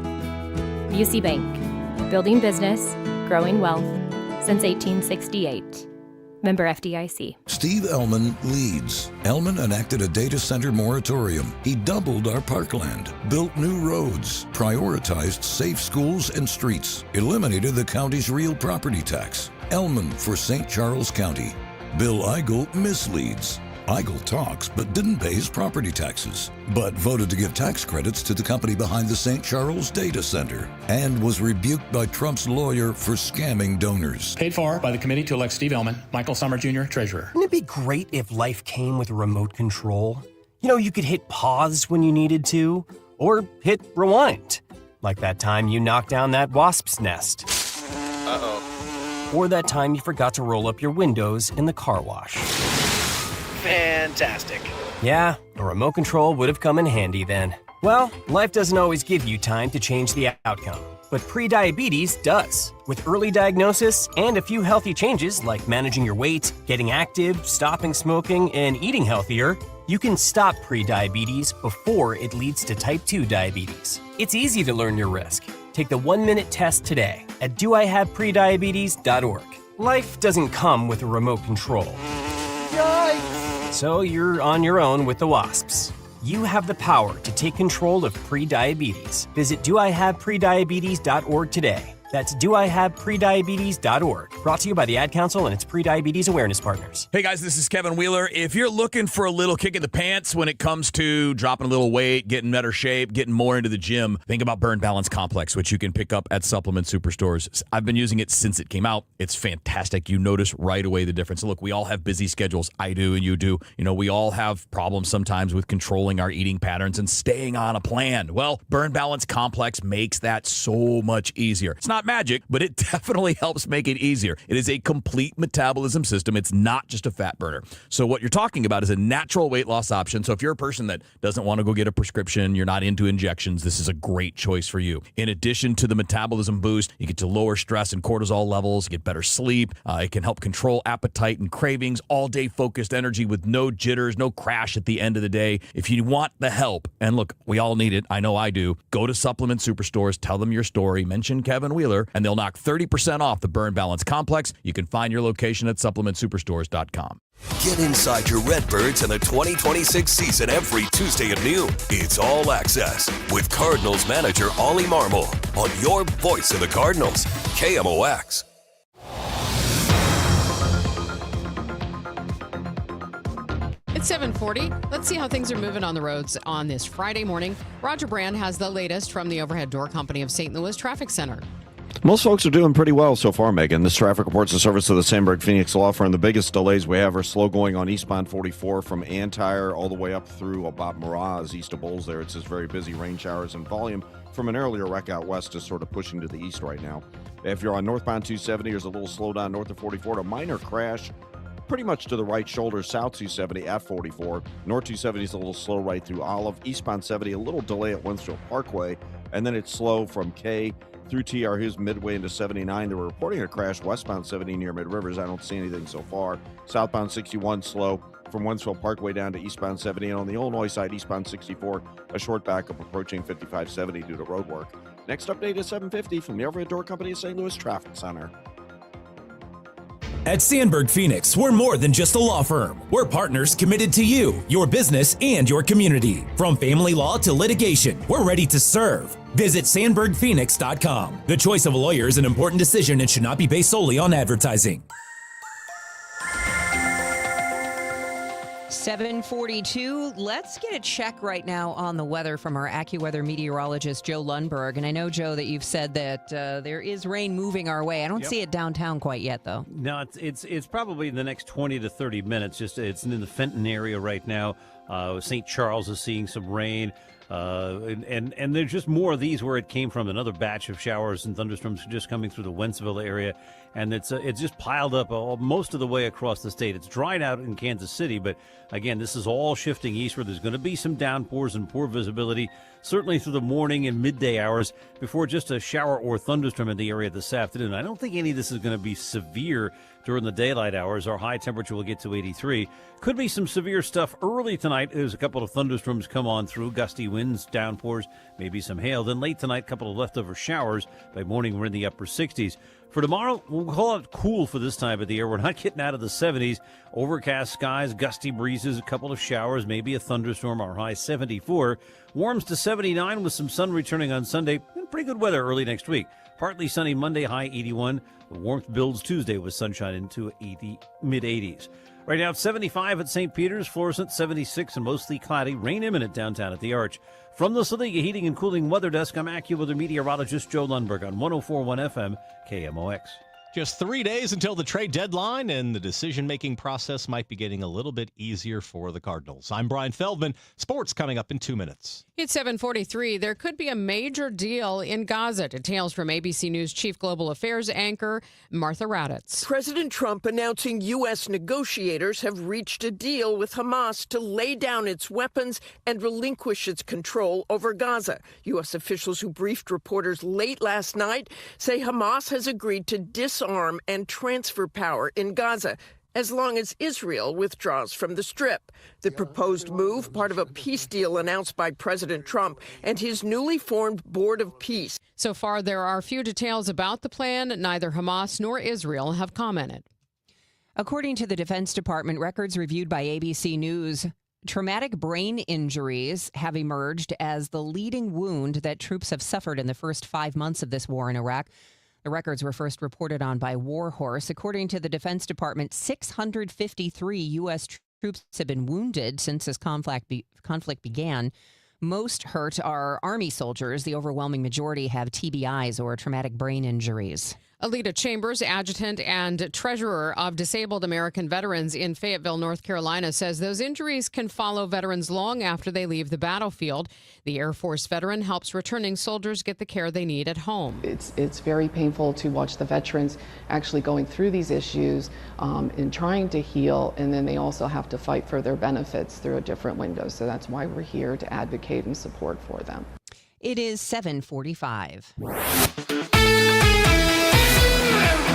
UC Bank. Building business, growing wealth since 1868. Member FDIC.
Steve Ellman leads. Ellman enacted a data center moratorium. He doubled our parkland, built new roads, prioritized safe schools and streets, eliminated the county's real property tax. Ellman for St. Charles County. Bill Eigel misleads. Eigel talks but didn't pay his property taxes, but voted to give tax credits to the company behind the St. Charles Data Center, and was rebuked by Trump's lawyer for scamming donors.
Paid for by the committee to elect Steve Ellman, Michael Summer Jr., treasurer.
Wouldn't it be great if life came with a remote control? You know, you could hit pause when you needed to, or hit rewind. Like that time you knocked down that wasp's nest. Uh-oh. Or that time you forgot to roll up your windows in the car wash.
Fantastic.
Yeah, a remote control would have come in handy then. Well, life doesn't always give you time to change the outcome, but prediabetes does. With early diagnosis and a few healthy changes like managing your weight, getting active, stopping smoking, and eating healthier, you can stop prediabetes before it leads to type 2 diabetes. It's easy to learn your risk. Take the 1-minute test today at doihaveprediabetes.org. Life doesn't come with a remote control. So you're on your own with the wasps. You have the power to take control of prediabetes. Visit doihaveprediabetes.org today. That's doihaveprediabetes.org. Brought to you by the Ad Council and its Prediabetes Awareness Partners.
Hey guys, this is Kevin Wheeler. If you're looking for a little kick in the pants when it comes to dropping a little weight, getting better shape, getting more into the gym, think about Burn Balance Complex, which you can pick up at Supplement Superstores. I've been using it since it came out. It's fantastic. You notice right away the difference. Look, we all have busy schedules. I do and you do. You know, we all have problems sometimes with controlling our eating patterns and staying on a plan. Well, Burn Balance Complex makes that so much easier. It's not magic, but it definitely helps make it easier. It is a complete metabolism system. It's not just a fat burner. So what you're talking about is a natural weight loss option. So if you're a person that doesn't want to go get a prescription, you're not into injections, this is a great choice for you. In addition to the metabolism boost, you get to lower stress and cortisol levels, get better sleep. It can help control appetite and cravings, all-day focused energy with no jitters, no crash at the end of the day. If you want the help, and look, we all need it, I know I do, go to Supplement Superstores, tell them your story, mention Kevin Wheeler, and they'll knock 30% off the Burn Balance Complex. You can find your location at supplementsuperstores.com.
Get inside your Redbirds in the 2026 season every Tuesday at noon. It's All Access with Cardinals manager Ollie Marmol on your voice of the Cardinals, KMOX.
It's 7:40. Let's see how things are moving on the roads on this Friday morning. Roger Brand has the latest from the Overhead Door Company of St. Louis Traffic Center.
Most folks are doing pretty well so far, Megan. This traffic reports the service of the Sandberg Phoenix Law Firm. The biggest delays we have are slow going on eastbound 44 from Antire all the way up through about Miraz, east of Bowles there. It's just very busy, rain showers and volume from an earlier wreck out west is sort of pushing to the east right now. If you're on northbound 270, there's a little slowdown north of 44. A minor crash pretty much to the right shoulder, south 270 at 44. North 270 is a little slow right through Olive. Eastbound 70, a little delay at Wensville Parkway, and then it's slow from K through TR Hughes midway into 79. They were reporting a crash westbound 70 near Mid Rivers. I don't see anything so far. Southbound 61 slow from Wensville Parkway down to eastbound 70. And on the Illinois side, eastbound 64, a short backup approaching 5570 due to road work. Next update is 750 from the Overhead Door Company of St. Louis Traffic Center.
At Sandberg Phoenix, we're more than just a law firm. We're partners committed to you, your business, and your community. From family law to litigation, we're ready to serve. Visit sandbergphoenix.com. The choice of a lawyer is an important decision and should not be based solely on advertising.
7:42. Let's get a check right now on the weather from our AccuWeather meteorologist, Joe Lundberg. And I know, Joe, that you've said that there is rain moving our way. I don't see it downtown quite yet, though.
No, it's probably in the next 20 to 30 minutes. It's in the Fenton area right now. St. Charles is seeing some rain. And there's just more of these where it came from. Another batch of showers and thunderstorms just coming through the Wentzville area, and it's just piled up most of the way across the state. It's dried out in Kansas City, but again, this is all shifting eastward. There's going to be some downpours and poor visibility, certainly through the morning and midday hours, before just a shower or thunderstorm in the area this afternoon. I don't think any of this is going to be severe during the daylight hours. Our high temperature will get to 83. Could be some severe stuff early tonight as a couple of thunderstorms come on through. Gusty winds, downpours, maybe some hail. Then late tonight, a couple of leftover showers. By morning, we're in the upper 60s. For tomorrow, we'll call it cool for this time of the year. We're not getting out of the 70s. Overcast skies, gusty breezes, a couple of showers, maybe a thunderstorm. Our high 74. Warms to 79 with some sun returning on Sunday. And pretty good weather early next week. Partly sunny Monday, high 81. The warmth builds Tuesday with sunshine into mid-80s. Right now, it's 75 at St. Peter's, Florissant 76 and mostly cloudy. Rain imminent downtown at the Arch. From the Saliga Heating and Cooling Weather Desk, I'm AccuWeather meteorologist Joe Lundberg on 104.1 FM KMOX.
Just 3 days until the trade deadline, and the decision-making process might be getting a little bit easier for the Cardinals. I'm Brian Feldman. Sports coming up in 2 minutes.
It's 7:43. There could be a major deal in Gaza. Details from ABC News Chief Global Affairs anchor Martha Raddatz.
President Trump announcing U.S. negotiators have reached a deal with Hamas to lay down its weapons and relinquish its control over Gaza. U.S. officials who briefed reporters late last night say Hamas has agreed to disarm and transfer power in Gaza, as long as Israel withdraws from the Strip. The proposed move, part of a peace deal announced by President Trump and his newly formed Board of Peace.
So far, there are few details about the plan. Neither Hamas nor Israel have commented.
According to the Defense Department, records reviewed by ABC News, traumatic brain injuries have emerged as the leading wound that troops have suffered in the first 5 months of this war in Iraq. The records were first reported on by Warhorse. According to the Defense Department, 653 U.S. troops have been wounded since this conflict began. Most hurt are Army soldiers. The overwhelming majority have TBIs or traumatic brain injuries.
Alita Chambers, adjutant and treasurer of Disabled American Veterans in Fayetteville, North Carolina, says those injuries can follow veterans long after they leave the battlefield. The Air Force veteran helps returning soldiers get the care they need at home.
It's very painful to watch the veterans actually going through these issues and trying to heal, and then they also have to fight for their benefits through a different window. So that's why we're here to advocate and support for them.
It is 7:45.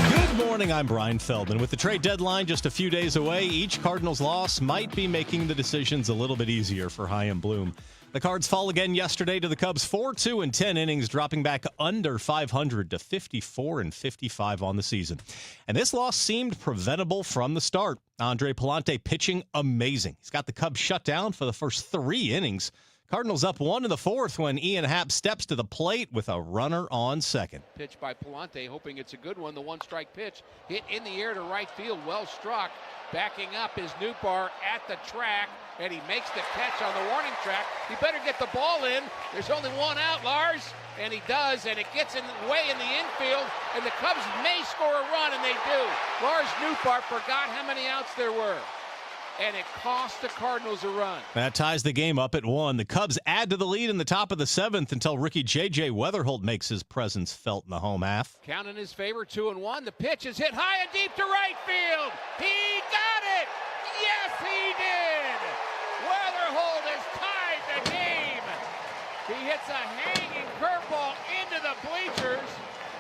Good morning, I'm Brian Feldman. With the trade deadline just a few days away, each Cardinals loss might be making the decisions a little bit easier for Chaim Bloom. The Cards fall again yesterday to the Cubs 4-2 in 10 innings, dropping back under 500 to 54-55 on the season. And this loss seemed preventable from the start. Andre Pallante pitching amazing. He's got the Cubs shut down for the first 3 innings. Cardinals up 1 in the 4th when Ian Happ steps to the plate with a runner on second.
Pitch by Pallante, hoping it's a good one. The one-strike pitch hit in the air to right field, well struck. Backing up is Nootbaar at the track, and he makes the catch on the warning track. He better get the ball in. There's only one out, Lars, and he does, and it gets way in the infield, and the Cubs may score a run, and they do. Lars Nootbaar forgot how many outs there were, and it cost the Cardinals a run.
That ties the game up at 1. The Cubs add to the lead in the top of the 7th until rookie J.J. Weatherholt makes his presence felt in the home half.
Count in his favor, 2-1. The pitch is hit high and deep to right field. He got it! Yes, he did! Weatherholt has tied the game. He hits a hanging curveball into the bleachers.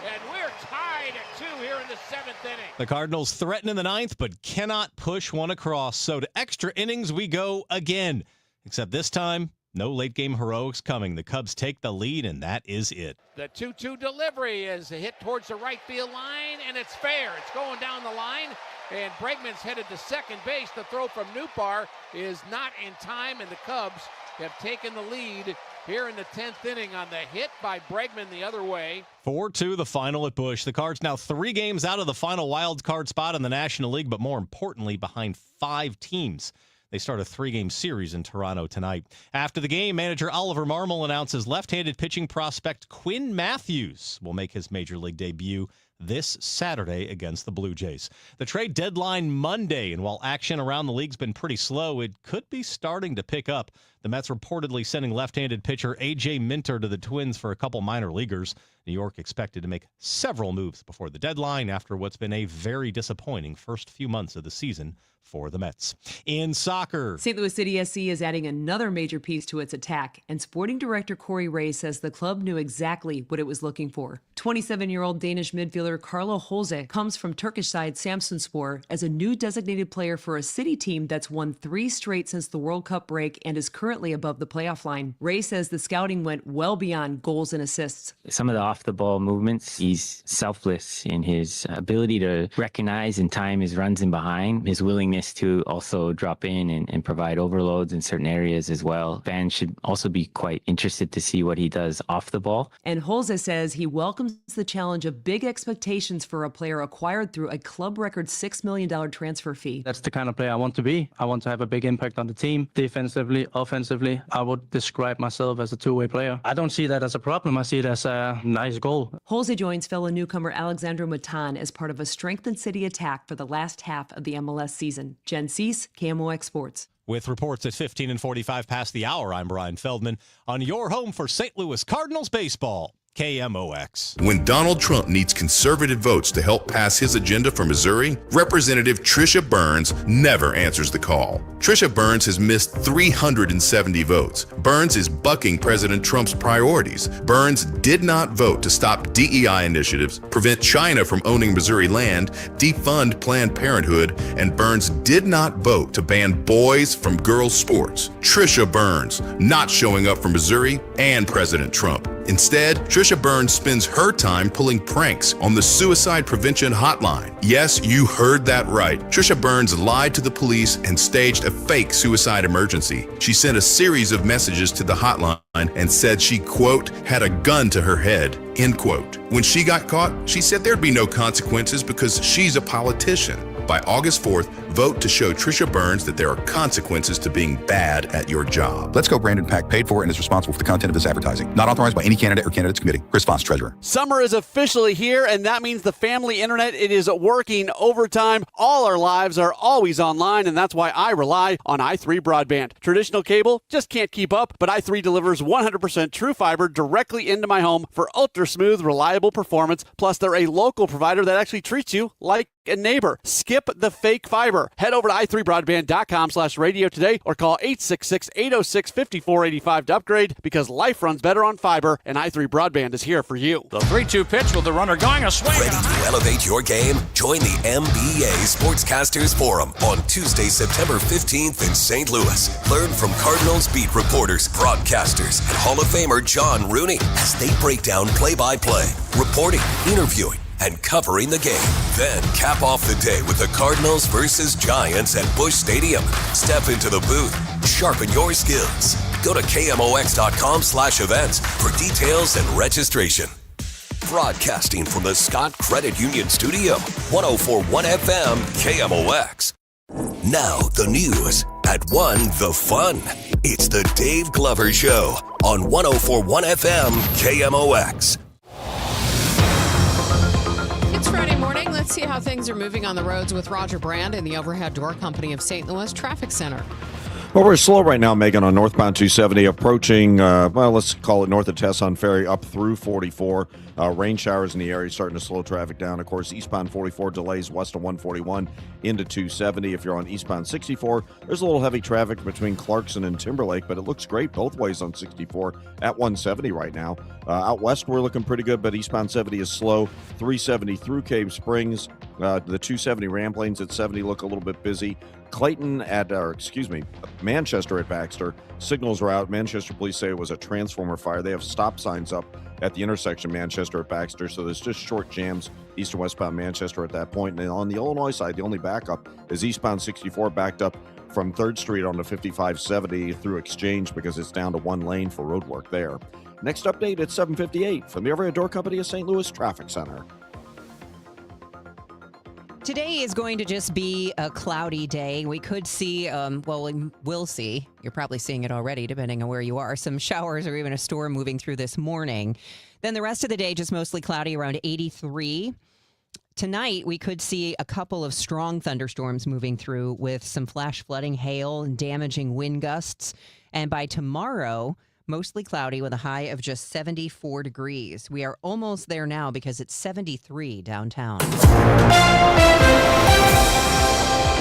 And we're tied at 2 here in the 7th inning.
The Cardinals threaten in the 9th, but cannot push one across. So to extra innings we go again. Except this time, no late-game heroics coming. The Cubs take the lead, and that is it.
The 2-2 delivery is a hit towards the right field line, and it's fair. It's going down the line, and Bregman's headed to second base. The throw from Nootbaar is not in time, and the Cubs have taken the lead here in the 10th inning on the hit by Bregman the other way.
4-2 the final at Busch. The Cards now 3 games out of the final wild card spot in the National League, but more importantly, behind 5 teams. They start a 3-game series in Toronto tonight. After the game, manager Oliver Marmol announces left-handed pitching prospect Quinn Matthews will make his major league debut this Saturday against the Blue Jays. The trade deadline Monday, and while action around the league's been pretty slow, it could be starting to pick up. The Mets reportedly sending left-handed pitcher A.J. Minter to the Twins for a couple minor leaguers. New York expected to make several moves before the deadline after what's been a very disappointing first few months of the season for the Mets. In soccer,
St. Louis City SC is adding another major piece to its attack, and sporting director Corey Ray says the club knew exactly what it was looking for. 27-year-old Danish midfielder Carlo Holze comes from Turkish side Samsunspor as a new designated player for a City team that's won 3 straight since the World Cup break and is currently above the playoff line. Ray says the scouting went well beyond goals and assists.
Some of the off-the-ball movements, he's selfless in his ability to recognize and time his runs in behind, his willingness to also drop in and provide overloads in certain areas as well. Fans should also be quite interested to see what he does off the ball.
And Holze says he welcomes the challenge of big expectations for a player acquired through a club record $6 million transfer fee.
That's the kind of player I want to be. I want to have a big impact on the team. Defensively, offensively, I would describe myself as a two-way player. I don't see that as a problem. I see it as a nice goal.
Holze joins fellow newcomer Alexandro Matan as part of a strengthened City attack for the last half of the MLS season. Jen Cease, KMOX Sports.
With reports at 15 and 45 past the hour, I'm Brian Feldman on your home for St. Louis Cardinals baseball. KMOX.
When Donald Trump needs conservative votes to help pass his agenda for Missouri, Representative Trisha Burns never answers the call. Trisha Burns has missed 370 votes. Burns is bucking President Trump's priorities. Burns did not vote to stop DEI initiatives, prevent China from owning Missouri land, defund Planned Parenthood, and Burns did not vote to ban boys from girls' sports. Trisha Burns not showing up for Missouri and President Trump. Instead, Trisha Burns spends her time pulling pranks on the suicide prevention hotline. Yes, you heard that right. Trisha Burns lied to the police and staged a fake suicide emergency. She sent a series of messages to the hotline and said she, quote, had a gun to her head, end quote. When she got caught, she said there'd be no consequences because she's a politician. By August 4th, vote to show Trisha Burns that there are consequences to being bad at your job.
Let's Go Brandon Pack paid for and is responsible for the content of this advertising. Not authorized by any candidate or candidates committee. Chris Foss, Treasurer.
Summer is officially here, and that means the family internet, it is working overtime. All our lives are always online, and that's why I rely on i3 Broadband. Traditional cable just can't keep up, but i3 delivers 100% true fiber directly into my home for ultra-smooth, reliable performance. Plus, they're a local provider that actually treats you like a neighbor. Skip the fake fiber. Head over to i3broadband.com/radio today or call 866-806-5485 to upgrade because life runs better on fiber, and i3 Broadband is here for you.
The 3-2 pitch with the runner going a swing.
Ready to elevate your game? Join the MBA Sportscasters Forum on Tuesday, September 15th in St. Louis. Learn from Cardinals beat reporters, broadcasters, and Hall of Famer John Rooney as they break down play-by-play, reporting, interviewing, and covering the game. Then cap off the day with the Cardinals versus Giants at Busch Stadium. Step into the booth, sharpen your skills. Go to KMOX.com/events for details and registration. Broadcasting from the Scott Credit Union Studio, 104.1 FM KMOX. Now the news. At 1, the fun. It's the Dave Glover Show on 104.1 FM KMOX.
It's Friday morning. Let's see how things are moving on the roads with Roger Brand and the Overhead Door Company of St. Louis Traffic Center.
Well, we're slow right now, Megan, on northbound 270, approaching, let's call it north of Tesson Ferry up through 44. Rain showers in the area starting to slow traffic down. Of course, eastbound 44 delays west of 141 into 270. If you're on eastbound 64, there's a little heavy traffic between Clarkson and Timberlake, but it looks great both ways on 64 at 170 right now. Out west, we're looking pretty good, but eastbound 70 is slow. 370 through Cave Springs. The 270 ramp lanes at 70 look a little bit busy. Manchester at Baxter. Signals are out. Manchester police say it was a transformer fire. They have stop signs up at the intersection Manchester at Baxter, so there's just short jams east and westbound Manchester at that point. And on the Illinois side, the only backup is eastbound 64 backed up from 3rd Street on the 5570 through Exchange because it's down to one lane for road work there. Next update at 7:58 from the Overhead Door Company of St. Louis Traffic Center.
Today is going to just be a cloudy day. We could see, we'll see. You're probably seeing it already, depending on where you are. Some showers or even a storm moving through this morning. Then the rest of the day, just mostly cloudy, around 83. Tonight, we could see a couple of strong thunderstorms moving through with some flash flooding, hail, and damaging wind gusts. And by tomorrow, Mostly cloudy with a high of just 74 degrees. We are almost there now because it's 73 downtown.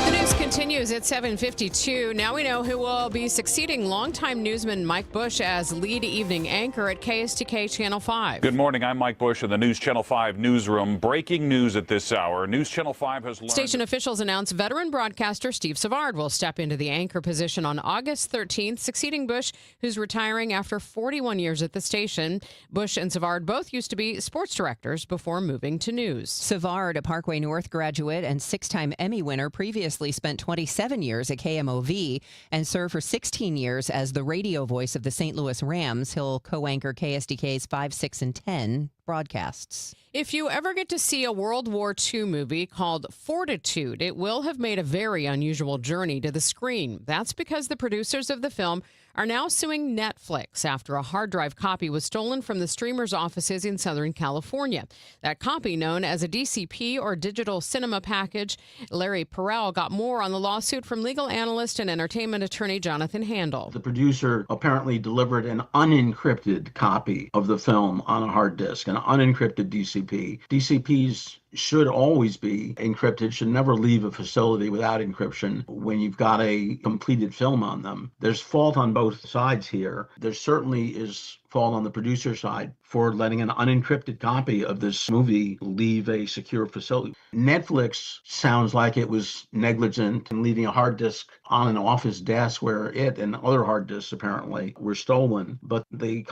The news continues at 7:52. Now we know who will be succeeding longtime newsman Mike Bush as lead evening anchor at KSTK Channel 5.
Good morning. I'm Mike Bush in the News Channel 5 newsroom. Breaking news at this hour. News Channel 5 has learned...
Station officials announced veteran broadcaster Steve Savard will step into the anchor position on August 13th, succeeding Bush, who's retiring after 41 years at the station. Bush and Savard both used to be sports directors before moving to news.
Savard, a Parkway North graduate and 6-time Emmy winner, previously spent 27 years at KMOV and served for 16 years as the radio voice of the St. Louis Rams. He'll co-anchor KSDK's 5, 6, and 10 broadcasts.
If you ever get to see a World War II movie called Fortitude, it will have made a very unusual journey to the screen. That's because the producers of the film are now suing Netflix after a hard drive copy was stolen from the streamer's offices in Southern California. That copy, known as a DCP or digital cinema package. Larry Perrell got more on the lawsuit from legal analyst and entertainment attorney Jonathan Handel.
The producer apparently delivered an unencrypted copy of the film on a hard disk, an unencrypted DCP. DCPs should always be encrypted, should never leave a facility without encryption when you've got a completed film on them. There's fault on both sides here. There certainly is fault on the producer side for letting an unencrypted copy of this movie leave a secure facility. Netflix sounds like it was negligent in leaving a hard disk on an office desk where it and other hard disks apparently were stolen. But the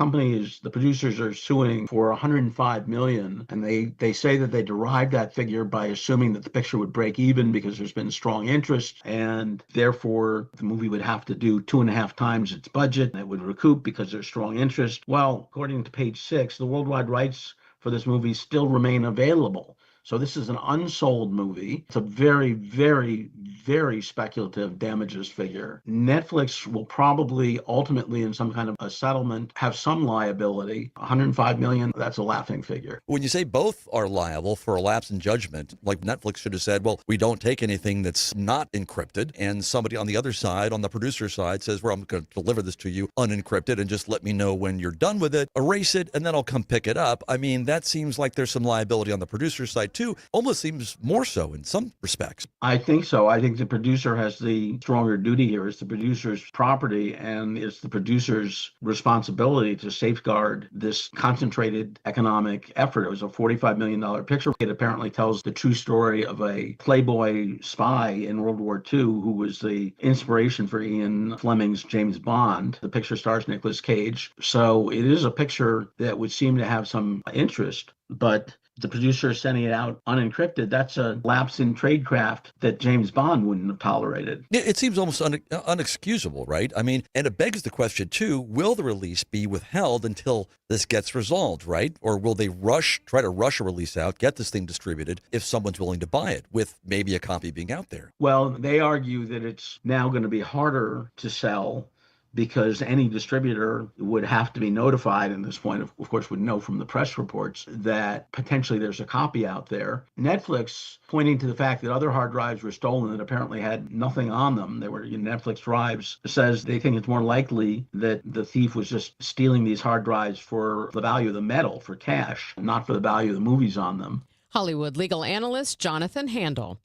producers are suing for $105 million, and they say that they derived that figure by assuming that the picture would break even because there's been strong interest, and therefore the movie would have to do 2.5 times its budget, and it would recoup because there's strong interest. Well, according to page 6, the worldwide rights for this movie still remain available. So this is an unsold movie. It's a very, very, very speculative damages figure. Netflix will probably ultimately, in some kind of a settlement, have some liability. $105 million, that's a laughing figure.
When you say both are liable for a lapse in judgment, like Netflix should have said, well, we don't take anything that's not encrypted, and somebody on the other side, on the producer side, says, well, I'm going to deliver this to you unencrypted and just let me know when you're done with it, erase it, and then I'll come pick it up. I mean, that seems like there's some liability on the producer side too, almost seems more so in some respects.
I think so. I think the producer has the stronger duty here. It's the producer's property, and it's the producer's responsibility to safeguard this concentrated economic effort. It was a $45 million picture. It apparently tells the true story of a Playboy spy in World War II who was the inspiration for Ian Fleming's James Bond. The picture stars Nicolas Cage. So it is a picture that would seem to have some interest, but the producer sending it out unencrypted, that's a lapse in tradecraft that James Bond wouldn't have tolerated.
It seems almost unexcusable, right? I mean, and it begs the question, too, will the release be withheld until this gets resolved, right? Or will they try to rush a release out, get this thing distributed if someone's willing to buy it with maybe a copy being out there?
Well, they argue that it's now going to be harder to sell because any distributor would have to be notified, and at this point, of course, would know from the press reports that potentially there's a copy out there. Netflix, pointing to the fact that other hard drives were stolen that apparently had nothing on them, they were Netflix drives, says they think it's more likely that the thief was just stealing these hard drives for the value of the metal, for cash, not for the value of the movies on them.
Hollywood legal analyst Jonathan Handel.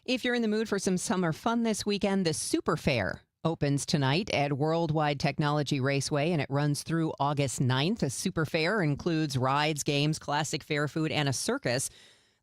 If you're in the mood for some summer fun this weekend, the Super Fair opens tonight at Worldwide Technology Raceway, and it runs through August 9th. A super fair includes rides, games, classic fair food, and a circus.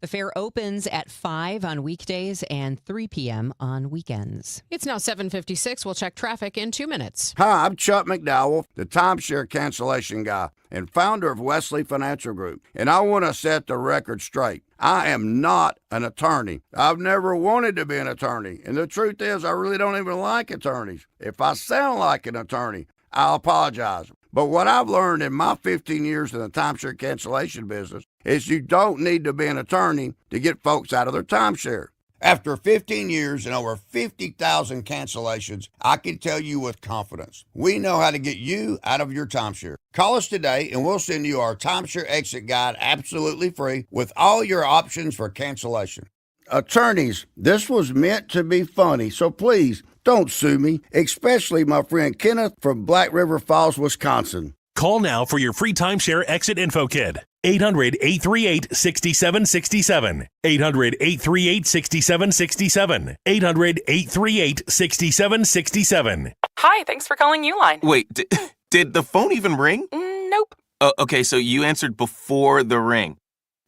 The fair opens at 5 on weekdays and 3 p.m. on weekends.
It's now 7:56. We'll check traffic in 2 minutes.
Hi, I'm Chuck McDowell, the timeshare cancellation guy and founder of Wesley Financial Group. And I want to set the record straight. I am not an attorney. I've never wanted to be an attorney. And the truth is, I really don't even like attorneys. If I sound like an attorney, I'll apologize. But what I've learned in my 15 years in the timeshare cancellation business is you don't need to be an attorney to get folks out of their timeshare. After 15 years and over 50,000 cancellations, I can tell you with confidence, we know how to get you out of your timeshare. Call us today and we'll send you our timeshare exit guide absolutely free with all your options for cancellation. Attorneys, this was meant to be funny, so please Don't sue me, especially my friend Kenneth from Black River Falls, Wisconsin.
Call now for your free timeshare exit info kit. 800-838-6767. 800-838-6767. 800-838-6767.
Hi, thanks for calling Uline.
Wait, did the phone even ring?
Nope.
Okay, so you answered before the ring.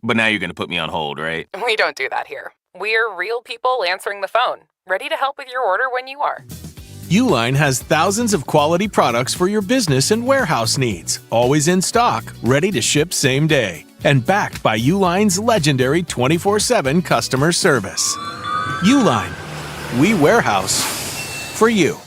But now you're going to put me on hold, right?
We don't do that here. We're real people answering the phone, ready to help with your order when you are.
Uline has thousands of quality products for your business and warehouse needs, always in stock, ready to ship same day, and backed by Uline's legendary 24/7 customer service. Uline, we warehouse for you.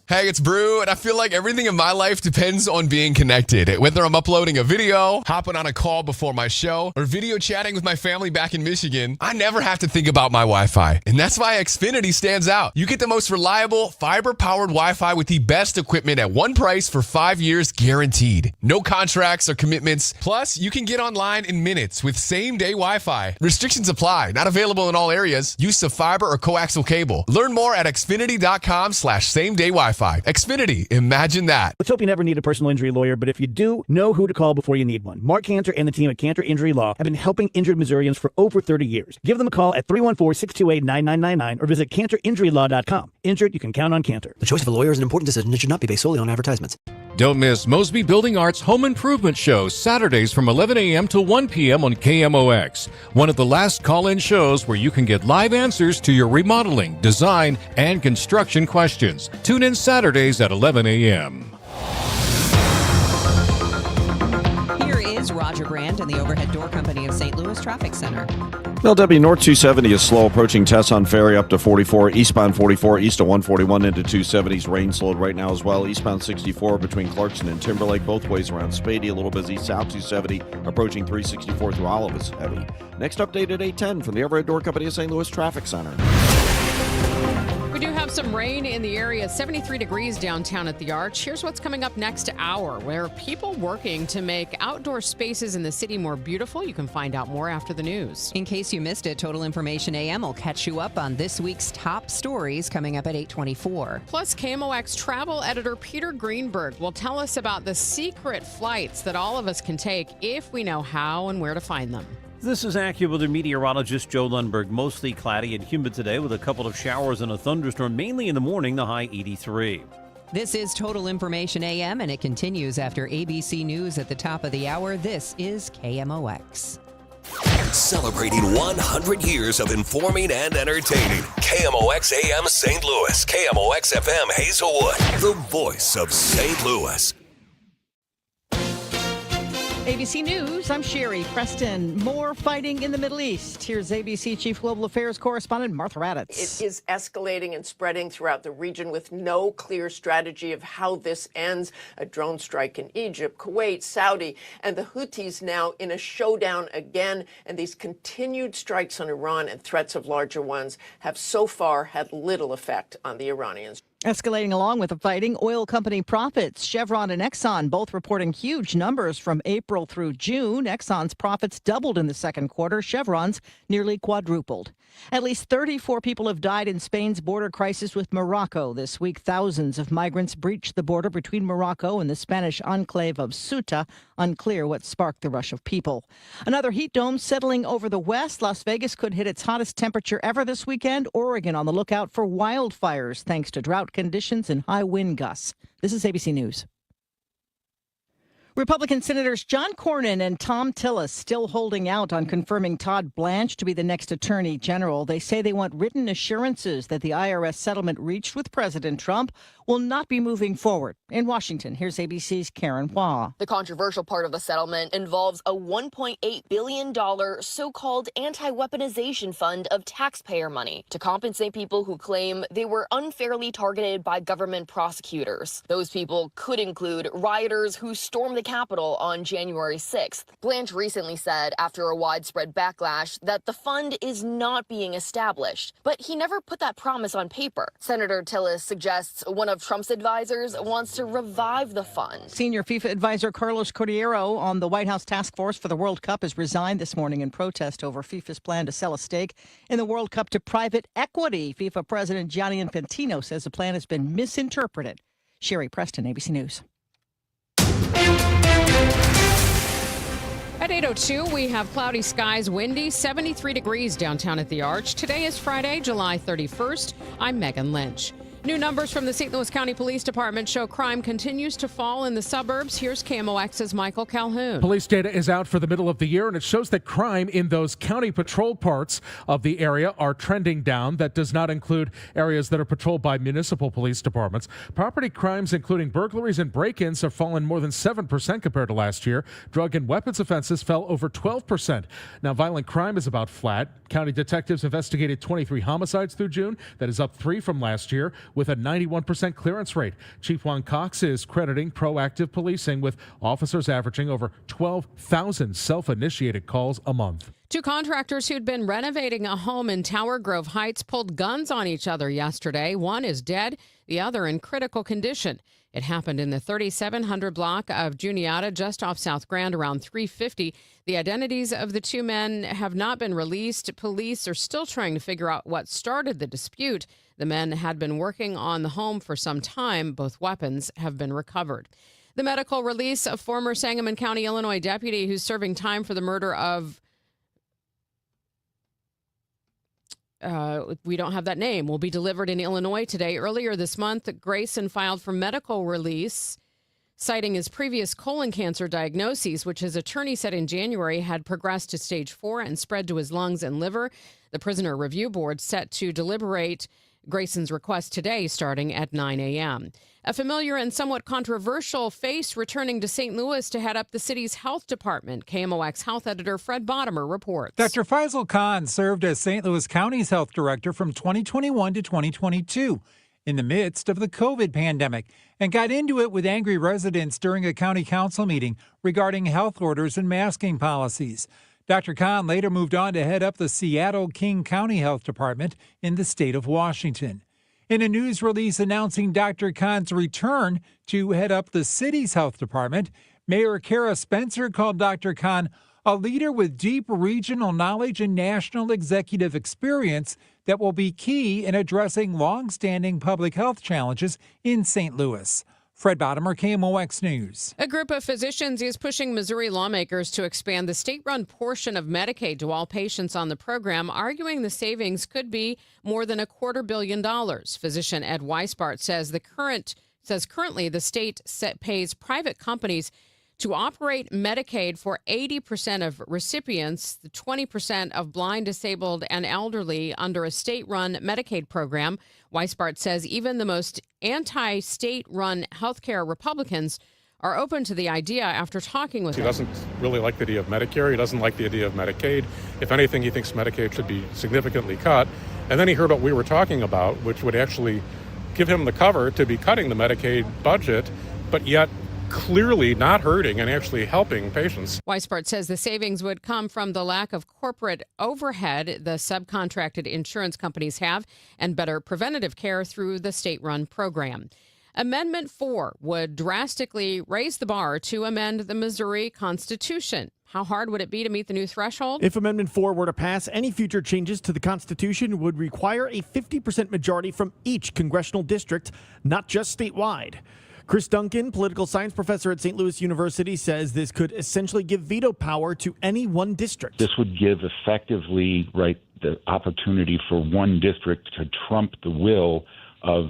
Hey, it's Brew, and I feel like everything in my life depends on being connected. Whether I'm uploading a video, hopping on a call before my show, or video chatting with my family back in Michigan, I never have to think about my Wi-Fi. And that's why Xfinity stands out. You get the most reliable, fiber-powered Wi-Fi with the best equipment at one price for 5 years guaranteed. No contracts or commitments. Plus, you can get online in minutes with same-day Wi-Fi. Restrictions apply. Not available in all areas. Use of fiber or coaxial cable. Learn more at xfinity.com/same-day Wi-Fi. Xfinity, imagine that.
Let's hope you never need a personal injury lawyer, but if you do, know who to call before you need one. Mark Cantor and the team at Cantor Injury Law have been helping injured Missourians for over 30 years. Give them a call at 314-628-9999 or visit cantorinjurylaw.com. Injured, you can count on Cantor.
The choice of a lawyer is an important decision and should not be based solely on advertisements.
Don't miss Mosby Building Arts Home Improvement Show, Saturdays from 11 a.m. to 1 p.m. on KMOX. One of the last call-in shows where you can get live answers to your remodeling, design, and construction questions. Tune in Saturdays at 11 a.m.
Here is Roger Brand and the Overhead Door Company of St. Louis Traffic Center.
LW North 270 is slow approaching Tesson Ferry up to 44. Eastbound 44, east of 141 into 270s. Rain slowed right now as well. Eastbound 64 between Clarkson and Timberlake, both ways around Spady. A little busy. South 270 approaching 364 through Olive is heavy. Next update at 8:10 from the Overhead Door Company of St. Louis Traffic Center.
We do have some rain in the area, 73 degrees downtown at the Arch. Here's what's coming up next hour, where people working to make outdoor spaces in the city more beautiful. You can find out more after the news.
In case you missed it, Total Information AM will catch you up on this week's top stories coming up at 8:24.
Plus, KMOX travel editor Peter Greenberg will tell us about the secret flights that all of us can take if we know how and where to find them.
This is AccuWeather meteorologist Joe Lundberg. Mostly cloudy and humid today with a couple of showers and a thunderstorm, mainly in the morning, the high 83.
This is Total Information AM, and it continues after ABC News at the top of the hour. This is KMOX.
Celebrating 100 years of informing and entertaining. KMOX AM St. Louis, KMOX FM Hazelwood, the voice of St. Louis.
ABC News, I'm Sherry Preston. More fighting in the Middle East. Here's ABC Chief Global Affairs Correspondent Martha Raddatz.
It is escalating and spreading throughout the region with no clear strategy of how this ends. A drone strike in Egypt, Kuwait, Saudi, and the Houthis now in a showdown again. And these continued strikes on Iran and threats of larger ones have so far had little effect on the Iranians.
Escalating along with the fighting, oil company profits. Chevron and Exxon both reporting huge numbers from April through June. Exxon's profits doubled in the second quarter. Chevron's nearly quadrupled. At least 34 people have died in Spain's border crisis with Morocco. This week, thousands of migrants breached the border between Morocco and the Spanish enclave of Ceuta. Unclear what sparked the rush of people. Another heat dome settling over the west. Las Vegas could hit its hottest temperature ever this weekend. Oregon on the lookout for wildfires thanks to drought conditions and high wind gusts. This is ABC News. Republican Senators John Cornyn and Thom Tillis still holding out on confirming Todd Blanche to be the next Attorney General. They say they want written assurances that the IRS settlement reached with President Trump will not be moving forward. In Washington, here's ABC's Karen Hua.
The controversial part of the settlement involves a $1.8 billion so-called anti-weaponization fund of taxpayer money to compensate people who claim they were unfairly targeted by government prosecutors. Those people could include rioters who stormed the Capitol on January 6th. Blanche recently said, after a widespread backlash, that the fund is not being established. But he never put that promise on paper. Senator Tillis suggests one of Trump's advisors wants to revive the fund.
Senior FIFA advisor Carlos Cordeiro on the White House task force for the World Cup has resigned this morning in protest over FIFA's plan to sell a stake in the World Cup to private equity. FIFA President Gianni Infantino says the plan has been misinterpreted. Sherry Preston, ABC News.
At 8:02, we have cloudy skies, windy, 73 degrees downtown at the Arch. Today is Friday, July 31st. I'm Megan Lynch. New numbers from the St. Louis County Police Department show crime continues to fall in the suburbs. Here's KMOX's Michael Calhoun.
Police data is out for the middle of the year, and it shows that crime in those county patrol parts of the area are trending down. That does not include areas that are patrolled by municipal police departments. Property crimes, including burglaries and break-ins, have fallen more than 7% compared to last year. Drug and weapons offenses fell over 12%. Now, violent crime is about flat. County detectives investigated 23 homicides through June. That is up 3 from last year, with a 91% clearance rate. Chief Juan Cox is crediting proactive policing, with officers averaging over 12,000 self-initiated calls a month.
2 contractors who'd been renovating a home in Tower Grove Heights pulled guns on each other yesterday. One is dead, the other in critical condition. It happened in the 3700 block of Juniata, just off South Grand, around 3:50. The identities of the 2 men have not been released. Police are still trying to figure out what started the dispute. The men had been working on the home for some time. Both weapons have been recovered. The medical release of former Sangamon County, Illinois deputy who's serving time for the murder of we don't have that name, will be delivered in Illinois today. Earlier this month, Grayson filed for medical release, citing his previous colon cancer diagnoses, which his attorney said in January had progressed to stage 4 and spread to his lungs and liver. The Prisoner Review Board set to deliberate Grayson's request today, starting at 9 a.m. A familiar and somewhat controversial face returning to St. Louis to head up the city's health department. KMOX health editor Fred Bottomer reports.
Dr. Faisal Khan served as St. Louis County's health director from 2021 to 2022 in the midst of the COVID pandemic, and got into it with angry residents during a county council meeting regarding health orders and masking policies. Dr. Khan later moved on to head up the Seattle King County Health Department in the state of Washington. In a news release announcing Dr. Khan's return to head up the city's health department, Mayor Kara Spencer called Dr. Khan a leader with deep regional knowledge and national executive experience that will be key in addressing longstanding public health challenges in St. Louis. Fred Bottomer, KMOX News.
A group of physicians is pushing Missouri lawmakers to expand the state-run portion of Medicaid to all patients on the program, arguing the savings could be more than $250 million. Physician Ed Weisbart says currently the state pays private companies to operate Medicaid for 80% of recipients, the 20% of blind, disabled, and elderly under a state-run Medicaid program. Weisbart says even the most anti-state-run healthcare Republicans are open to the idea after talking with him.
He doesn't really like the idea of Medicare. He doesn't like the idea of Medicaid. If anything, he thinks Medicaid should be significantly cut. And then he heard what we were talking about, which would actually give him the cover to be cutting the Medicaid budget, but yet clearly not hurting and actually helping patients.
Weisbart says the savings would come from the lack of corporate overhead the subcontracted insurance companies have and better preventative care through the state-run program. Amendment 4 would drastically raise the bar to amend the Missouri Constitution. How hard would it be to meet the new threshold?
If Amendment 4 were to pass, any future changes to the Constitution would require a 50% majority from each congressional district, not just statewide. Chris Duncan, political science professor at St. Louis University, says this could essentially give veto power to any one district.
This would give effectively, the opportunity for one district to trump the will of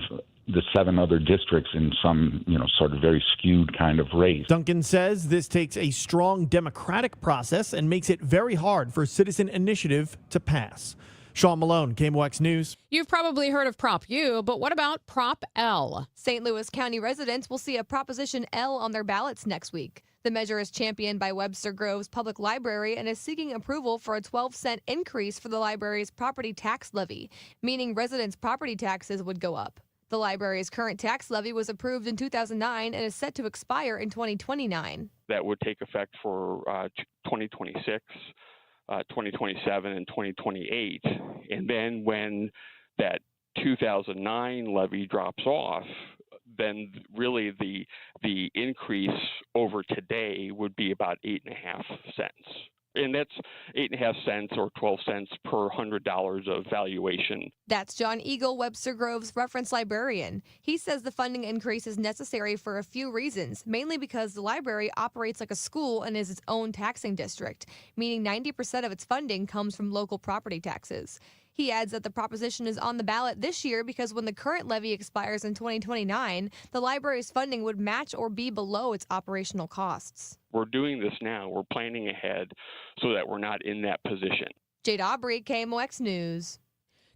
the 7 other districts in some, sort of very skewed kind of race.
Duncan says this takes a strong democratic process and makes it very hard for citizen initiative to pass. Sean Malone, KMOX News.
You've probably heard of Prop U, but what about Prop L?
St. Louis County residents will see a Proposition L on their ballots next week. The measure is championed by Webster Groves Public Library and is seeking approval for a 12-cent increase for the library's property tax levy, meaning residents' property taxes would go up. The library's current tax levy was approved in 2009 and is set to expire in 2029.
That would take effect for 2026, 2027, and 2028. And then when that 2009 levy drops off, then really the increase over today would be about 8.5 cents. And that's 8.5 cents or 12 cents per $100 of valuation.
That's John Eagle, Webster Grove's reference librarian. He says the funding increase is necessary for a few reasons, mainly because the library operates like a school and is its own taxing district, meaning 90% of its funding comes from local property taxes. He adds that the proposition is on the ballot this year because when the current levy expires in 2029, the library's funding would match or be below its operational costs.
We're doing this now. We're planning ahead so that we're not in that position.
Jade Aubrey, KMOX News.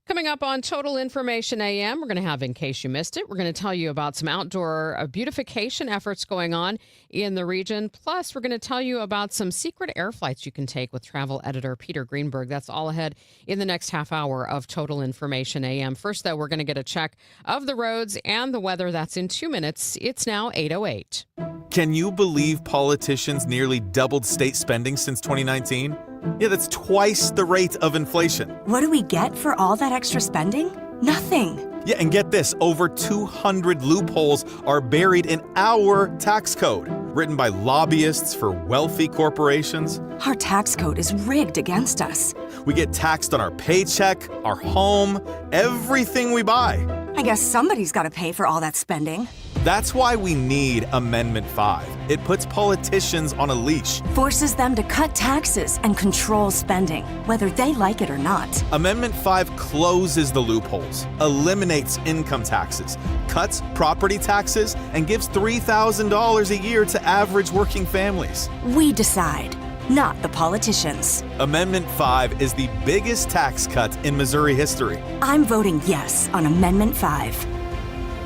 Coming up on Total Information AM, we're going to have, in case you missed it, we're going to tell you about some outdoor beautification efforts going on in the region. Plus, we're going to tell you about some secret air flights you can take with travel editor Peter Greenberg. That's all ahead in the next half hour of Total Information AM. First, though, we're going to get a check of the roads and the weather. That's in 2 minutes. It's now 8:08.
Can you believe politicians nearly doubled state spending since 2019? Yeah, that's twice the rate of inflation.
What do we get for all that extra spending? Nothing.
Yeah, and get this, over 200 loopholes are buried in our tax code, written by lobbyists for wealthy corporations.
Our tax code is rigged against us.
We get taxed on our paycheck, our home, everything we buy.
I guess somebody's got to pay for all that spending.
That's why we need Amendment 5. It puts politicians on a leash.
Forces them to cut taxes and control spending, whether they like it or not.
Amendment 5 closes the loopholes, eliminates income taxes, cuts property taxes, and gives $3,000 a year to average working families.
We decide, not the politicians.
Amendment 5 is the biggest tax cut in Missouri history.
I'm voting yes on Amendment 5.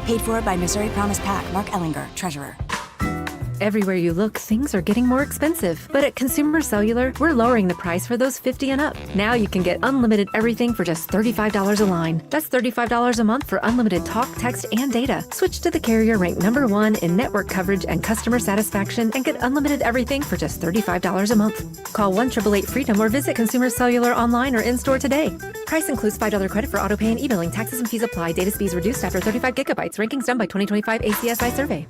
Paid for by Missouri Promise PAC. Mark Ellinger, Treasurer.
Everywhere you look, things are getting more expensive. But at Consumer Cellular, we're lowering the price for those 50 and up. Now you can get unlimited everything for just $35 a line. That's $35 a month for unlimited talk, text, and data. Switch to the carrier ranked #1 in network coverage and customer satisfaction and get unlimited everything for just $35 a month. Call 1-888-FREEDOM or visit Consumer Cellular online or in-store today. Price includes $5 credit for auto pay and e-billing. Taxes and fees apply. Data speeds reduced after 35 gigabytes. Rankings done by 2025 ACSI survey.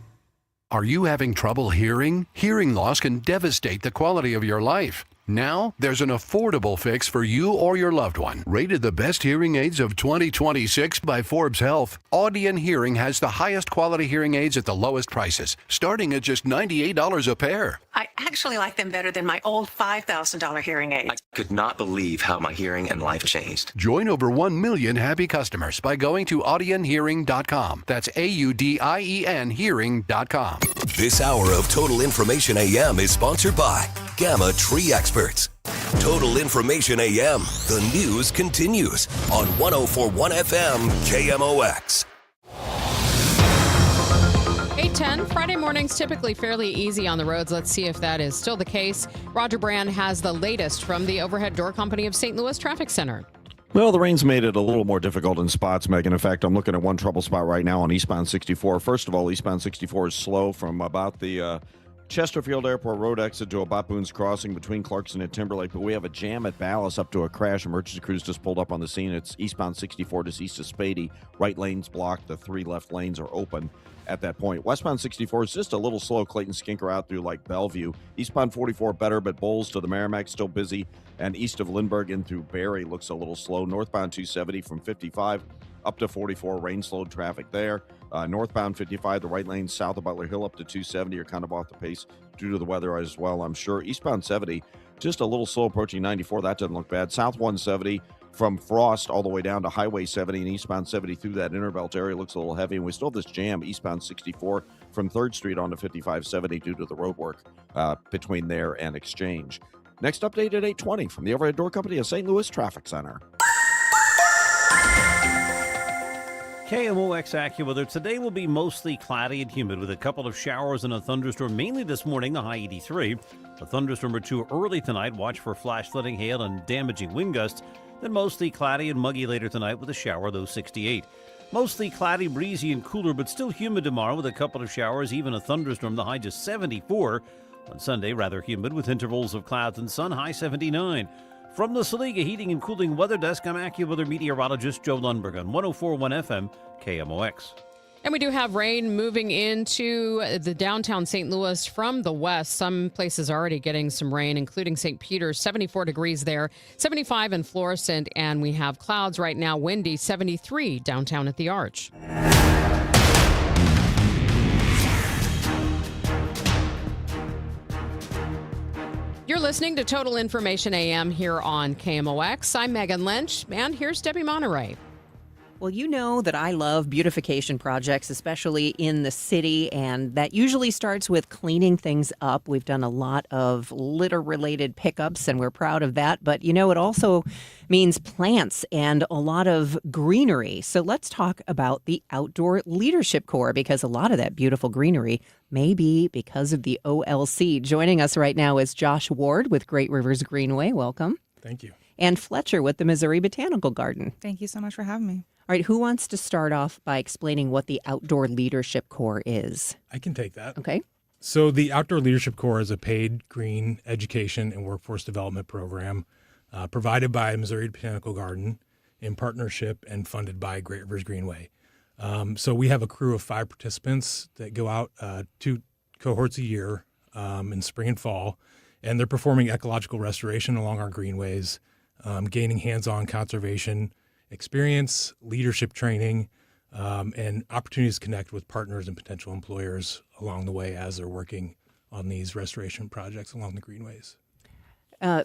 Are you having trouble hearing? Hearing loss can devastate the quality of your life. Now, there's an affordable fix for you or your loved one. Rated the best hearing aids of 2026 by Forbes Health, Audion Hearing has the highest quality hearing aids at the lowest prices, starting at just $98 a pair.
I actually like them better than my old $5,000 hearing aid.
I could not believe how my hearing and life changed.
Join over 1 million happy customers by going to audionhearing.com. That's AUDIEN hearing.com.
This hour of Total Information AM is sponsored by Gamma Tree Experts. Total Information AM. The news continues on 104.1 FM KMOX.
8:10, Friday mornings typically fairly easy on the roads. Let's see if that is still the case. Roger Brand has the latest from the Overhead Door Company of St. Louis Traffic Center.
Well, the rain's made it a little more difficult in spots, Megan. In fact, I'm looking at one trouble spot right now on eastbound 64. First of all, eastbound 64 is slow from about the Chesterfield Airport Road exit to about Boone's Crossing between Clarkson and Timberlake. But we have a jam at Ballas up to a crash. Emergency crews just pulled up on the scene. It's eastbound 64 just east of Spady. Right lane's blocked. The 3 left lanes are open at that point. Westbound 64 is just a little slow. Clayton Skinker out through like Bellevue. Eastbound 44 better, but Bowles to the Merrimack still busy. And east of Lindbergh in through Barry looks a little slow. Northbound 270 from 55 up to 44. Rain slowed traffic there. Northbound 55, the right lane south of Butler Hill up to 270 are kind of off the pace due to the weather as well, I'm sure. Eastbound 70, just a little slow approaching 94. That doesn't look bad. South 170 from Frost all the way down to Highway 70 and eastbound 70 through that Interbelt area looks a little heavy. And we still have this jam eastbound 64 from 3rd Street onto 5570 due to the road work between there and Exchange. Next update at 8:20 from the Overhead Door Company of St. Louis Traffic Center.
KMOX AccuWeather. Today will be mostly cloudy and humid with a couple of showers and a thunderstorm, mainly this morning, the high 83. A thunderstorm or two early tonight. Watch for flash flooding, hail, and damaging wind gusts. Then mostly cloudy and muggy later tonight with a shower, though 68. Mostly cloudy, breezy, and cooler, but still humid tomorrow with a couple of showers, even a thunderstorm, the high just 74. On Sunday, rather humid with intervals of clouds and sun, high 79. From the Saliga Heating and Cooling Weather Desk, I'm AccuWeather meteorologist Joe Lundberg on 104.1 FM KMOX.
And we do have rain moving into the downtown St. Louis from the west. Some places already getting some rain, including St. Peter's, 74 degrees there, 75 in Florissant, and we have clouds right now, windy, 73 downtown at the Arch. You're listening to Total Information AM here on KMOX. I'm Megan Lynch, and here's Debbie Monterey.
Well, you know that I love beautification projects, especially in the city, and that usually starts with cleaning things up. We've done a lot of litter-related pickups, and we're proud of that. But, you know, it also means plants and a lot of greenery. So let's talk about the Outdoor Leadership Corps, because a lot of that beautiful greenery may be because of the OLC. Joining us right now is Josh Ward with Great Rivers Greenway. Welcome.
Thank you.
And Fletcher with the Missouri Botanical Garden.
Thank you so much for having me.
All right, who wants to start off by explaining what the Outdoor Leadership Corps is?
I can take that.
Okay.
So the Outdoor Leadership Corps is a paid green education and workforce development program provided by Missouri Botanical Garden in partnership and funded by Great Rivers Greenway. So we have a crew of 5 participants that go out 2 cohorts a year in spring and fall, and they're performing ecological restoration along our greenways, gaining hands-on conservation experience, leadership training, and opportunities to connect with partners and potential employers along the way as they're working on these restoration projects along the greenways.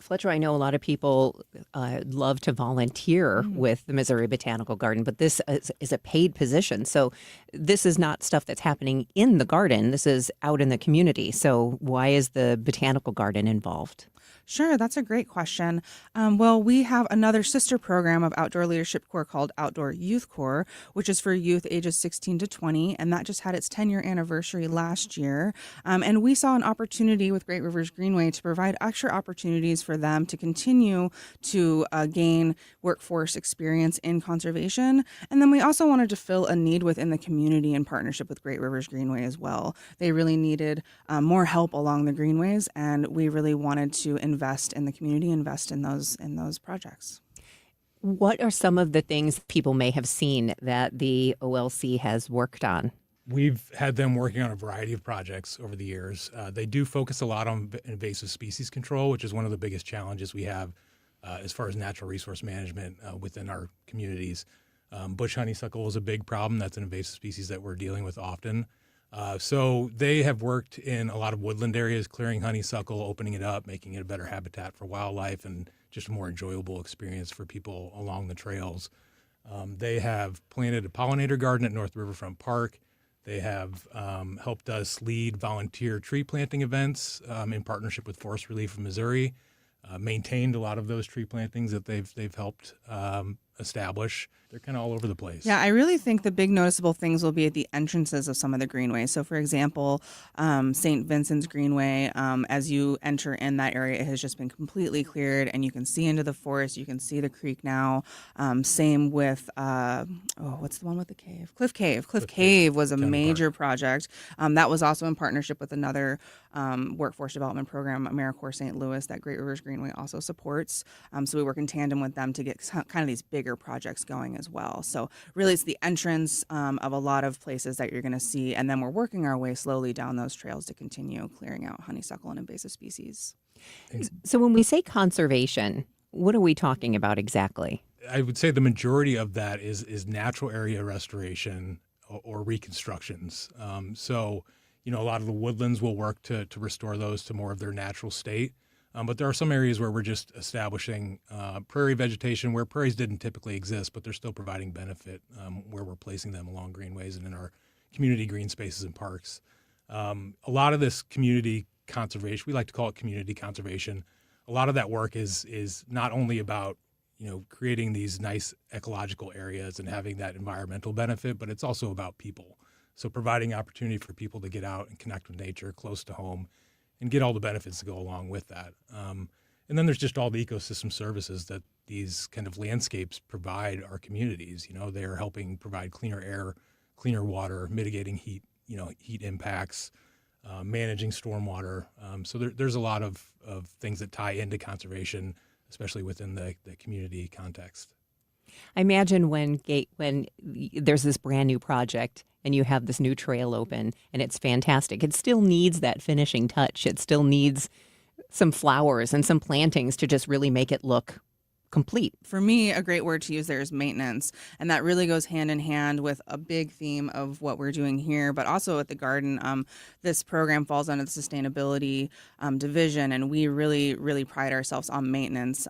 Fletcher, I know a lot of people love to volunteer with the Missouri Botanical Garden, but this is a paid position. So this is not stuff that's happening in the garden. This is out in the community. So why is the Botanical Garden involved?
Sure, that's a great question. Well, we have another sister program of Outdoor Leadership Corps called Outdoor Youth Corps, which is for youth ages 16 to 20, and that just had its 10-year anniversary last year. And we saw an opportunity with Great Rivers Greenway to provide extra opportunities for them to continue to gain workforce experience in conservation. And then we also wanted to fill a need within the community in partnership with Great Rivers Greenway as well. They really needed more help along the greenways, and we really wanted to invest in the community, invest in those projects.
What are some of the things people may have seen that the OLC has worked on?
We've had them working on a variety of projects over the years. They do focus a lot on invasive species control, which is one of the biggest challenges we have as far as natural resource management within our communities. Bush honeysuckle is a big problem. That's an invasive species that we're dealing with often. So they have worked in a lot of woodland areas, clearing honeysuckle, opening it up, making it a better habitat for wildlife, and just a more enjoyable experience for people along the trails. They have planted a pollinator garden at North Riverfront Park. They have helped us lead volunteer tree planting events in partnership with Forest Relief of Missouri, maintained a lot of those tree plantings that they've helped establish. They're kind of all over the place.
Yeah, I really think the big noticeable things will be at the entrances of some of the greenways. So, for example, St. Vincent's Greenway, as you enter in that area, it has just been completely cleared, and you can see into the forest. You can see the creek now. Same with, what's the one with the cave? Cliff Cave. Cliff Cave was a major project. That was also in partnership with another workforce development program, AmeriCorps St. Louis, that Great Rivers Greenway also supports. So we work in tandem with them to get kind of these bigger projects going as well. So really it's the entrance of a lot of places that you're going to see, and then we're working our way slowly down those trails to continue clearing out honeysuckle and invasive species.
So when we say conservation, what are we talking about exactly?
I would say the majority of that is natural area restoration or reconstructions. So, you know, a lot of the woodlands will work to restore those to more of their natural state. But there are some areas where we're just establishing prairie vegetation where prairies didn't typically exist, but they're still providing benefit where we're placing them along greenways and in our community green spaces and parks. A lot of this community conservation, we like to call it community conservation. A lot of that work is not only about, you know, creating these nice ecological areas and having that environmental benefit, but it's also about people. So providing opportunity for people to get out and connect with nature close to home and get all the benefits that go along with that. And then there's just all the ecosystem services that these kind of landscapes provide our communities. They're helping provide cleaner air, cleaner water, mitigating heat impacts, managing stormwater. So there's a lot of things that tie into conservation, especially within the community context.
I imagine when there's this brand new project and you have this new trail open and it's fantastic, it still needs that finishing touch. It still needs some flowers and some plantings to just really make it look complete.
For me, a great word to use there is maintenance. And that really goes hand in hand with a big theme of what we're doing here, but also at the garden. This program falls under the sustainability division, and we really, really pride ourselves on maintenance.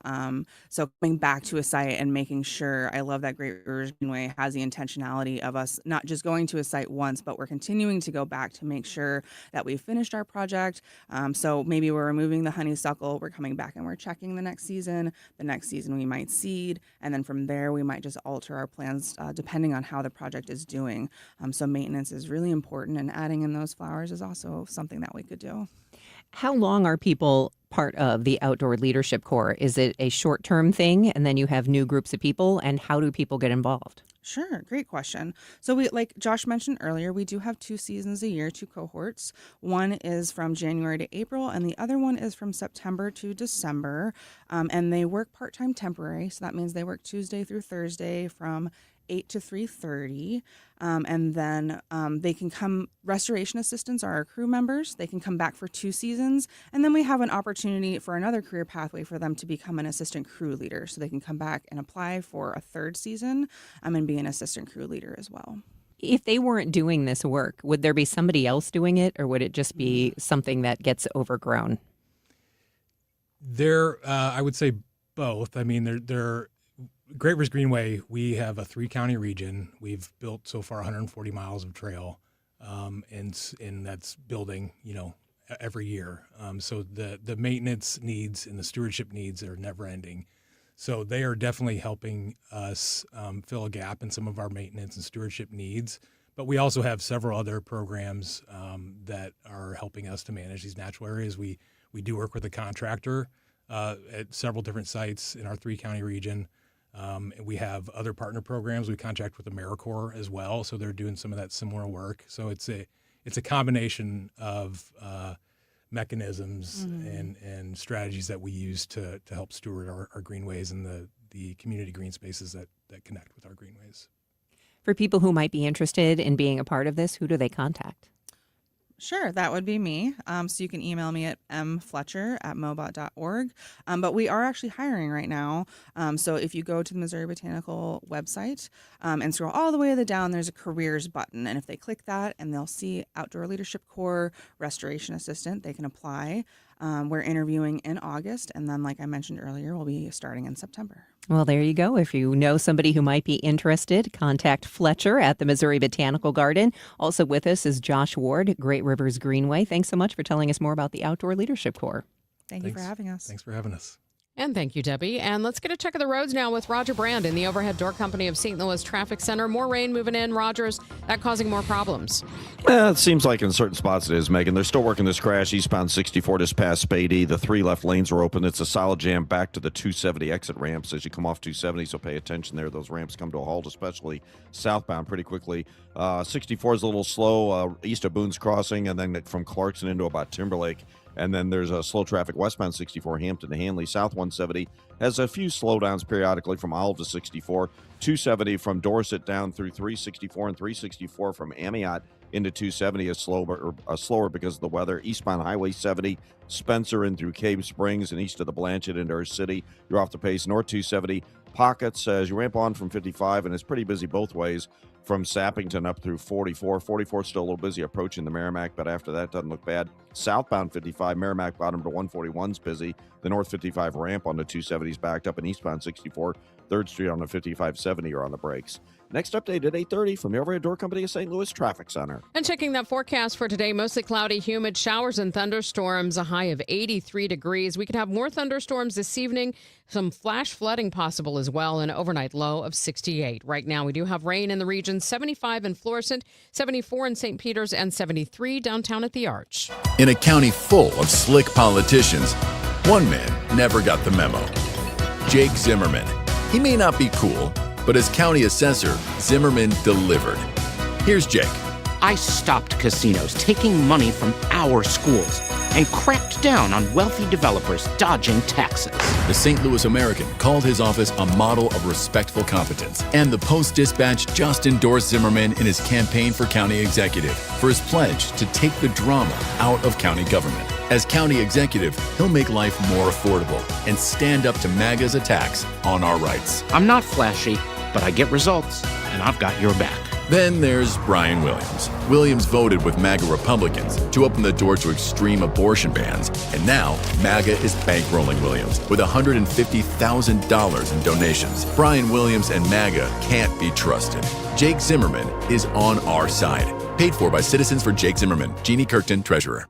So coming back to a site and making sure, I love that Great Rivers Greenway has the intentionality of us not just going to a site once, but we're continuing to go back to make sure that we've finished our project. So maybe we're removing the honeysuckle, we're coming back and we're checking the next season. The next season we might seed, and then from there we might just alter our plans depending on how the project is doing. So maintenance is really important, and adding in those flowers is also something that we could do.
How long are people part of the Outdoor Leadership Corps? Is it a short-term thing, and then you have new groups of people, and how do people get involved?
Sure. Great question. So we, like Josh mentioned earlier, we do have 2 seasons a year, 2 cohorts. One is from January to April, and the other one is from September to December. And they work part-time temporary. So that means they work Tuesday through Thursday from 8 to 3:30. And then they can come, restoration assistants are our crew members. They can come back for 2 seasons. And then we have an opportunity for another career pathway for them to become an assistant crew leader. So they can come back and apply for a 3rd season and be an assistant crew leader as well.
If they weren't doing this work, would there be somebody else doing it, or would it just be something that gets overgrown?
I would say both. I mean, they're Great Rivers Greenway, we have a 3-county region. We've built so far 140 miles of trail, and that's building, every year. So the maintenance needs and the stewardship needs are never ending. So they are definitely helping us fill a gap in some of our maintenance and stewardship needs. But we also have several other programs that are helping us to manage these natural areas. We do work with a contractor at several different sites in our 3-county region. And we have other partner programs. We contract with AmeriCorps as well, so they're doing some of that similar work. So it's a combination of mechanisms and strategies that we use to help steward our greenways and the community green spaces that connect with our greenways.
For people who might be interested in being a part of this, who do they contact?
Sure, that would be me. So you can email me at mfletcher@mobot.org. But we are actually hiring right now. So if you go to the Missouri Botanical website and scroll all the way to the down, there's a careers button. And if they click that, and they'll see Outdoor Leadership Corps Restoration Assistant, they can apply. We're interviewing in August. And then, like I mentioned earlier, we'll be starting in September.
Well, there you go. If you know somebody who might be interested, contact Fletcher at the Missouri Botanical Garden. Also with us is Josh Ward, Great Rivers Greenway. Thanks so much for telling us more about the Outdoor Leadership Corps.
Thanks you for having us.
Thanks for having us.
And thank you, Debbie. And let's get a check of the roads now with Roger Brand in the Overhead Door Company of St. Louis Traffic Center. More rain moving in, Rogers, that causing more problems.
It seems like in certain spots it is, Megan. They're still working this crash eastbound 64 just past Spady. The 3 left lanes are open. It's a solid jam back to the 270 exit ramps as you come off 270, so pay attention there. Those ramps come to a halt, especially southbound, pretty quickly. 64 is a little slow east of Boone's Crossing, and then from Clarkson into about Timberlake. And then there's a slow traffic westbound 64 Hampton to Hanley. South 170 has a few slowdowns periodically from Olive to 64. 270 from Dorset down through 364, and 364 from Amiot into 270 is slower because of the weather. Eastbound Highway 70, Spencer in through Cave Springs and east of the Blanchett into our city. You're off the pace. North 270 pockets as you ramp on from 55, and it's pretty busy both ways from Sappington up through 44. 44 still a little busy approaching the Merrimack, but after that doesn't look bad. Southbound 55, Merrimack bottom to 141's busy. The North 55 ramp on the 270 is backed up, and eastbound 64, 3rd Street on the 5570 are on the brakes. Next update at 8:30 from the Overhead Door Company of St. Louis Traffic Center.
And checking that forecast for today, mostly cloudy, humid, showers and thunderstorms, a high of 83 degrees. We could have more thunderstorms this evening, some flash flooding possible as well, an overnight low of 68. Right now, we do have rain in the region, 75 in Florissant, 74 in St. Peters, and 73 downtown at the Arch.
In a county full of slick politicians, One man never got the memo. Jake Zimmerman. He may not be cool, but as county assessor, Zimmerman delivered. Here's Jake.
I stopped casinos taking money from our schools and cracked down on wealthy developers dodging taxes.
The St. Louis American called his office a model of respectful competence, and the Post-Dispatch just endorsed Zimmerman in his campaign for county executive for his pledge to take the drama out of county government. As county executive, he'll make life more affordable and stand up to MAGA's attacks on our rights.
I'm not flashy, but I get results, and I've got your back.
Then there's Brian Williams. Williams voted with MAGA Republicans to open the door to extreme abortion bans, and now MAGA is bankrolling Williams with $150,000 in donations. Brian Williams and MAGA can't be trusted. Jake Zimmerman is on our side. Paid for by Citizens for Jake Zimmerman. Jeannie Kirkton, Treasurer.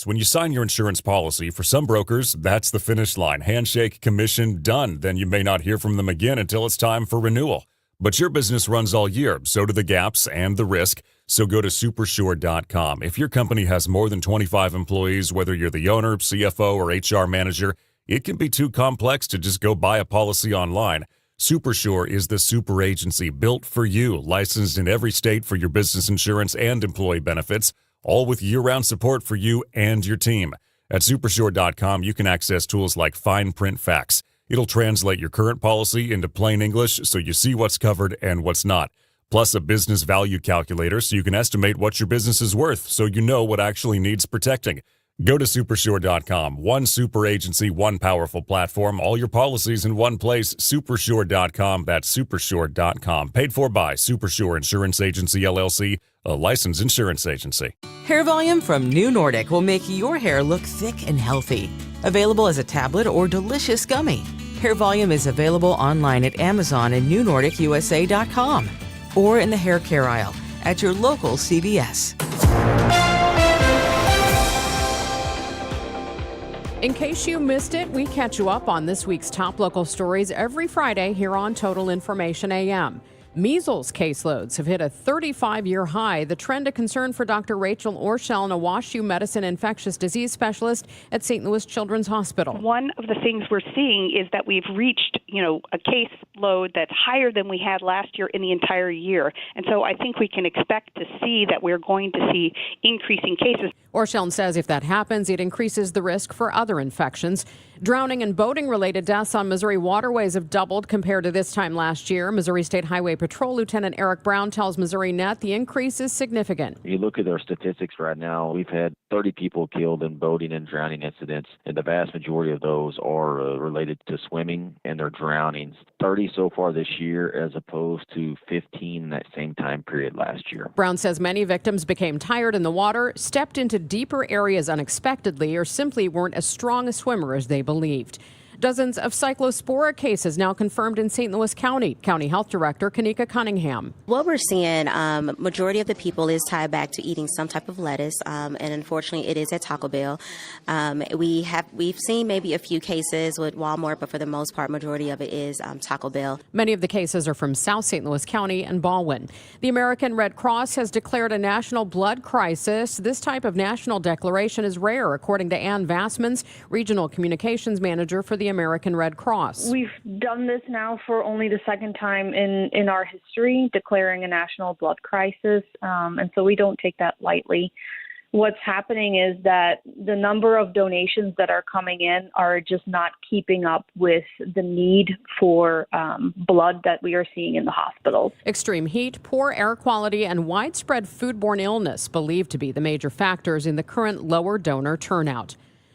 When you sign your insurance policy, for some brokers, that's the finish line. Handshake, commission, done. Then you may not hear from them again until it's time for renewal. But your business runs all year, so do the gaps and the risk. So go to Supersure.com. If your company has more than 25 employees, whether you're the owner, CFO, or HR manager, it can be too complex to just go buy a policy online. Supersure is the super agency built for you, licensed in every state for your business insurance and employee benefits, all with year-round support for you and your team. At Supersure.com, you can access tools like fine print facts. It'll translate your current policy into plain English so you see what's covered and what's not. Plus a business value calculator so you can estimate what your business is worth so you know what actually needs protecting. Go to Supersure.com. One super agency, one powerful platform, all your policies in one place. Supersure.com. That's Supersure.com. Paid for by Supersure Insurance Agency, LLC, a licensed insurance agency.
Hair Volume from New Nordic will make your hair look thick and healthy. Available as a tablet or delicious gummy. Hair Volume is available online at Amazon and NewNordicUSA.com or in the hair care aisle at your local CVS.
In case you missed it, we catch you up on this week's top local stories every Friday here on Total Information AM. Measles caseloads have hit a 35-year high. The trend a concern for Dr. Rachel Orshell, a WashU medicine infectious disease specialist at St. Louis Children's Hospital.
One of the things we're seeing is that we've reached, a caseload that's higher than we had last year in the entire year. And so I think we can expect to see that we're going to see increasing cases.
Orshell says if that happens, it increases the risk for other infections. Drowning and boating-related deaths on Missouri waterways have doubled compared to this time last year. Missouri State Highway Patrol Lieutenant Eric Brown tells Missouri Net the increase is significant.
You look at our statistics right now, we've had 30 people killed in boating and drowning incidents, and the vast majority of those are related to swimming and their drownings. 30 so far this year as opposed to 15 in that same time period last year.
Brown says many victims became tired in the water, stepped into deeper areas unexpectedly, or simply weren't as strong a swimmer as they believed. Dozens of cyclospora cases now confirmed in St. Louis County. County Health Director Kanika Cunningham.
What we're seeing, majority of the people is tied back to eating some type of lettuce, and unfortunately it is at Taco Bell. We've seen maybe a few cases with Walmart, but for the most part, majority of it is Taco Bell.
Many of the cases are from South St. Louis County and Baldwin. The American Red Cross has declared a national blood crisis. This type of national declaration is rare, according to Ann Vassmans, Regional Communications Manager for the American Red Cross.
We've done this now for only the second time in our history, declaring a national blood crisis, and so we don't take that lightly. What's happening is that the number of donations that are coming in are just not keeping up with the need for blood that we are seeing in the hospitals.
Extreme heat, poor air quality, and widespread foodborne illness believed to be the major factors in the current lower donor turnout.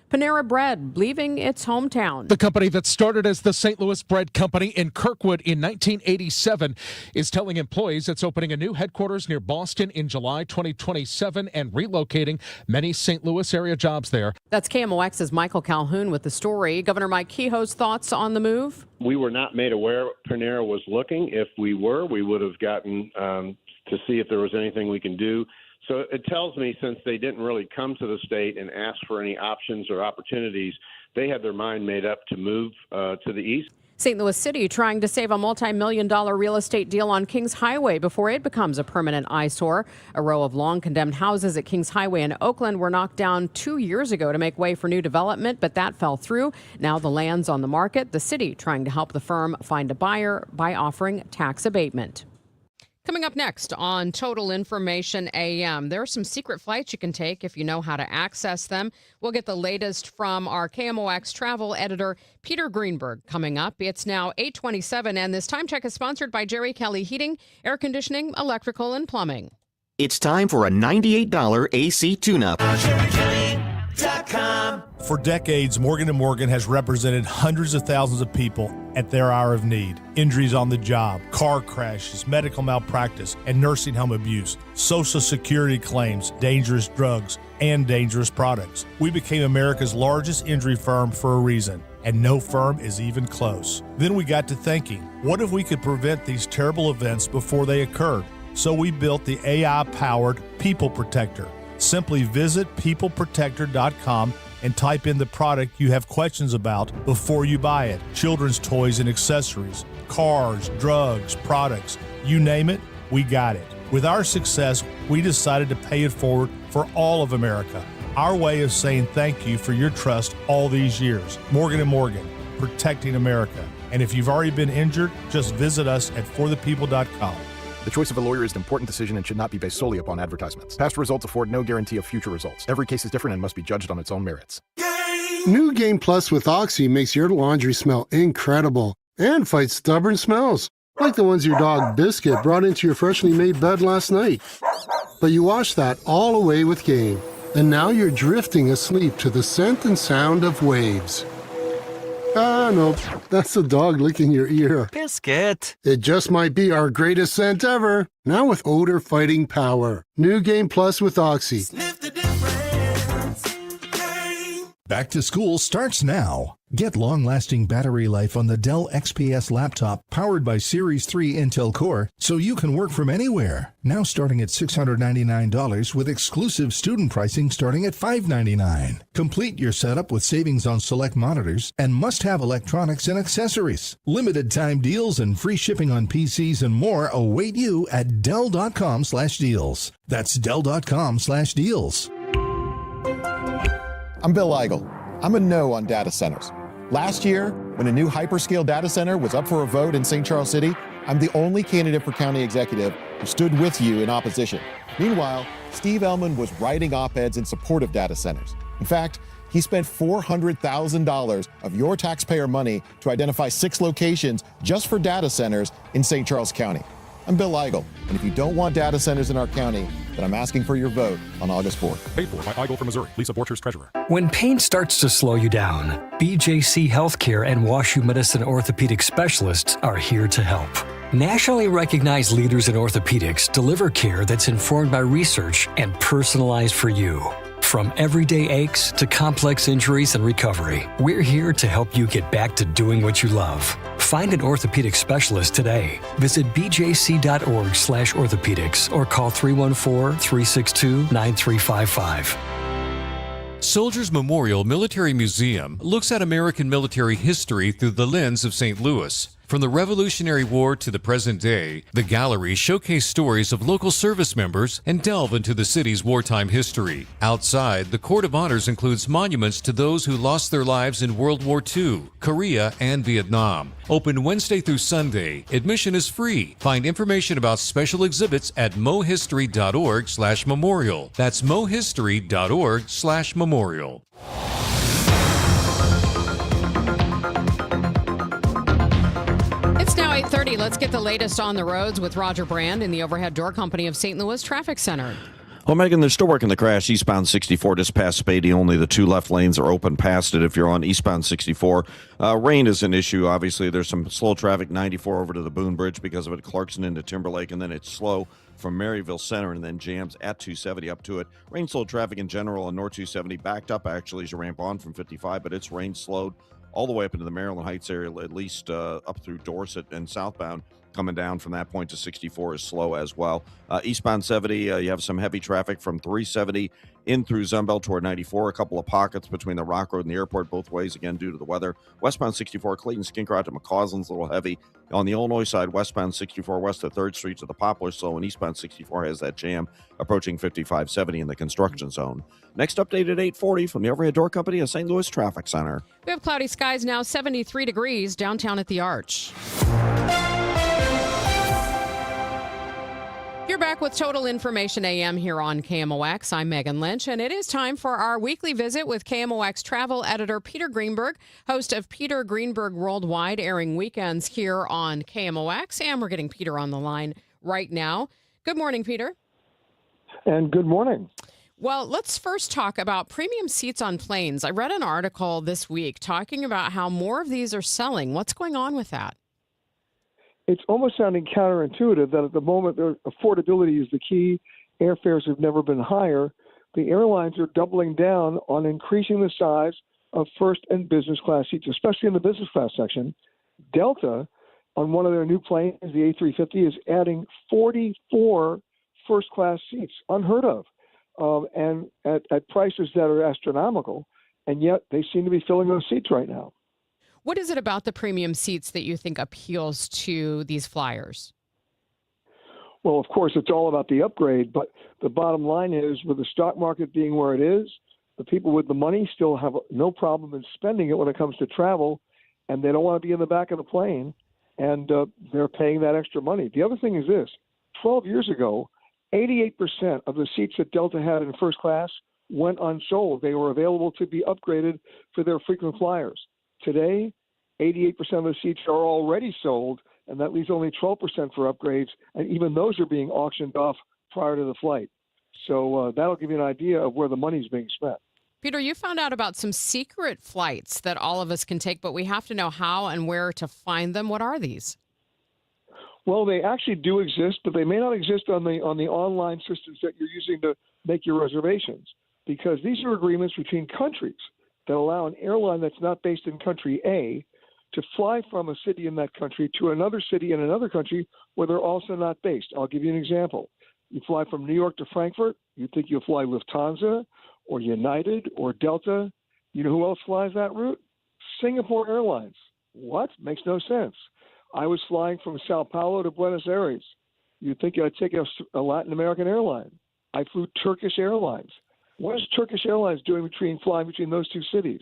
Panera Bread leaving its hometown.
The company that started as the St. Louis Bread Company in Kirkwood in 1987 is telling employees it's opening a new headquarters near Boston in July 2027 and relocating many St. Louis area jobs there.
That's KMOX's Michael Calhoun with the story. Governor Mike Kehoe's thoughts on the move?
We were not made aware Panera was looking. If we were, we would have gotten to see if there was anything we can do. So it tells me since they didn't really come to the state and ask for any options or opportunities, they had their mind made up to move to the east.
St. Louis City trying to save a multi-million-dollar real estate deal on Kings Highway before it becomes a permanent eyesore. A row of long-condemned houses at Kings Highway in Oakland were knocked down 2 years ago to make way for new development, but that fell through. Now the land's on the market. The city trying to help the firm find a buyer by offering tax abatement. Coming up next on Total Information AM, there are some secret flights you can take if you know how to access them. We'll get the latest from our KMOX travel editor, Peter Greenberg, coming up. It's now 8:27, and this time check is sponsored by Jerry Kelly Heating, Air Conditioning, Electrical, and Plumbing.
It's time for a $98 AC tune-up.
For decades, Morgan & Morgan has represented hundreds of thousands of people at their hour of need. Injuries on the job, car crashes, medical malpractice, and nursing home abuse, Social Security claims, dangerous drugs, and dangerous products. We became America's largest injury firm for a reason, and no firm is even close. Then we got to thinking, what if we could prevent these terrible events before they occurred? So we built the AI-powered People Protector. Simply visit peopleprotector.com and type in the product you have questions about before you buy it. Children's toys and accessories, cars, drugs, products, you name it, we got it. With our success, we decided to pay it forward for all of America. Our way of saying thank you for your trust all these years. Morgan & Morgan, protecting America. And if you've already been injured, just visit us at forthepeople.com.
The choice of a lawyer is an important decision and should not be based solely upon advertisements. Past results afford no guarantee of future results. Every case is different and must be judged on its own merits.
New Game Plus with Oxy makes your laundry smell incredible and fights stubborn smells, like the ones your dog Biscuit brought into your freshly made bed last night. But you wash that all away with Game, and now you're drifting asleep to the scent and sound of waves. Ah, nope. That's the dog licking your ear.
Biscuit.
It just might be our greatest scent ever. Now with odor fighting power. New Game Plus with Oxy.
Sniff the difference. Back to school starts now. Get long-lasting battery life on the Dell XPS laptop powered by Series 3 Intel Core so you can work from anywhere. Now starting at $699 with exclusive student pricing starting at $599. Complete your setup with savings on select monitors and must-have electronics and accessories. Limited time deals and free shipping on PCs and more await you at Dell.com/deals. That's Dell.com/deals.
I'm Bill Eigel. I'm a no on data centers. Last year, when a new hyperscale data center was up for a vote in St. Charles City, I'm the only candidate for county executive who stood with you in opposition. Meanwhile, Steve Ellman was writing op-eds in support of data centers. In fact, he spent $400,000 of your taxpayer money to identify 6 locations just for data centers in St. Charles County. I'm Bill Eigel, and if you don't want data centers in our county, then I'm asking for your vote on August 4th.
Paid for by Eigel from Missouri. Lisa Borchers, Treasurer.
When pain starts to slow you down, BJC Healthcare and WashU Medicine orthopedic specialists are here to help. Nationally recognized leaders in orthopedics deliver care that's informed by research and personalized for you. From everyday aches to complex injuries and recovery, we're here to help you get back to doing what you love. Find an orthopedic specialist today. Visit bjc.org/orthopedics or call 314-362-9355.
Soldiers Memorial Military Museum looks at American military history through the lens of St. Louis. From the Revolutionary War to the present day, the gallery showcases stories of local service members and delve into the city's wartime history. Outside, the Court of Honors includes monuments to those who lost their lives in World War II, Korea, and Vietnam. Open Wednesday through Sunday. Admission is free. Find information about special exhibits at mohistory.org/memorial. That's mohistory.org/memorial.
It's now 8:30. Let's get the latest on the roads with Roger Brand in the Overhead Door Company of St. Louis Traffic Center.
Well, Megan, they're still working the crash eastbound 64 just past Spady. Only the 2 left lanes are open past it if you're on eastbound 64. Rain is an issue, obviously. There's some slow traffic 94 over to the Boone Bridge because of it, Clarkson into Timberlake, and then it's slow from Maryville Center and then jams at 270 up to it. Rain slowed traffic in general on North 270, backed up actually as you ramp on from 55, but it's rain slowed all the way up into the Maryland Heights area, at least up through Dorset and southbound. coming down from that point to 64 is slow as well. Eastbound 70, you have some heavy traffic from 370 in through Zunbelt toward 94. A couple of pockets between the Rock Road and the airport both ways, again, due to the weather. Westbound 64, Clayton Skincroft to McCausland's a little heavy. On the Illinois side, westbound 64 west of 3rd Street to the Poplar slow, and eastbound 64 has that jam approaching 5570 in the construction zone. Next update at 8:40 from the Overhead Door Company of St. Louis Traffic Center.
We have cloudy skies now, 73 degrees downtown at the Arch. You're back with Total Information AM here on KMOX. I'm Megan Lynch, and it is time for our weekly visit with KMOX travel editor Peter Greenberg, host of Peter Greenberg Worldwide, airing weekends here on KMOX. And we're getting Peter on the line right now. Good morning, Peter.
And good morning.
Well, let's first talk about premium seats on planes. I read an article this week talking about how more of these are selling. What's going on with that?
It's almost sounding counterintuitive that at the moment affordability is the key. Airfares have never been higher. The airlines are doubling down on increasing the size of first and business class seats, especially in the business class section. Delta, on one of their new planes, the A350, is adding 44 first class seats, unheard of, and at prices that are astronomical. And yet they seem to be filling those seats right now.
What is it about the premium seats that you think appeals to these flyers?
Well, of course, it's all about the upgrade, but the bottom line is, with the stock market being where it is, the people with the money still have no problem in spending it when it comes to travel, and they don't want to be in the back of the plane, and they're paying that extra money. The other thing is this. 12 years ago, 88% of the seats that Delta had in first class went unsold. They were available to be upgraded for their frequent flyers. Today, 88% of the seats are already sold, and that leaves only 12% for upgrades, and even those are being auctioned off prior to the flight. So that'll give you an idea of where the money's being spent.
Peter, you found out about some secret flights that all of us can take, but we have to know how and where to find them. What are these?
Well, they actually do exist, but they may not exist on the online systems that you're using to make your reservations, because these are agreements between countries that allow an airline that's not based in country A to fly from a city in that country to another city in another country where they're also not based. I'll give you an example. You fly from New York to Frankfurt, you think you'll fly Lufthansa or United or Delta. You know who else flies that route? Singapore Airlines. What? Makes no sense. I was flying from Sao Paulo to Buenos Aires. You'd think I'd take a Latin American airline. I flew Turkish Airlines. What is Turkish Airlines doing flying between those two cities?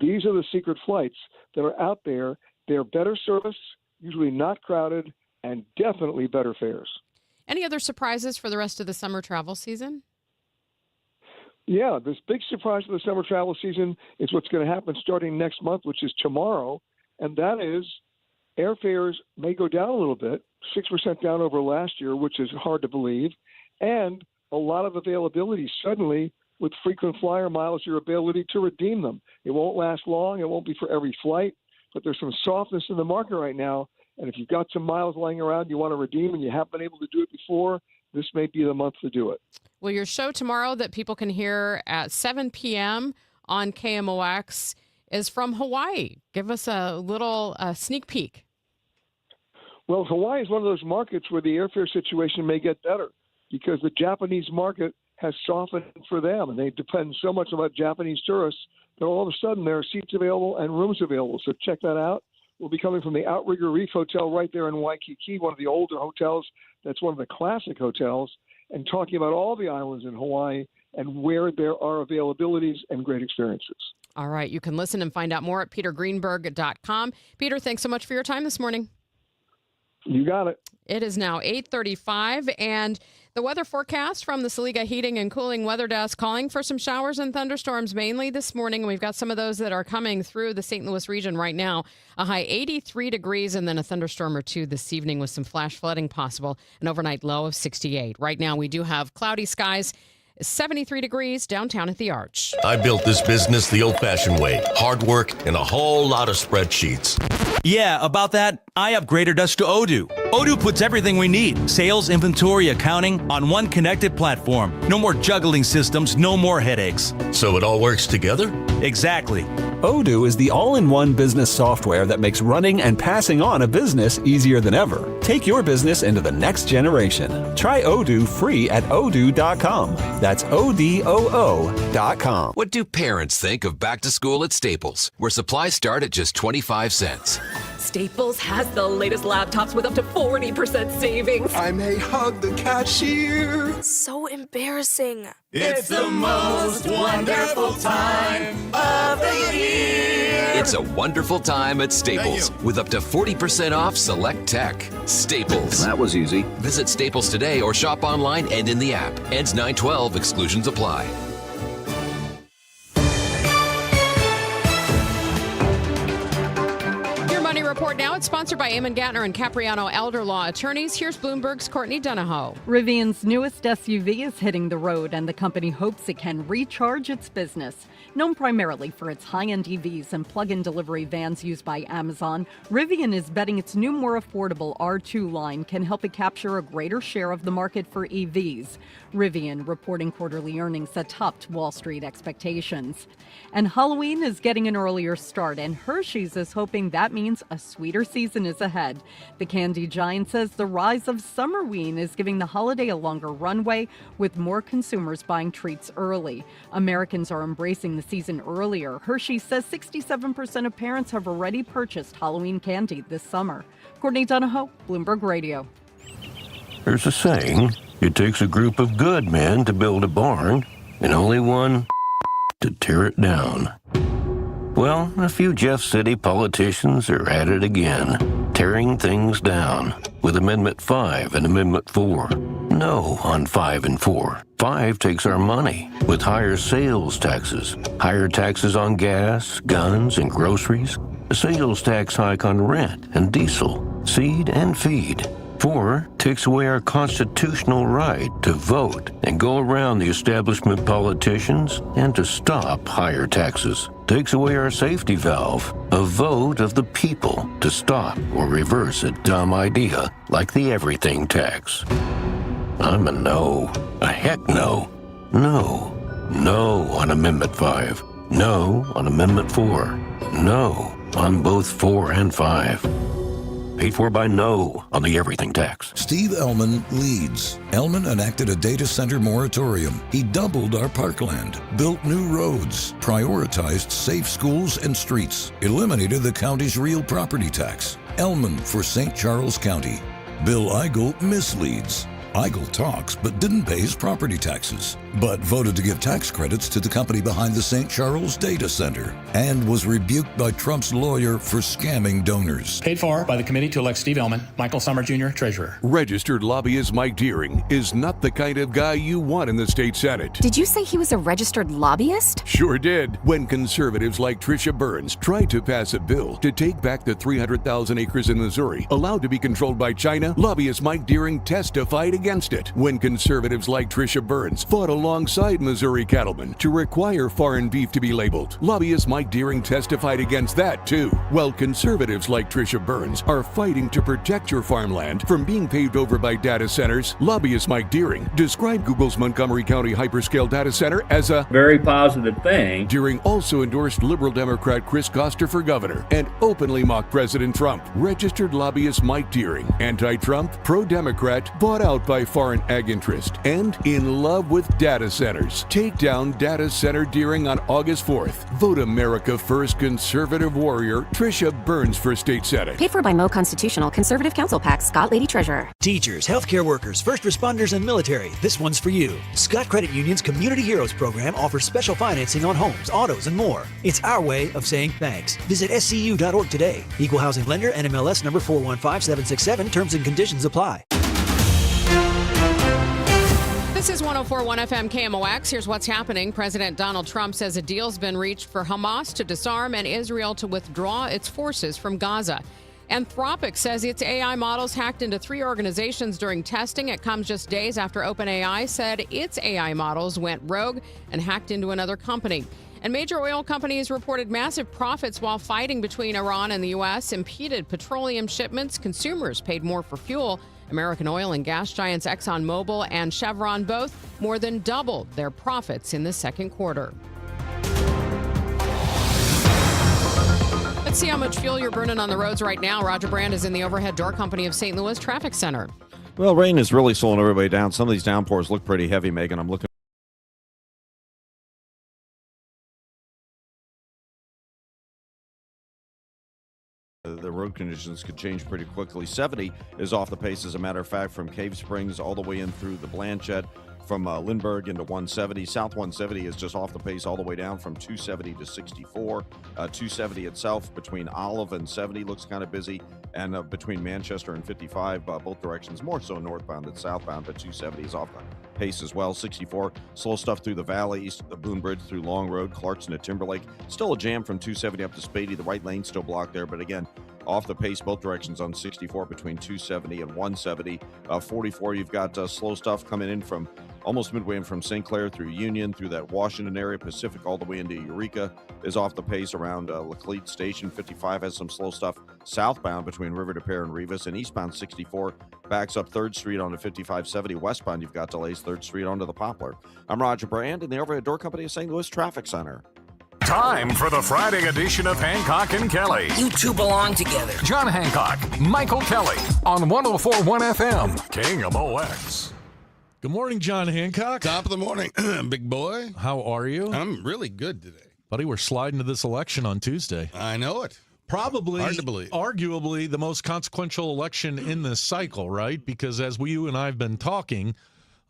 These are the secret flights that are out there. They're better service, usually not crowded, and definitely better fares.
Any other surprises for the rest of the summer travel season?
Yeah, this big surprise for the summer travel season is what's going to happen starting next month, which is tomorrow, and that is airfares may go down a little bit, 6% down over last year, which is hard to believe, and a lot of availability suddenly. With frequent flyer miles, your ability to redeem them. It won't last long. It won't be for every flight, but there's some softness in the market right now. And if you've got some miles lying around you want to redeem and you haven't been able to do it before, this may be the month to do it.
Well, your show tomorrow that people can hear at 7 p.m. on KMOX is from Hawaii. Give us a little sneak peek.
Well, Hawaii is one of those markets where the airfare situation may get better because the Japanese market has softened for them, and they depend so much on Japanese tourists that all of a sudden there are seats available and rooms available. So check that out. We'll be coming from the Outrigger Reef Hotel right there in Waikiki, one of the older hotels. That's one of the classic hotels, and talking about all the islands in Hawaii and where there are availabilities and great experiences.
All right. You can listen and find out more at petergreenberg.com. Peter, thanks so much for your time this morning.
You got it.
It is now 8:35, and the weather forecast from the Saliga Heating and Cooling Weather Desk calling for some showers and thunderstorms mainly this morning. And we've got some of those that are coming through the St. Louis region right now. A high 83 degrees and then a thunderstorm or two this evening with some flash flooding possible. An overnight low of 68. Right now we do have cloudy skies. 73 degrees downtown at the Arch.
I built this business the old-fashioned way. Hard work and a whole lot of spreadsheets.
Yeah, about that, I upgraded us to Odoo. Odoo puts everything we need, sales, inventory, accounting, on one connected platform. No more juggling systems, no more headaches.
So it all works together?
Exactly.
Odoo is the all-in-one business software that makes running and passing on a business easier than ever. Take your business into the next generation. Try Odoo free at odoo.com. That's ODOO.com.
What do parents think of back to school at Staples, where supplies start at just 25 cents?
Staples has the latest laptops with up to 40% savings.
I may hug the cashier.
So embarrassing.
It's the most wonderful time of the year.
It's a wonderful time at Staples with up to 40% off select tech. Staples.
That was easy.
Visit Staples today or shop online and in the app. Ends 9/12. Exclusions apply.
Report now. It's sponsored by Eamon Gattner and Capriano Elder Law Attorneys. Here's Bloomberg's Courtney Donahoe.
Rivian's newest SUV is hitting the road, and the company hopes it can recharge its business. Known primarily for its high-end EVs and plug-in delivery vans used by Amazon, Rivian is betting its new, more affordable R2 line can help it capture a greater share of the market for EVs. Rivian reporting quarterly earnings that topped Wall Street expectations. And Halloween is getting an earlier start, and Hershey's is hoping that means a sweeter season is ahead. The candy giant says the rise of Summerween is giving the holiday a longer runway, with more consumers buying treats early. Americans are embracing the season earlier. Hershey says 67% of parents have already purchased Halloween candy this summer. Courtney Donahoe, Bloomberg Radio.
There's a saying, it takes a group of good men to build a barn, and only one to tear it down. Well, a few Jeff City politicians are at it again, tearing things down with Amendment 5 and Amendment 4. No on 5 and 4. 5 takes our money with higher sales taxes, higher taxes on gas, guns, and groceries, a sales tax hike on rent and diesel, seed and feed. 4 takes away our constitutional right to vote and go around the establishment politicians and to stop higher taxes. Takes away our safety valve, a vote of the people to stop or reverse a dumb idea like the everything tax. I'm a no. A heck no. No. No on Amendment 5. No on Amendment 4. No on both 4 and 5. Paid for by no on the everything tax.
Steve Ellman leads. Ellman enacted a data center moratorium. He doubled our parkland, built new roads, prioritized safe schools and streets, eliminated the county's real property tax. Ellman for St. Charles County. Bill Eigel misleads. Eigel talks but didn't pay his property taxes, but voted to give tax credits to the company behind the St. Charles Data Center, and was rebuked by Trump's lawyer for scamming donors.
Paid for by the committee to elect Steve Ellman, Michael Summer Jr., Treasurer.
Registered lobbyist Mike Deering is not the kind of guy you want in the state Senate.
Did you say he was a registered lobbyist?
Sure did. When conservatives like Tricia Burns tried to pass a bill to take back the 300,000 acres in Missouri allowed to be controlled by China, lobbyist Mike Deering testified against it. When conservatives like Tricia Burns fought alongside Missouri cattlemen to require foreign beef to be labeled, lobbyist Mike Deering testified against that too. While conservatives like Tricia Burns are fighting to protect your farmland from being paved over by data centers, lobbyist Mike Deering described Google's Montgomery County hyperscale data center as a
very positive thing.
Deering also endorsed liberal Democrat Chris Koster for governor and openly mocked President Trump. Registered lobbyist Mike Deering, anti-Trump, pro-Democrat, bought out by foreign ag interest, and in love with data centers. Take down data center Deering on August 4th. Vote America First conservative warrior Tricia Burns for state senate.
Paid for by Mo Constitutional Conservative Council PAC, Scott Lady Treasurer.
Teachers, healthcare workers, first responders, and military. This one's for you. Scott Credit Union's Community Heroes program offers special financing on homes, autos, and more. It's our way of saying thanks. Visit scu.org today. Equal housing lender, NMLS number 415767. Terms and conditions apply.
This is 104.1 FM KMOX. Here's what's happening. President Donald Trump says a deal's been reached for Hamas to disarm and Israel to withdraw its forces from Gaza. Anthropic says its AI models hacked into 3 organizations during testing. It comes just days after OpenAI said its AI models went rogue and hacked into another company. And major oil companies reported massive profits while fighting between Iran and the U.S. impeded petroleum shipments. Consumers paid more for fuel. American oil and gas giants ExxonMobil and Chevron both more than doubled their profits in the second quarter. Let's see how much fuel you're burning on the roads right now. Roger Brand is in the Overhead Door Company of St. Louis Traffic Center.
Well, rain is really slowing everybody down. Some of these downpours look pretty heavy, Megan. I'm looking. The road conditions could change pretty quickly. 70 is off the pace, as a matter of fact, from Cave Springs all the way in through the Blanchette, from Lindbergh into 170. South 170 is just off the pace all the way down from 270 to 64. 270 itself between Olive and 70 looks kind of busy, and between Manchester and 55, both directions, more so northbound than southbound, but 270 is off the pace as well. 64, slow stuff through the valley, east of the Boone Bridge through Long Road, Clarkson to Timberlake. Still a jam from 270 up to Spady. The right lane still blocked there, but again, off the pace both directions on 64 between 270 and 170. 44, you've got slow stuff coming in from almost midway in from St. Clair through Union, through that Washington area. Pacific all the way into Eureka is off the pace around Laclede Station. 55 has some slow stuff southbound between River de Pere and Rivas, and eastbound 64 backs up 3rd Street onto 5570. Westbound, you've got delays 3rd Street onto the Poplar. I'm Roger Brand in the Overhead Door Company of St. Louis Traffic Center.
Time for the Friday edition of Hancock and Kelly.
You two belong together.
John Hancock, Michael Kelly on 104.1 FM, King of OX.
Good morning, John Hancock.
Top of the morning, big boy.
How are you?
I'm really good today.
Buddy, we're sliding to this election on Tuesday.
I know it.
Probably,
hard to believe.
Arguably, the most consequential election in this cycle, right? Because as you and I have been talking,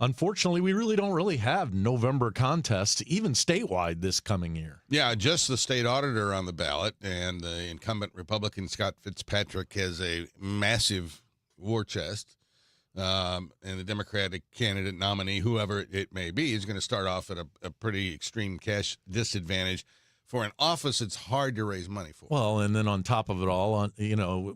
unfortunately, we don't have November contests, even statewide, this coming year.
Yeah, just the state auditor on the ballot, and the incumbent Republican Scott Fitzpatrick has a massive war chest. And the Democratic candidate nominee, whoever it may be, is going to start off at a pretty extreme cash disadvantage for an office it's hard to raise money for.
Well, and then on top of it all,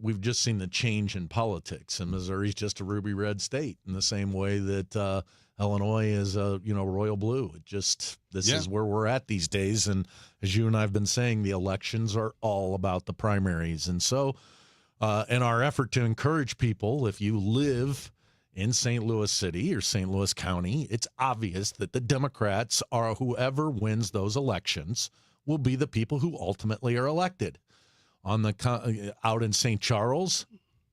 we've just seen the change in politics, and Missouri's just a ruby red state in the same way that Illinois is royal blue. This is where we're at these days, and as you and I have been saying, the elections are all about the primaries, and so in our effort to encourage people, if you live in St. Louis City or St. Louis County, it's obvious that the Democrats are whoever wins those elections will be the people who ultimately are elected. Out in St. Charles,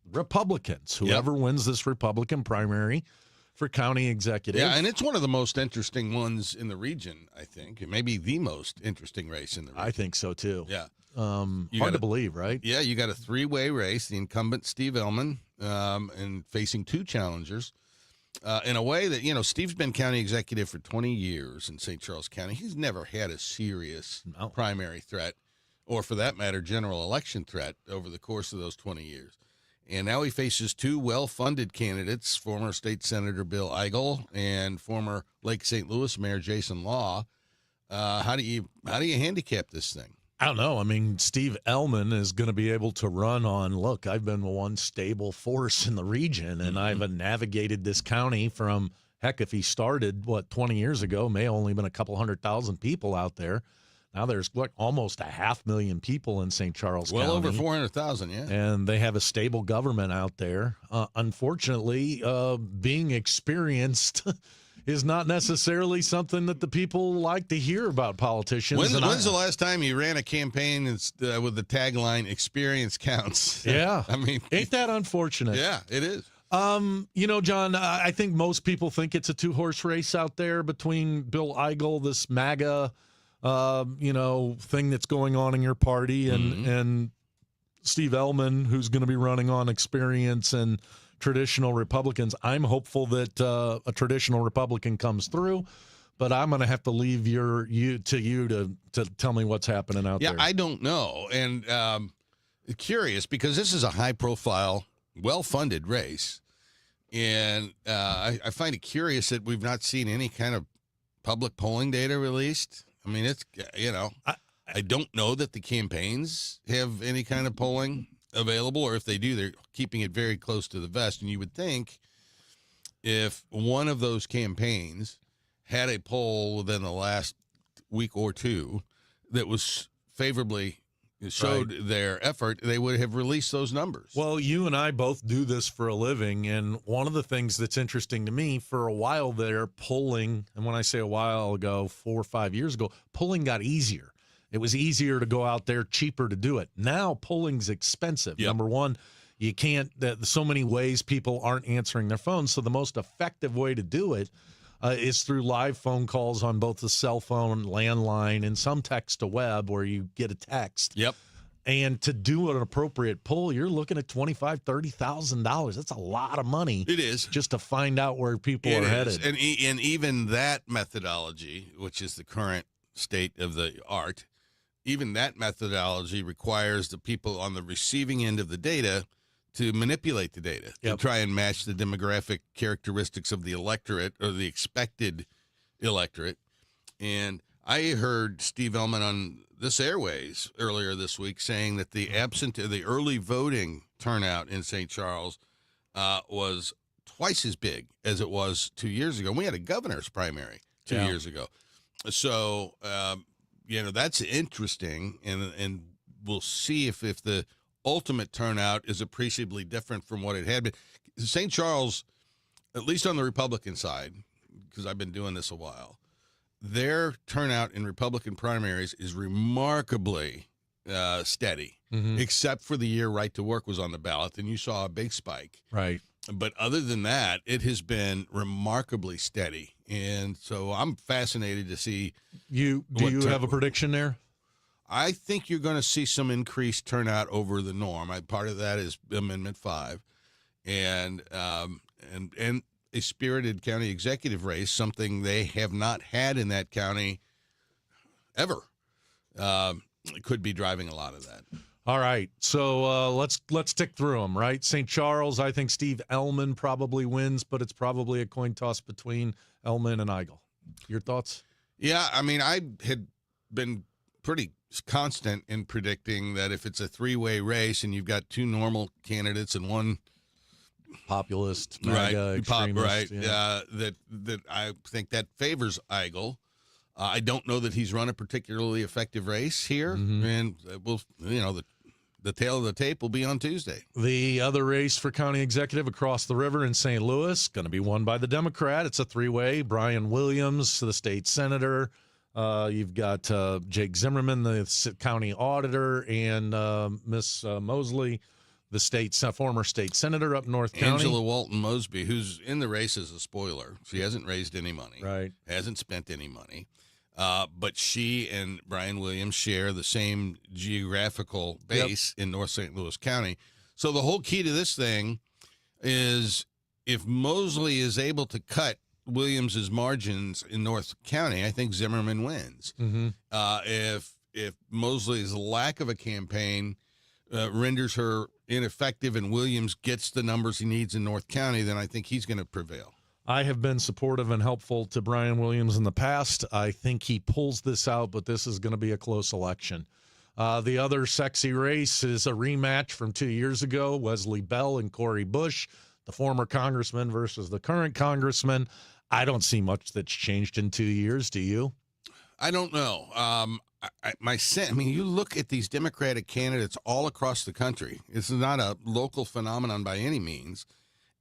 Republicans. Whoever wins this Republican primary for county executive.
Yeah, and it's one of the most interesting ones in the region, I think. It may be the most interesting race in the region.
I think so, too.
Yeah.
Hard to believe, right?
Yeah, you got a three-way race. The incumbent, Steve Ellman, and facing two challengers. In a way that, Steve's been county executive for 20 years in St. Charles County. He's never had a serious primary threat, or for that matter, general election threat over the course of those 20 years. And now he faces two well-funded candidates, former State Senator Bill Eigel and former Lake St. Louis Mayor Jason Law. How do you handicap this thing?
I don't know. I mean, Steve Ellman is going to be able to run on, look, I've been one stable force in the region, and I've navigated this county from, heck, if he started, 20 years ago, may have only been a couple 100,000 people out there. Now there's almost 500,000 people in St. Charles County.
Well over 400,000, yeah.
And they have a stable government out there. Unfortunately, being experienced is not necessarily something that the people like to hear about politicians.
When's the last time you ran a campaign with the tagline "Experience counts"?
Yeah,
I mean,
ain't that unfortunate?
Yeah, it is.
John, I think most people think it's a two-horse race out there between Bill Eigel, this MAGA, thing that's going on in your party, and Steve Ellman, who's going to be running on experience and traditional Republicans. I'm hopeful that a traditional Republican comes through, but I'm going to have to leave you to tell me what's happening out there.
Yeah, I don't know, and curious because this is a high-profile, well-funded race, and I find it curious that we've not seen any kind of public polling data released. I mean, it's I don't know that the campaigns have any kind of polling available, or if they do, they're keeping it very close to the vest. And you would think if one of those campaigns had a poll within the last week or two that was favorably showed their effort, they would have released those numbers.
Well, you and I both do this for a living, and one of the things that's interesting to me, for a while there, polling, and when I say a while ago, 4 or 5 years ago, polling got easier. It was easier to go out there, cheaper to do it. Now polling's expensive. Number one, you can't. So many ways people aren't answering their phones. So the most effective way to do it is through live phone calls on both the cell phone, landline, and some text to web where you get a text.
Yep.
And to do an appropriate poll, you're looking at $25,000, $30,000. That's a lot of money.
It is.
Just to find out where people are headed.
And even that methodology, which is the current state of the art, even that methodology requires the people on the receiving end of the data to manipulate the data, to try and match the demographic characteristics of the electorate or the expected electorate. And I heard Steve Ellman on this Airways earlier this week saying that the early voting turnout in St. Charles was twice as big as it was 2 years ago. We had a governor's primary 2 years ago. So, that's interesting, and we'll see if the ultimate turnout is appreciably different from what it had been. St. Charles, at least on the Republican side, because I've been doing this a while, their turnout in Republican primaries is remarkably steady, except for the year Right to Work was on the ballot, and you saw a big spike.
Right.
But other than that, it has been remarkably steady. And so I'm fascinated to see.
Do you have a prediction there?
I think you're going to see some increased turnout over the norm. Part of that is Amendment 5. And a spirited county executive race, something they have not had in that county ever. It could be driving a lot of that.
All right, so let's tick through them, right? St. Charles, I think Steve Ellman probably wins, but it's probably a coin toss between Ellman and Eigel. Your thoughts?
Yeah, I mean, I had been pretty constant in predicting that if it's a three-way race and you've got two normal candidates and one
populist, MAGA, extremist,
that I think that favors Eigel. I don't know that he's run a particularly effective race here, and the tail of the tape will be on Tuesday.
The other race for county executive across the river in St. Louis, going to be won by the Democrat. It's a three-way. Brian Williams, the state senator. You've got Jake Zimmerman, the county auditor, and Miss Mosley, the former state senator up North County.
Angela Walton Mosby, who's in the race as a spoiler. She hasn't raised any money.
Right.
Hasn't spent any money. But she and Brian Williams share the same geographical base in North St. Louis County. So the whole key to this thing is if Mosley is able to cut Williams's margins in North County, I think Zimmerman wins. If Mosley's lack of a campaign renders her ineffective and Williams gets the numbers he needs in North County, then I think he's going to prevail.
I have been supportive and helpful to Brian Williams in the past. I think he pulls this out, but this is going to be a close election. The other sexy race is a rematch from 2 years ago, Wesley Bell and Cori Bush, the former congressman versus the current congressman. I don't see much that's changed in 2 years. Do you?
I don't know. You look at these Democratic candidates all across the country. This is not a local phenomenon by any means.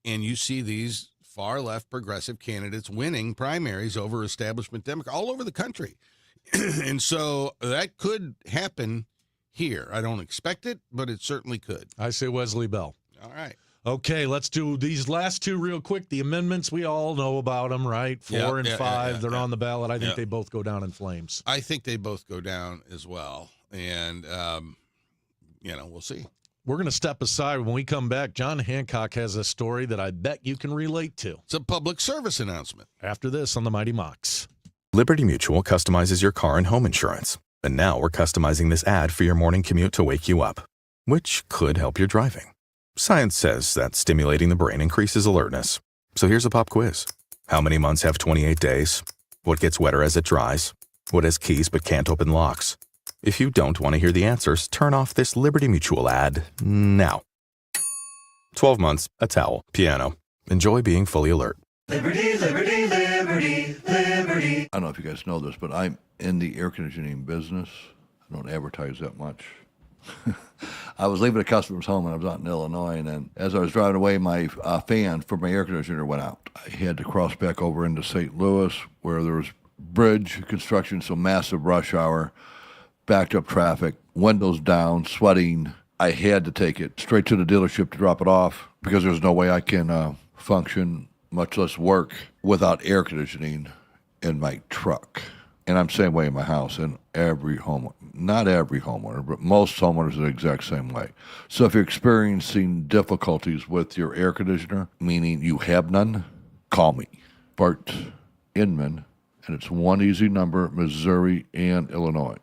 And you see these far left progressive candidates winning primaries over establishment Democrats all over the country. And so that could happen here. I don't expect it, but it certainly could.
I say Wesley Bell.
All right.
Okay, let's do these last two real quick. The amendments, we all know about them, right? 4 and 5, they're on the ballot. I think they both go down in flames.
I think they both go down as well. And, we'll see.
We're going to step aside. When we come back, John Hancock has a story that I bet you can relate to.
It's a public service announcement.
After this on the Mighty Mox.
Liberty Mutual customizes your car and home insurance. And now we're customizing this ad for your morning commute to wake you up, which could help your driving. Science says that stimulating the brain increases alertness. So here's a pop quiz. How many months have 28 days? What gets wetter as it dries? What has keys but can't open locks? If you don't want to hear the answers, turn off this Liberty Mutual ad now. 12 months, a towel, piano. Enjoy being fully alert.
Liberty, liberty, liberty, liberty.
I don't know if you guys know this, but I'm in the air conditioning business. I don't advertise that much. I was leaving a customer's home and I was out in Illinois, and then as I was driving away, my fan for my air conditioner went out. I had to cross back over into St. Louis where there was bridge construction, so massive rush hour. backed up traffic, windows down, sweating. I had to take it straight to the dealership to drop it off because there's no way I can function, much less work, without air conditioning in my truck. And I'm the same way in my house, and every homeowner, not every homeowner, but most homeowners are the exact same way. So if you're experiencing difficulties with your air conditioner, meaning you have none, call me, Bart Inman, and it's one easy number, Missouri and Illinois,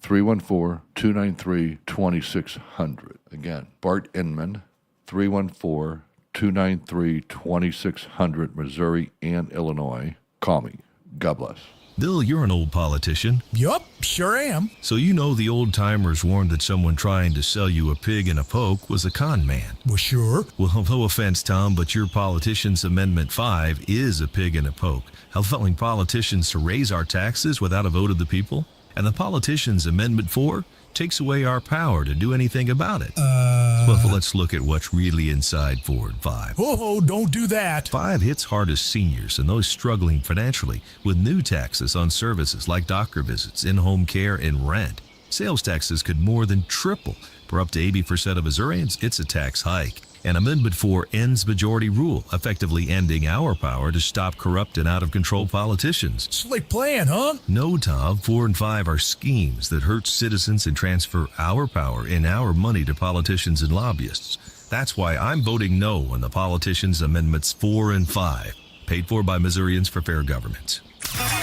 314-293-2600. Again, Bart Inman, 314-293-2600, Missouri and Illinois. Call me. God bless.
Bill, you're an old politician.
Yup, sure am.
So you know the old-timers warned that someone trying to sell you a pig in a poke was a con man.
Well, sure.
Well, no offense, Tom, but your Politicians Amendment 5 is a pig in a poke, allowing politicians to raise our taxes without a vote of the people. And the Politicians Amendment 4 takes away our power to do anything about it. Well, let's look at what's really inside 4 and 5.
Oh, don't do that.
5 hits hardest seniors and those struggling financially with new taxes on services like doctor visits, in-home care, and rent. Sales taxes could more than triple. For up to 80% of Missourians, it's a tax hike. And Amendment 4 ends majority rule, effectively ending our power to stop corrupt and out-of-control politicians.
Slick plan, huh?
No, Tom. 4 and 5 are schemes that hurt citizens and transfer our power and our money to politicians and lobbyists. That's why I'm voting no on the Politicians Amendments 4 and 5, paid for by Missourians for Fair Government.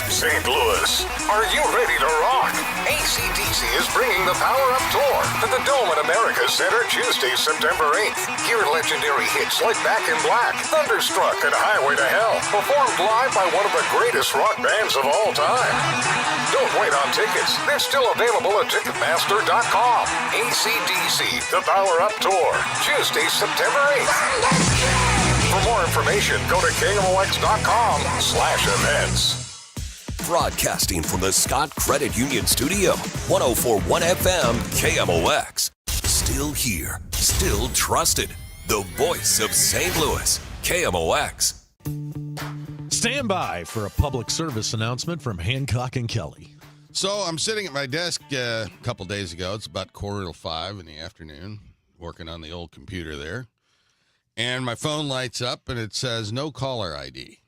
St. Louis, are you ready to rock? AC/DC is bringing the Power Up Tour to the Dome at America Center Tuesday, September 8th. Hear legendary hits like Back in Black, Thunderstruck, and Highway to Hell, performed live by one of the greatest rock bands of all time. Don't wait on tickets. They're still available at Ticketmaster.com. AC/DC, the Power Up Tour, Tuesday, September 8th. For more information, go to KMOX.com/events.
Broadcasting from the Scott Credit Union Studio, 104.1 FM KMOX. Still here, still trusted. The voice of St. Louis, KMOX.
Stand by for a public service announcement from Hancock and Kelly.
So I'm sitting at my desk a couple days ago. It's about 4:45 in the afternoon, working on the old computer there. And my phone lights up, and it says no caller ID.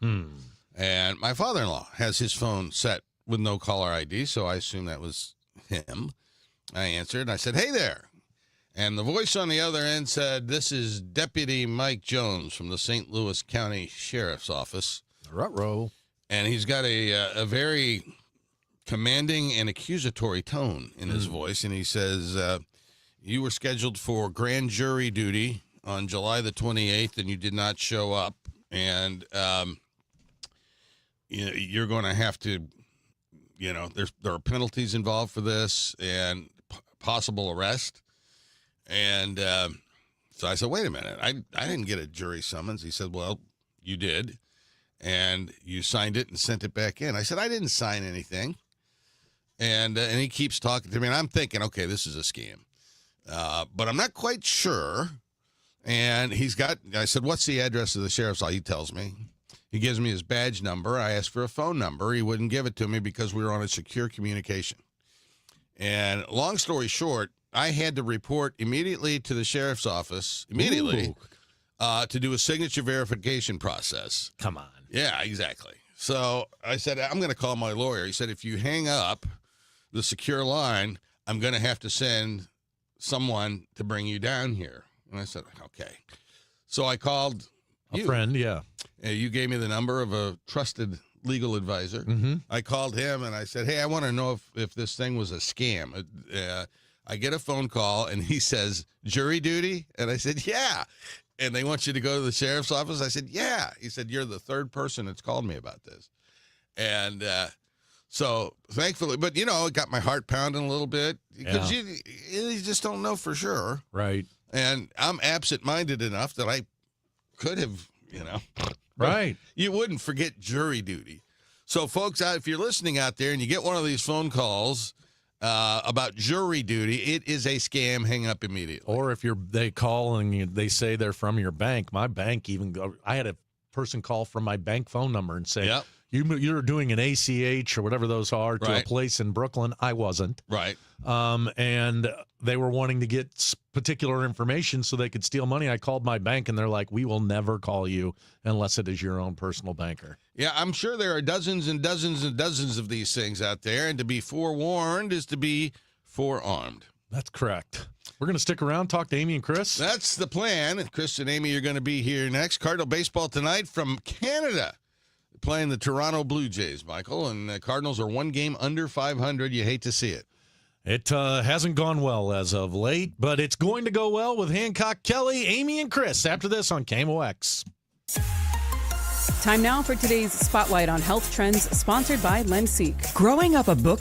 And my father-in-law has his phone set with no caller ID, so I assume that was him. I answered, and I said, hey there. And the voice on the other end said, this is Deputy Mike Jones from the St. Louis County Sheriff's Office.
Ruh-roh.
And he's got a very commanding and accusatory tone in his voice, and he says, you were scheduled for grand jury duty on July the 28th, and you did not show up, and you're going to have to, there are penalties involved for this and possible arrest. And so I said, wait a minute, I didn't get a jury summons. He said, well, you did, and you signed it and sent it back in. I said, I didn't sign anything. And he keeps talking to me, and I'm thinking, okay, this is a scam. But I'm not quite sure. And I said, what's the address of the sheriff's office? He tells me. He gives me his badge number. I asked for a phone number. He wouldn't give it to me because we were on a secure communication. And long story short, I had to report immediately to the sheriff's office, to do a signature verification process.
Come on.
Yeah, exactly. So I said, I'm going to call my lawyer. He said, if you hang up the secure line, I'm going to have to send someone to bring you down here. And I said, okay. So I called
a friend, yeah.
You gave me the number of a trusted legal advisor.
Mm-hmm.
I called him and I said, hey, I want to know if this thing was a scam. I get a phone call and he says, jury duty? And I said, yeah. And they want you to go to the sheriff's office? I said, yeah. He said, you're the third person that's called me about this. And so thankfully, but it got my heart pounding a little bit because you just don't know for sure.
Right.
And I'm absent-minded enough that I could have,
Right.
You wouldn't forget jury duty. So, folks, if you're listening out there and you get one of these phone calls about jury duty, it is a scam. Hang up immediately.
Or if they call and they say they're from your bank, my bank I had a person call from my bank phone number and say, you're doing an ACH or whatever those are to a
Right.
place in Brooklyn. I wasn't.
Right.
And they were wanting to get particular information so they could steal money. I called my bank, and they're like, we will never call you unless it is your own personal banker.
Yeah, I'm sure there are dozens and dozens and dozens of these things out there, and to be forewarned is to be forearmed.
That's correct. We're going to stick around, talk to Amy and Chris.
That's the plan. And Chris and Amy are going to be here next. Cardinal baseball tonight from Canada. Playing the Toronto Blue Jays, Michael, and the Cardinals are one game under 500. You hate to see it.
It hasn't gone well as of late, but it's going to go well with Hancock Kelly, Amy, and Chris after this on KMOX.
Time now for today's Spotlight on Health Trends, sponsored by Lemseek.
Growing up a book